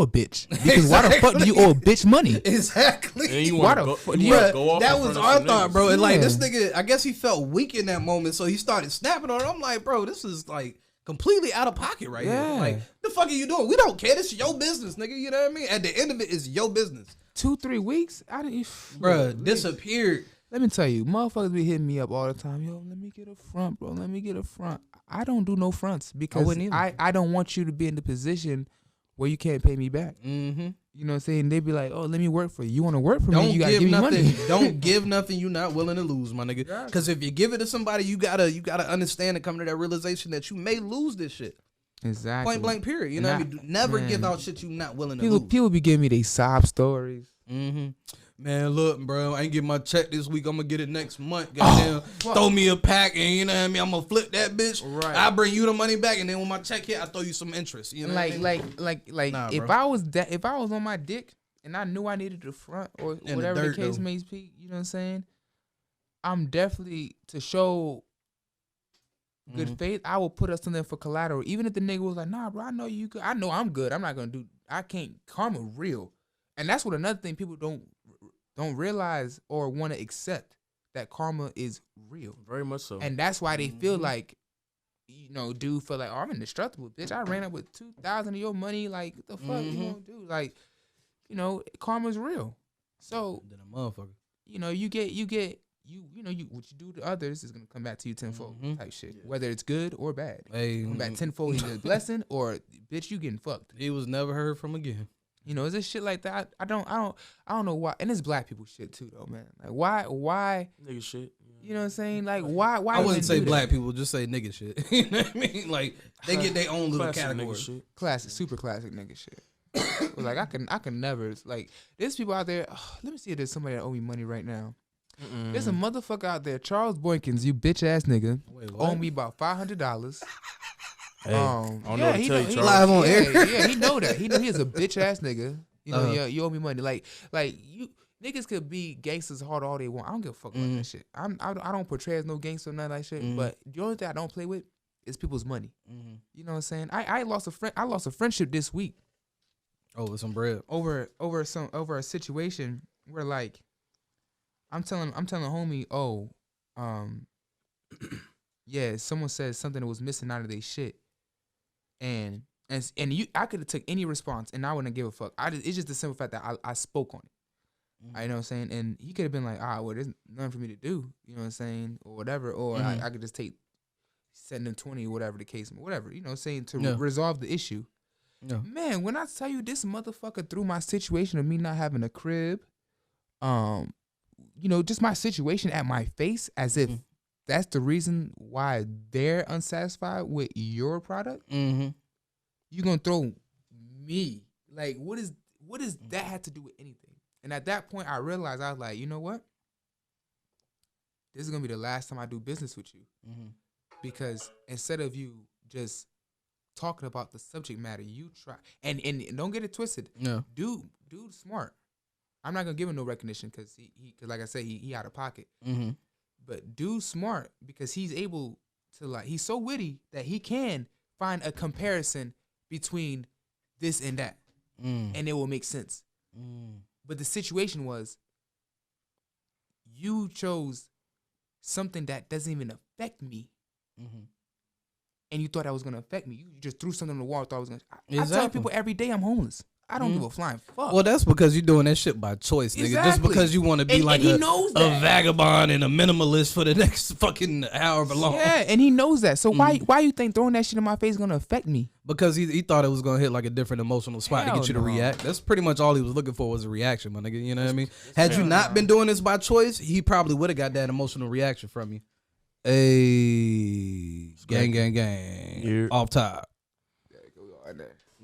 Speaker 2: bitch. Because why the fuck do you owe a bitch money?
Speaker 1: Exactly.
Speaker 3: And you
Speaker 2: Why
Speaker 3: want
Speaker 2: the
Speaker 3: to
Speaker 2: fuck-
Speaker 3: go off
Speaker 1: that
Speaker 3: in
Speaker 1: was
Speaker 3: front of
Speaker 1: our
Speaker 3: some
Speaker 1: thought,
Speaker 3: niggas.
Speaker 1: bro. And like
Speaker 2: Yeah.
Speaker 1: this nigga, I guess he felt weak in that moment, so he started snapping on her. I'm like, bro, this is like completely out of pocket right here.
Speaker 2: Yeah.
Speaker 1: Like, the fuck are you doing? We don't care. This is your business, nigga. You know what I mean? At the end of it, it's your business.
Speaker 2: 2-3 weeks? I didn't.
Speaker 1: Bruh, disappeared.
Speaker 2: Let me tell you, motherfuckers be hitting me up all the time. Yo, let me get a front, bro. Let me get a front. I don't do no fronts because
Speaker 1: wouldn't either.
Speaker 2: I don't want you to be in the position where you can't pay me back.
Speaker 1: Mm-hmm.
Speaker 2: You know what I'm saying? They be like, oh, let me work for you. You want to work for me?
Speaker 1: Don't
Speaker 2: You got to
Speaker 1: give
Speaker 2: give me
Speaker 1: nothing.
Speaker 2: money.
Speaker 1: Don't give nothing you not willing to lose, my nigga.
Speaker 2: Yeah.
Speaker 1: Because if you give it to somebody, you gotta understand and come to that realization that you may lose this shit.
Speaker 2: Exactly.
Speaker 1: Point blank, period. You know what I mean? Never give
Speaker 2: man.
Speaker 1: out shit you not willing to
Speaker 2: People,
Speaker 1: lose.
Speaker 2: people be giving me they sob stories.
Speaker 1: Mm-hmm. Man, look, bro, I ain't get my check this week. I'm gonna get it next month. Goddamn, throw me a pack, and you know what I mean. I'm gonna flip that bitch.
Speaker 2: Right.
Speaker 1: I bring you the money back, and then when my check hit, I throw you some interest. You know, what I mean?
Speaker 2: Like
Speaker 1: Nah,
Speaker 2: if
Speaker 1: bro.
Speaker 2: I was on my dick and I knew I needed the front or
Speaker 1: the
Speaker 2: whatever the
Speaker 1: dirt,
Speaker 2: case
Speaker 1: though.
Speaker 2: may be, you know what I'm saying? I'm definitely to show good
Speaker 1: Mm-hmm.
Speaker 2: faith. I will put up something for collateral, even if the nigga was like, "Nah, bro, I know you good. I know I'm good. I'm not gonna do. I can't. Karma real." And that's what another thing people don't realize or want to accept, that karma is real.
Speaker 3: Very much so.
Speaker 2: And that's why they feel like, dude feel like, oh, I'm indestructible, bitch. I ran up with 2,000 of your money. Like, what the fuck you gonna do? Like, karma's real. So,
Speaker 1: Then a motherfucker.
Speaker 2: what you do to others is gonna come back to you tenfold type shit. Whether it's good or bad.
Speaker 1: Hey,
Speaker 2: Come back tenfold either a blessing or bitch, you getting fucked.
Speaker 1: he was never heard from again.
Speaker 2: Is this shit like that? I don't know why. And it's black people shit too though, man. Like why
Speaker 3: Nigga shit.
Speaker 2: You know what I'm saying? Like, why?
Speaker 1: I
Speaker 2: even
Speaker 1: wouldn't say
Speaker 2: do
Speaker 1: black
Speaker 2: that?
Speaker 1: people, just say nigga shit. You know what I mean? Like they get their own little
Speaker 3: Classic nigga
Speaker 1: category.
Speaker 3: shit.
Speaker 2: Classic, super classic nigga shit. Like I can never like. There's people out there. Let me see if there's somebody that owe me money right now. There's a motherfucker out there, Charles Boykins, you bitch ass nigga,
Speaker 1: Wait, what?
Speaker 2: owe me about $500.
Speaker 3: Hey, I don't know what to
Speaker 2: he
Speaker 3: tell
Speaker 2: know-
Speaker 3: you,
Speaker 2: he
Speaker 3: Charles.
Speaker 1: Live on air.
Speaker 2: Yeah, he know that. He know he's a bitch ass nigga. You know,
Speaker 1: Uh-huh.
Speaker 2: yeah, you owe me money. Like you niggas could be gangsters hard all they want. I don't give a fuck about that shit. I don't portray as no gangster or none of that shit. But the only thing I don't play with is people's money. You know what I'm saying? I lost a friend. I lost a friendship this week
Speaker 1: Oh, with some bread.
Speaker 2: over a situation where like I'm telling homie, yeah, someone said something that was missing out of their shit, and I could have took any response and I wouldn't give a fuck. It's just the simple fact that I spoke on it. You know what I'm saying? And he could have been like, well, there's nothing for me to do. You know what I'm saying? Or whatever. Or I could just send them 20 or whatever the case, whatever. You know what I'm saying? To resolve the issue.
Speaker 1: Yeah.
Speaker 2: Man, when I tell you this motherfucker threw my situation of me not having a crib, you know, just my situation at my face as if that's the reason why they're unsatisfied with your product. You're gonna throw me. Like, what does that have to do with anything? And at that point I realized, I was like, you know what? This is gonna be the last time I do business with you. Because instead of you just talking about the subject matter, you try and don't get it twisted.
Speaker 1: Yeah.
Speaker 2: Dude smart. I'm not gonna give him no recognition because he like I said, he out of pocket. But dude smart because he's able to like, he's so witty that he can find a comparison between this and that, and it will make sense. But the situation was, you chose something that doesn't even affect me, and you thought that was gonna affect me. You just threw something on the wall and thought it was gonna. I tell
Speaker 1: Exactly.
Speaker 2: people every day I'm homeless. I don't give a flying fuck.
Speaker 1: Well, that's because you're doing that shit by choice, nigga. Just
Speaker 2: Exactly.
Speaker 1: because you want to be
Speaker 2: And
Speaker 1: like
Speaker 2: he
Speaker 1: a
Speaker 2: knows
Speaker 1: a
Speaker 2: that.
Speaker 1: vagabond and a minimalist for the next fucking however long.
Speaker 2: Yeah, and he knows that. So why you think throwing that shit in my face is gonna affect me?
Speaker 1: Because he thought it was gonna hit like a different emotional spot to
Speaker 2: Hell
Speaker 1: get you to
Speaker 2: no.
Speaker 1: react. That's pretty much all he was looking for was a reaction, my nigga. You know what I mean? Had you not been doing this by choice, he probably would have got that emotional reaction from you. Hey, gang,
Speaker 3: Yeah.
Speaker 1: off top.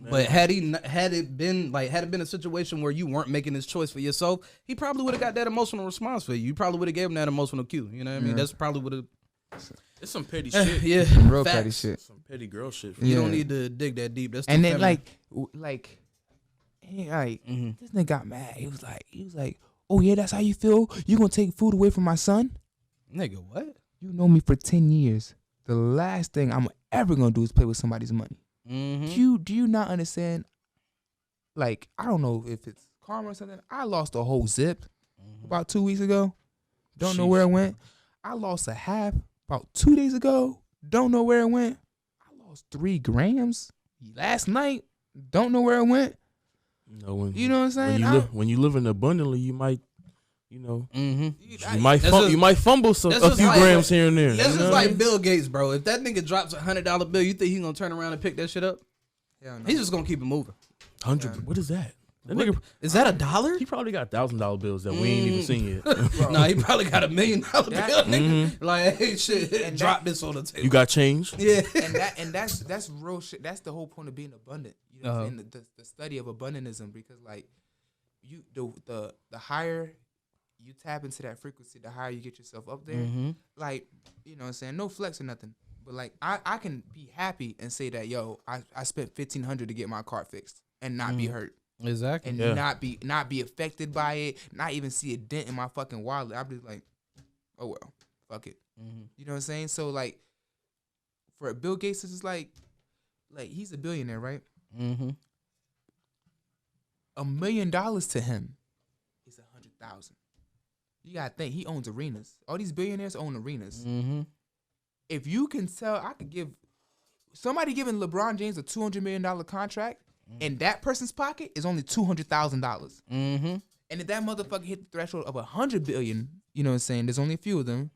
Speaker 1: But had it been a situation where you weren't making this choice for yourself, he probably would have got that emotional response for you. You probably would have gave him that emotional cue. You know what I mean? That's probably would have.
Speaker 3: It's some petty shit.
Speaker 1: Yeah,
Speaker 2: Real
Speaker 1: facts.
Speaker 2: petty shit.
Speaker 3: Some petty girl shit.
Speaker 1: You
Speaker 2: Yeah.
Speaker 1: don't need to dig that deep. That's
Speaker 2: And
Speaker 1: too
Speaker 2: then
Speaker 1: feminine.
Speaker 2: this nigga got mad. He was like, oh yeah, that's how you feel? You gonna take food away from my son?
Speaker 1: Nigga, what?
Speaker 2: You know me for 10 years. The last thing I'm ever gonna do is play with somebody's money. Do you not understand? Like, I don't know if it's karma or something. I lost a whole zip about 2 weeks ago. Don't know where it went. I lost a half about 2 days ago. Don't know where it went. I lost 3 grams last night. Don't know where it went. You know what I'm saying?
Speaker 3: When you living abundantly, you might, you know,
Speaker 1: Mm-hmm.
Speaker 3: you might fumble
Speaker 1: that's
Speaker 3: a
Speaker 1: just
Speaker 3: few
Speaker 1: like-
Speaker 3: grams here and there.
Speaker 1: That's
Speaker 3: you know
Speaker 1: just
Speaker 3: what I
Speaker 1: like
Speaker 3: mean?
Speaker 1: Bill Gates, bro. If that nigga drops $100 bill, you think he gonna turn around and pick that shit up?
Speaker 2: Hell no.
Speaker 1: He's just gonna keep it moving.
Speaker 3: 100. What is that? That
Speaker 1: What?
Speaker 3: nigga,
Speaker 1: Is that $1?
Speaker 3: he probably got $1,000 bills that we ain't even seen yet.
Speaker 1: Nah, he probably got $1 million bill,
Speaker 2: That-
Speaker 1: nigga. Like, hey, shit,
Speaker 2: And
Speaker 1: drop
Speaker 2: that-
Speaker 1: this on the table.
Speaker 3: You got change?
Speaker 1: yeah.
Speaker 2: and that's real shit. That's the whole point of being abundant. You know what I'm saying? The study of abundantism, because like you the higher you tap into that frequency, the higher you get yourself up there. Like, you know what I'm saying? No flex or nothing. But like I can be happy and say that, yo, I spent $1,500 to get my car fixed and not be hurt.
Speaker 1: Exactly.
Speaker 2: And
Speaker 3: Yeah.
Speaker 2: not be affected by it, not even see a dent in my fucking wallet. I'm just like, oh well, fuck it. You know what I'm saying? So like, for Bill Gates, this is like he's a billionaire, right?
Speaker 1: Mm-hmm.
Speaker 2: $1 million to him is 100,000. You gotta think he owns arenas. All these billionaires own arenas.
Speaker 1: Mm-hmm.
Speaker 2: If you can tell, I could give somebody giving LeBron James a $200 million contract, and that person's pocket is only $200,000.
Speaker 1: Mm-hmm.
Speaker 2: And if that motherfucker hit the threshold of 100 billion, you know what I'm saying? There's only a few of them.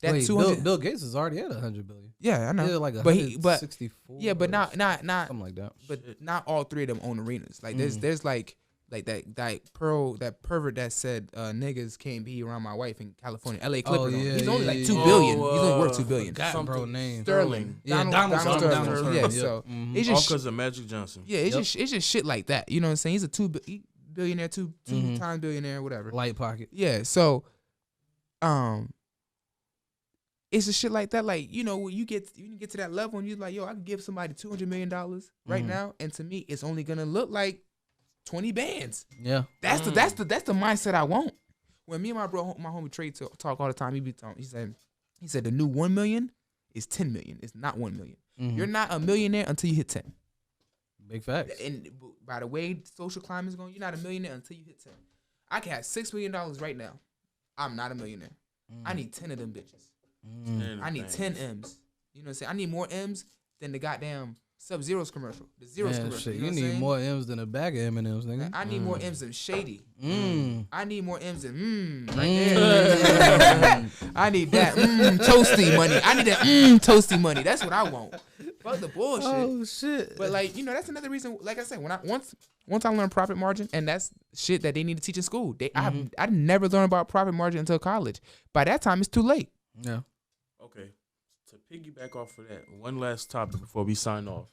Speaker 2: That
Speaker 1: Wait,
Speaker 2: 200.
Speaker 1: Bill Gates is already at 100 billion.
Speaker 2: Yeah, I know.
Speaker 1: Yeah, like
Speaker 2: but he, but
Speaker 1: 164.
Speaker 2: yeah, but not
Speaker 1: something like that.
Speaker 2: but not all 3 of them own arenas. Like there's like Like that pervert that said niggas can't be around my wife in California. LA Clippers.
Speaker 1: yeah,
Speaker 2: He's only like
Speaker 1: yeah,
Speaker 2: 2
Speaker 1: yeah.
Speaker 2: billion. He's only worth 2 billion.
Speaker 1: Forgot bro name.
Speaker 2: Sterling.
Speaker 1: Yeah,
Speaker 2: Donald Sterling.
Speaker 1: Sterling.
Speaker 2: Yeah,
Speaker 1: Yep.
Speaker 2: so it's
Speaker 3: All
Speaker 2: just
Speaker 3: because of Magic Johnson.
Speaker 2: yeah, it's just shit like that. You know what I'm saying? He's a 2 billionaire, two
Speaker 1: Mhm.
Speaker 2: time billionaire, whatever.
Speaker 1: Light pocket.
Speaker 2: Yeah, so it's a shit like that. Like, you know, when you get to that level and you're like, yo, I can give somebody $200 million right
Speaker 1: Mhm.
Speaker 2: now, and to me, it's only gonna look like 20 bands.
Speaker 1: Yeah.
Speaker 2: That's the mindset I want. When me and my homie Trey talk all the time, he said the new 1 million is 10 million. It's not 1 million.
Speaker 1: Mhm.
Speaker 2: You're not a millionaire until you hit 10.
Speaker 1: Big facts.
Speaker 2: And by the way social climate is going, you're not a millionaire until you hit 10. I can have $6 million right now. I'm not a millionaire. I need 10 of them bitches.
Speaker 1: Mm.
Speaker 2: I need 10 M's. You know what I'm saying? I need more M's than the goddamn Sub-Zero's commercial. The Zero's
Speaker 1: Man,
Speaker 2: commercial.
Speaker 1: shit,
Speaker 2: You know
Speaker 1: you
Speaker 2: what I'm
Speaker 1: need
Speaker 2: saying?
Speaker 1: more M's than a bag of M&M's, nigga.
Speaker 2: Like, I need more M's than Shady.
Speaker 1: Mm.
Speaker 2: I need more M's than right there. I need that toasty money. I need that toasty money. That's what I want. Fuck the bullshit.
Speaker 1: Oh shit.
Speaker 2: But like, you know, that's another reason. Like I said, when once I learned profit margin, and that's shit that they need to teach in school. I never learned about profit margin until college. By that time, it's too late.
Speaker 1: Yeah.
Speaker 3: Okay. To piggyback off of that, one last topic before we sign off.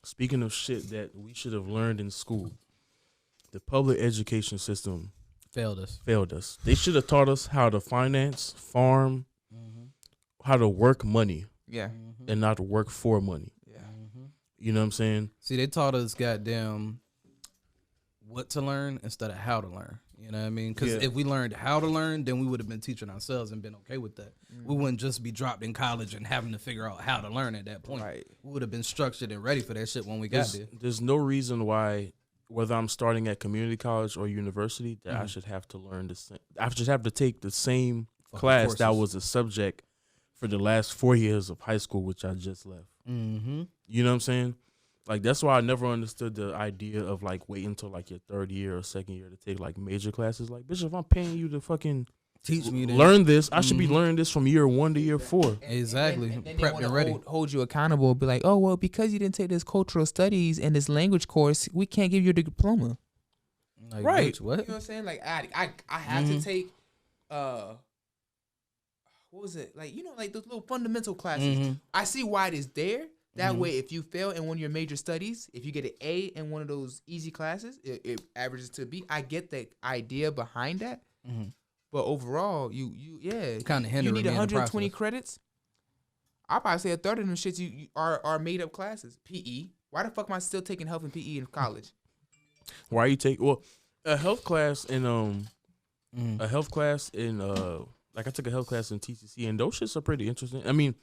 Speaker 3: Speaking of shit that we should have learned in school, the public education system
Speaker 1: Failed us.
Speaker 3: failed us. They should have taught us how to finance, farm, how to work money,
Speaker 2: Yeah.
Speaker 3: and not work for money.
Speaker 2: Yeah.
Speaker 3: You know what I'm saying?
Speaker 1: See, they taught us goddamn what to learn instead of how to learn. You know what I mean? Because
Speaker 3: Yeah.
Speaker 1: if we learned how to learn, then we would have been teaching ourselves and been okay with that. We wouldn't just be dropped in college and having to figure out how to learn at that point.
Speaker 2: Right.
Speaker 1: We would have been structured and ready for that shit when we got there.
Speaker 3: There's no reason why, whether I'm starting at community college or university, that I should have to learn the same. I should have to take the same
Speaker 1: Fucking
Speaker 3: class that
Speaker 1: courses.
Speaker 3: was a subject for the last 4 years of high school, which I just left.
Speaker 1: Mm-hmm.
Speaker 3: You know what I'm saying? Like, that's why I never understood the idea of like waiting until like your third year or second year to take like major classes. Like, bitch, if I'm paying you to fucking
Speaker 1: Teach me then.
Speaker 3: learn this, I should be learning this from year 1 to year 4.
Speaker 1: Exactly.
Speaker 2: And then
Speaker 1: Prepped
Speaker 2: they
Speaker 1: and
Speaker 2: wanna
Speaker 1: ready.
Speaker 2: hold you accountable. Be like, oh well, because you didn't take this cultural studies and this language course, we can't give you a diploma.
Speaker 1: Like,
Speaker 3: Right.
Speaker 1: bitch, what?
Speaker 2: You know what I'm saying? Like I had to take what was it? Like, you know, like those little fundamental classes.
Speaker 1: Mhm.
Speaker 2: I see why it is there. That way, if you fail in one of your major studies, if you get an A in one of those easy classes, it averages to a B. I get the idea behind that.
Speaker 1: Mhm.
Speaker 2: But overall, you
Speaker 1: Kinda
Speaker 2: you
Speaker 1: hindering
Speaker 2: need
Speaker 1: me in the
Speaker 2: 120
Speaker 1: process.
Speaker 2: credits. I'll probably say a third of them shits you are made up classes. PE. Why the fuck am I still taking health and PE in college?
Speaker 3: Why you take a health class in a health class in like I took a health class in TCC, and those shits are pretty interesting. I mean,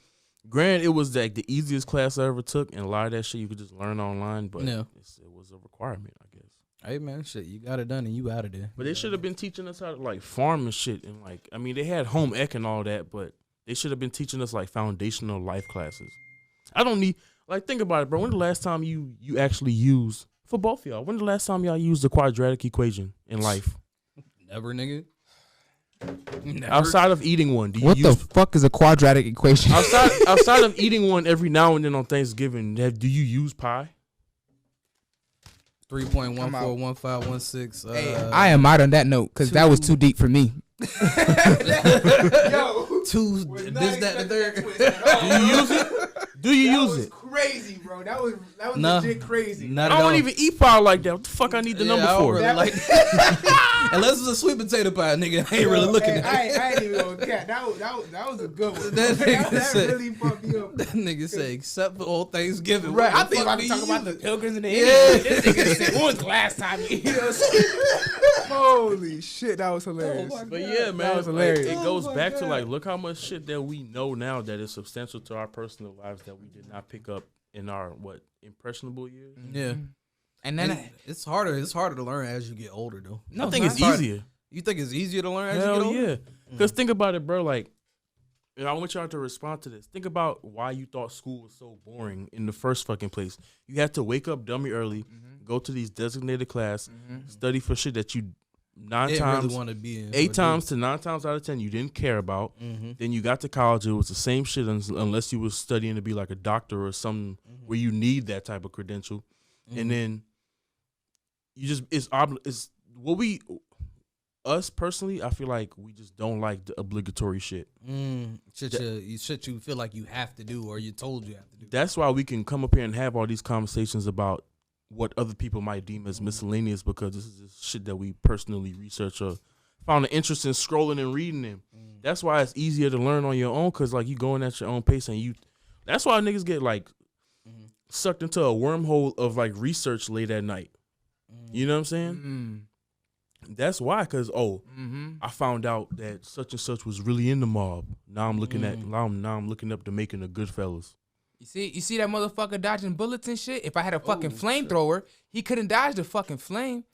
Speaker 3: granted, it was like the easiest class I ever took, and a lot of that shit you could just learn online, but
Speaker 1: Yeah.
Speaker 3: it was a requirement, I guess.
Speaker 1: Hey man, shit, you got it done and you out of there.
Speaker 3: But they should have been teaching us how to like farm and shit, and like I mean they had home ec and all that, but they should have been teaching us like foundational life classes. I don't need like think about it, bro. When the last time you actually used for both of y'all? When the last time y'all used the quadratic equation in life?
Speaker 1: Never, nigga. Never.
Speaker 3: Outside of eating one, do you
Speaker 2: What
Speaker 3: use
Speaker 2: the fuck is a quadratic equation?
Speaker 3: outside of eating one every now and then on Thanksgiving? Do you use pi?
Speaker 1: 3.141516.
Speaker 2: Hey, I am out on that note because that was too deep for me.
Speaker 1: Two. This, that, the third.
Speaker 3: Do you use it? Do you use it?
Speaker 2: Crazy, bro. That was
Speaker 1: Nah,
Speaker 2: crazy.
Speaker 1: Not
Speaker 3: I
Speaker 1: at all.
Speaker 3: don't even eat pie like that. What the fuck I need the number
Speaker 1: I don't
Speaker 3: for?
Speaker 1: really like unless it's a sweet potato pie, nigga. I ain't really looking at it.
Speaker 2: I ain't even gonna cat. That was a good one.
Speaker 1: That nigga said-
Speaker 2: really fucked me up.
Speaker 1: That nigga say, except for old Thanksgiving.
Speaker 2: Right, I
Speaker 1: What the
Speaker 2: think
Speaker 1: fuck
Speaker 2: about to
Speaker 1: do
Speaker 2: talk
Speaker 1: you
Speaker 2: about the
Speaker 1: use?
Speaker 2: pilgrims and the
Speaker 1: Yeah.
Speaker 2: Indians. This nigga said, when was the last time you Holy shit, that was hilarious.
Speaker 3: But yeah, man,
Speaker 2: That was
Speaker 3: like,
Speaker 2: hilarious.
Speaker 3: it goes back to like, look how much shit that we know now that is substantial to our personal lives that we did not pick up in our impressionable years.
Speaker 1: Yeah.
Speaker 2: And then
Speaker 1: And it's harder. It's harder to learn as you get older, though.
Speaker 3: I think it's
Speaker 1: not.
Speaker 3: easier.
Speaker 1: You think it's easier to learn as you get
Speaker 3: Hell
Speaker 1: older?
Speaker 3: yeah. Because think about it, bro. Like, and I want y'all to respond to this. Think about why you thought school was so boring in the first fucking place. You had to wake up dummy early, go to these designated class, study for shit that you
Speaker 1: Really want to be in.
Speaker 3: 8 times to 9 times out of 10 you didn't care about. Then you got to college, it was the same shit unless you was studying to be like a doctor or something where you need that type of credential. And then you just it's what we us personally. I feel like we just don't like the obligatory shit.
Speaker 1: Shit you feel like you have to do or you told you have to do.
Speaker 3: That's why we can come up here and have all these conversations about what other people might deem as miscellaneous, because this is just shit that we personally research or found an interest in scrolling and reading them. That's why it's easier to learn on your own, because like you going at your own pace and you. That's why niggas get like sucked into a wormhole of like research late at night. You know what I'm saying? That's why, because I found out that such and such was really in the mob. Now I'm looking at now I'm looking up the making of Goodfellas.
Speaker 2: You see that motherfucker dodging bullets and shit? If I had a fucking flamethrower, he couldn't dodge the fucking flame.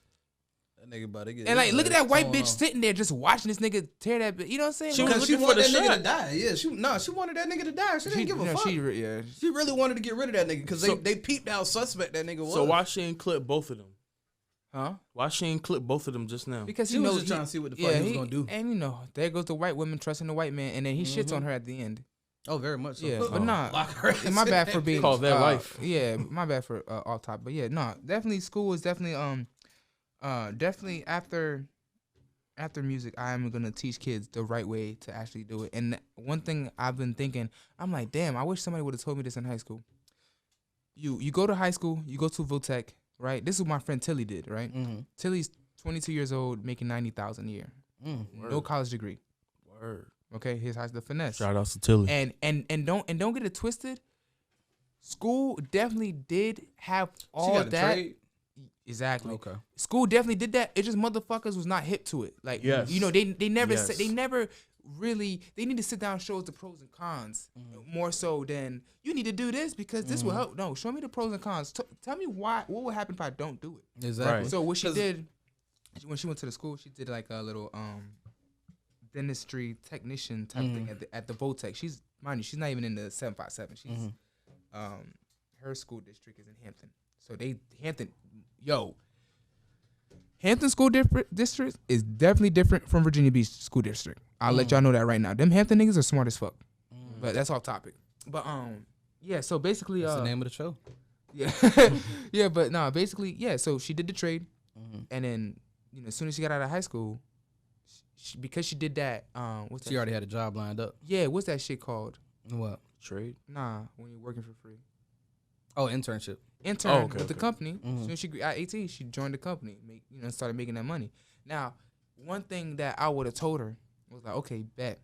Speaker 1: That nigga about to get.
Speaker 2: And like, look at that white bitch sitting there just watching this nigga tear that bitch. You know what I'm saying?
Speaker 1: Because she wanted that nigga to die. Yeah, she wanted that nigga to die. She didn't give a fuck. She really wanted to get rid of that nigga because they peeped how suspect that nigga was.
Speaker 3: So why she ain't clip both of them?
Speaker 2: Huh?
Speaker 3: Why she ain't clip both of them just now?
Speaker 2: Because
Speaker 1: he was just trying to see what the fuck he was gonna do.
Speaker 2: And you know, there goes the white woman trusting the white man, and then he shits on her at the end.
Speaker 1: Oh, very much so.
Speaker 2: Yeah, but nah. My bad for being
Speaker 3: called that life.
Speaker 2: Yeah, my bad for off top. But yeah, no, definitely school is definitely definitely after music, I am gonna teach kids the right way to actually do it. And one thing I've been thinking, I'm like, damn, I wish somebody would have told me this in high school. You go to high school, you go to Votech, right? This is what my friend Tilly did, right? Tilly's 22 years old, making $90,000 a year, no college degree.
Speaker 3: Word.
Speaker 2: Okay, here's the finesse.
Speaker 3: Shout out to Tilly.
Speaker 2: And don't get it twisted. School definitely did have all that. Trade? Exactly.
Speaker 1: Okay.
Speaker 2: School definitely did that. It just motherfuckers was not hip to it. Like, you know, they never said, they never really, they need to sit down and show us the pros and cons more so than you need to do this because this will help. No, show me the pros and cons. Tell me what will happen if I don't do it.
Speaker 1: Exactly.
Speaker 3: Right.
Speaker 2: So what she did when she went to the school, she did like a little dentistry technician type thing at the Votech. She's, mind you, she's not even in the 757. She's her school district is in Hampton. So Hampton school district is definitely different from Virginia Beach school district. I'll let y'all know that right now. Them Hampton niggas are smart as fuck. But that's off topic. But yeah, so basically
Speaker 1: that's the name of the show.
Speaker 2: Yeah. Yeah, but no, basically, yeah, so she did the trade. And then, you know, as soon as she got out of high school, because she did that,
Speaker 1: she already had a job lined up.
Speaker 2: Yeah, what's that shit called?
Speaker 1: What?
Speaker 3: Trade?
Speaker 2: Nah, when you're working for free.
Speaker 1: Oh, internship.
Speaker 2: With the company. As soon as she got 18, she joined the company, started making that money. Now, one thing that I would have told her was like, okay, bet.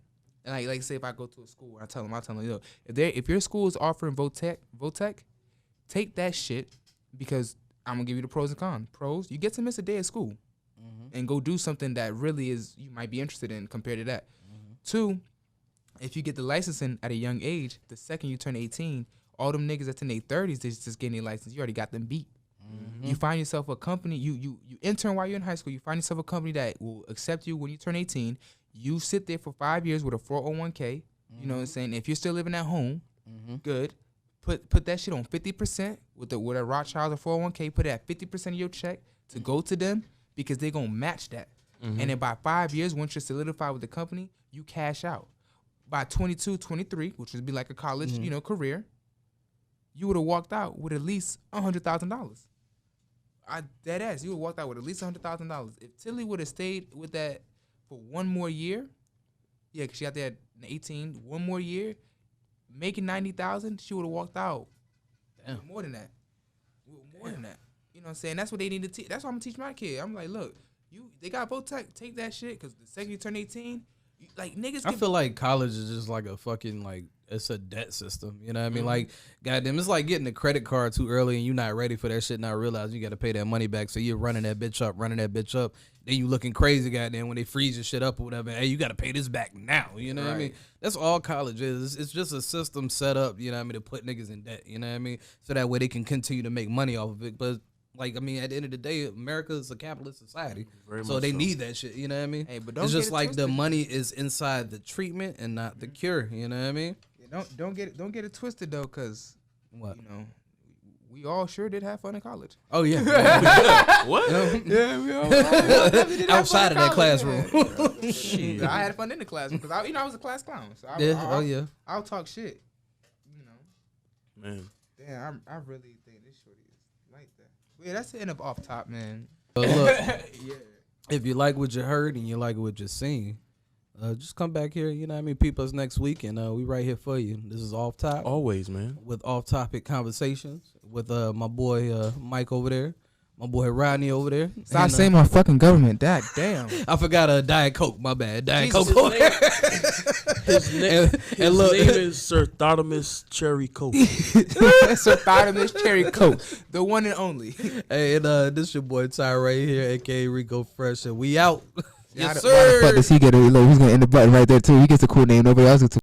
Speaker 2: And like say if I go to a school, I tell them, yo, if your school is offering Votech, take that shit because I'm gonna give you the pros and cons. Pros, you get to miss a day of school and go do something that really is you might be interested in compared to that. 2, if you get the licensing at a young age, the second you turn 18, all them niggas that's in their 30s, they just getting their license. You already got them beat. You find yourself a company, you intern while you're in high school, you find yourself a company that will accept you when you turn 18. You sit there for 5 years with a 401k, you know what I'm saying? If you're still living at home, good. Put that shit on 50% with a Rothschild or 401k, put it at 50% of your check to go to them because they're going to match that. And then by 5 years, once you're solidified with the company, you cash out. By 22, 23, which would be like a college, career, you would have walked out with at least $100,000. Dead ass, you would have walked out with at least $100,000. If Tilly would have stayed with that for one more year, yeah, because she got there at 18, one more year, making $90,000, she would have walked out. Damn. More than that. More than that. You know what I'm saying? That's what they need to teach. That's what I'm going to teach my kid. I'm like, look, they got Votech, take that shit, because the second you turn 18, niggas.
Speaker 1: I feel like college is just like a fucking it's a debt system. You know what I mean? Like, goddamn, it's like getting a credit card too early and you're not ready for that shit. Not realize you got to pay that money back. So you're running that bitch up. Then you looking crazy, goddamn, when they freeze your shit up or whatever. Hey, you got to pay this back now. You know what I mean? That's all college is. It's just a system set up, you know what I mean, to put niggas in debt. You know what I mean? So that way they can continue to make money off of it. But at the end of the day, America is a capitalist society. So they need that shit, you know what I mean?
Speaker 2: Hey, but don't
Speaker 1: it's just
Speaker 2: get it
Speaker 1: the money is inside the treatment and not the cure, you know what I mean?
Speaker 2: Yeah, don't get it twisted though, cause we all sure did have fun in college.
Speaker 1: Oh yeah.
Speaker 3: What?
Speaker 2: Yeah, we all
Speaker 1: outside of that classroom.
Speaker 2: Shit. I had fun in the classroom because I was a class clown. So I'll talk shit.
Speaker 3: Man.
Speaker 2: Damn, I really think this shorty is like that. Yeah, that's the end of off top, man.
Speaker 1: Look, if you like what you heard and you like what you seen, just come back here. You know what I mean? Peep us next week, and we right here for you. This is Off Top.
Speaker 3: Always, man.
Speaker 1: With off-topic conversations with my boy Mike over there, my boy Rodney over there.
Speaker 2: Stop saying my fucking government. That damn.
Speaker 1: I forgot Diet Coke. My bad. Diet
Speaker 3: Jesus,
Speaker 1: Coke.
Speaker 3: His name is Sir Thomas Cherry Coke.
Speaker 2: Sir Thomas Cherry Coke, the one and only.
Speaker 1: Hey, and this your boy Ty right here, aka Rico Fresh, and we out. Yes,
Speaker 2: Why the fuck
Speaker 1: sir.
Speaker 2: does he get a look? He's gonna end the button right there too. He gets a cool name. Nobody else gets a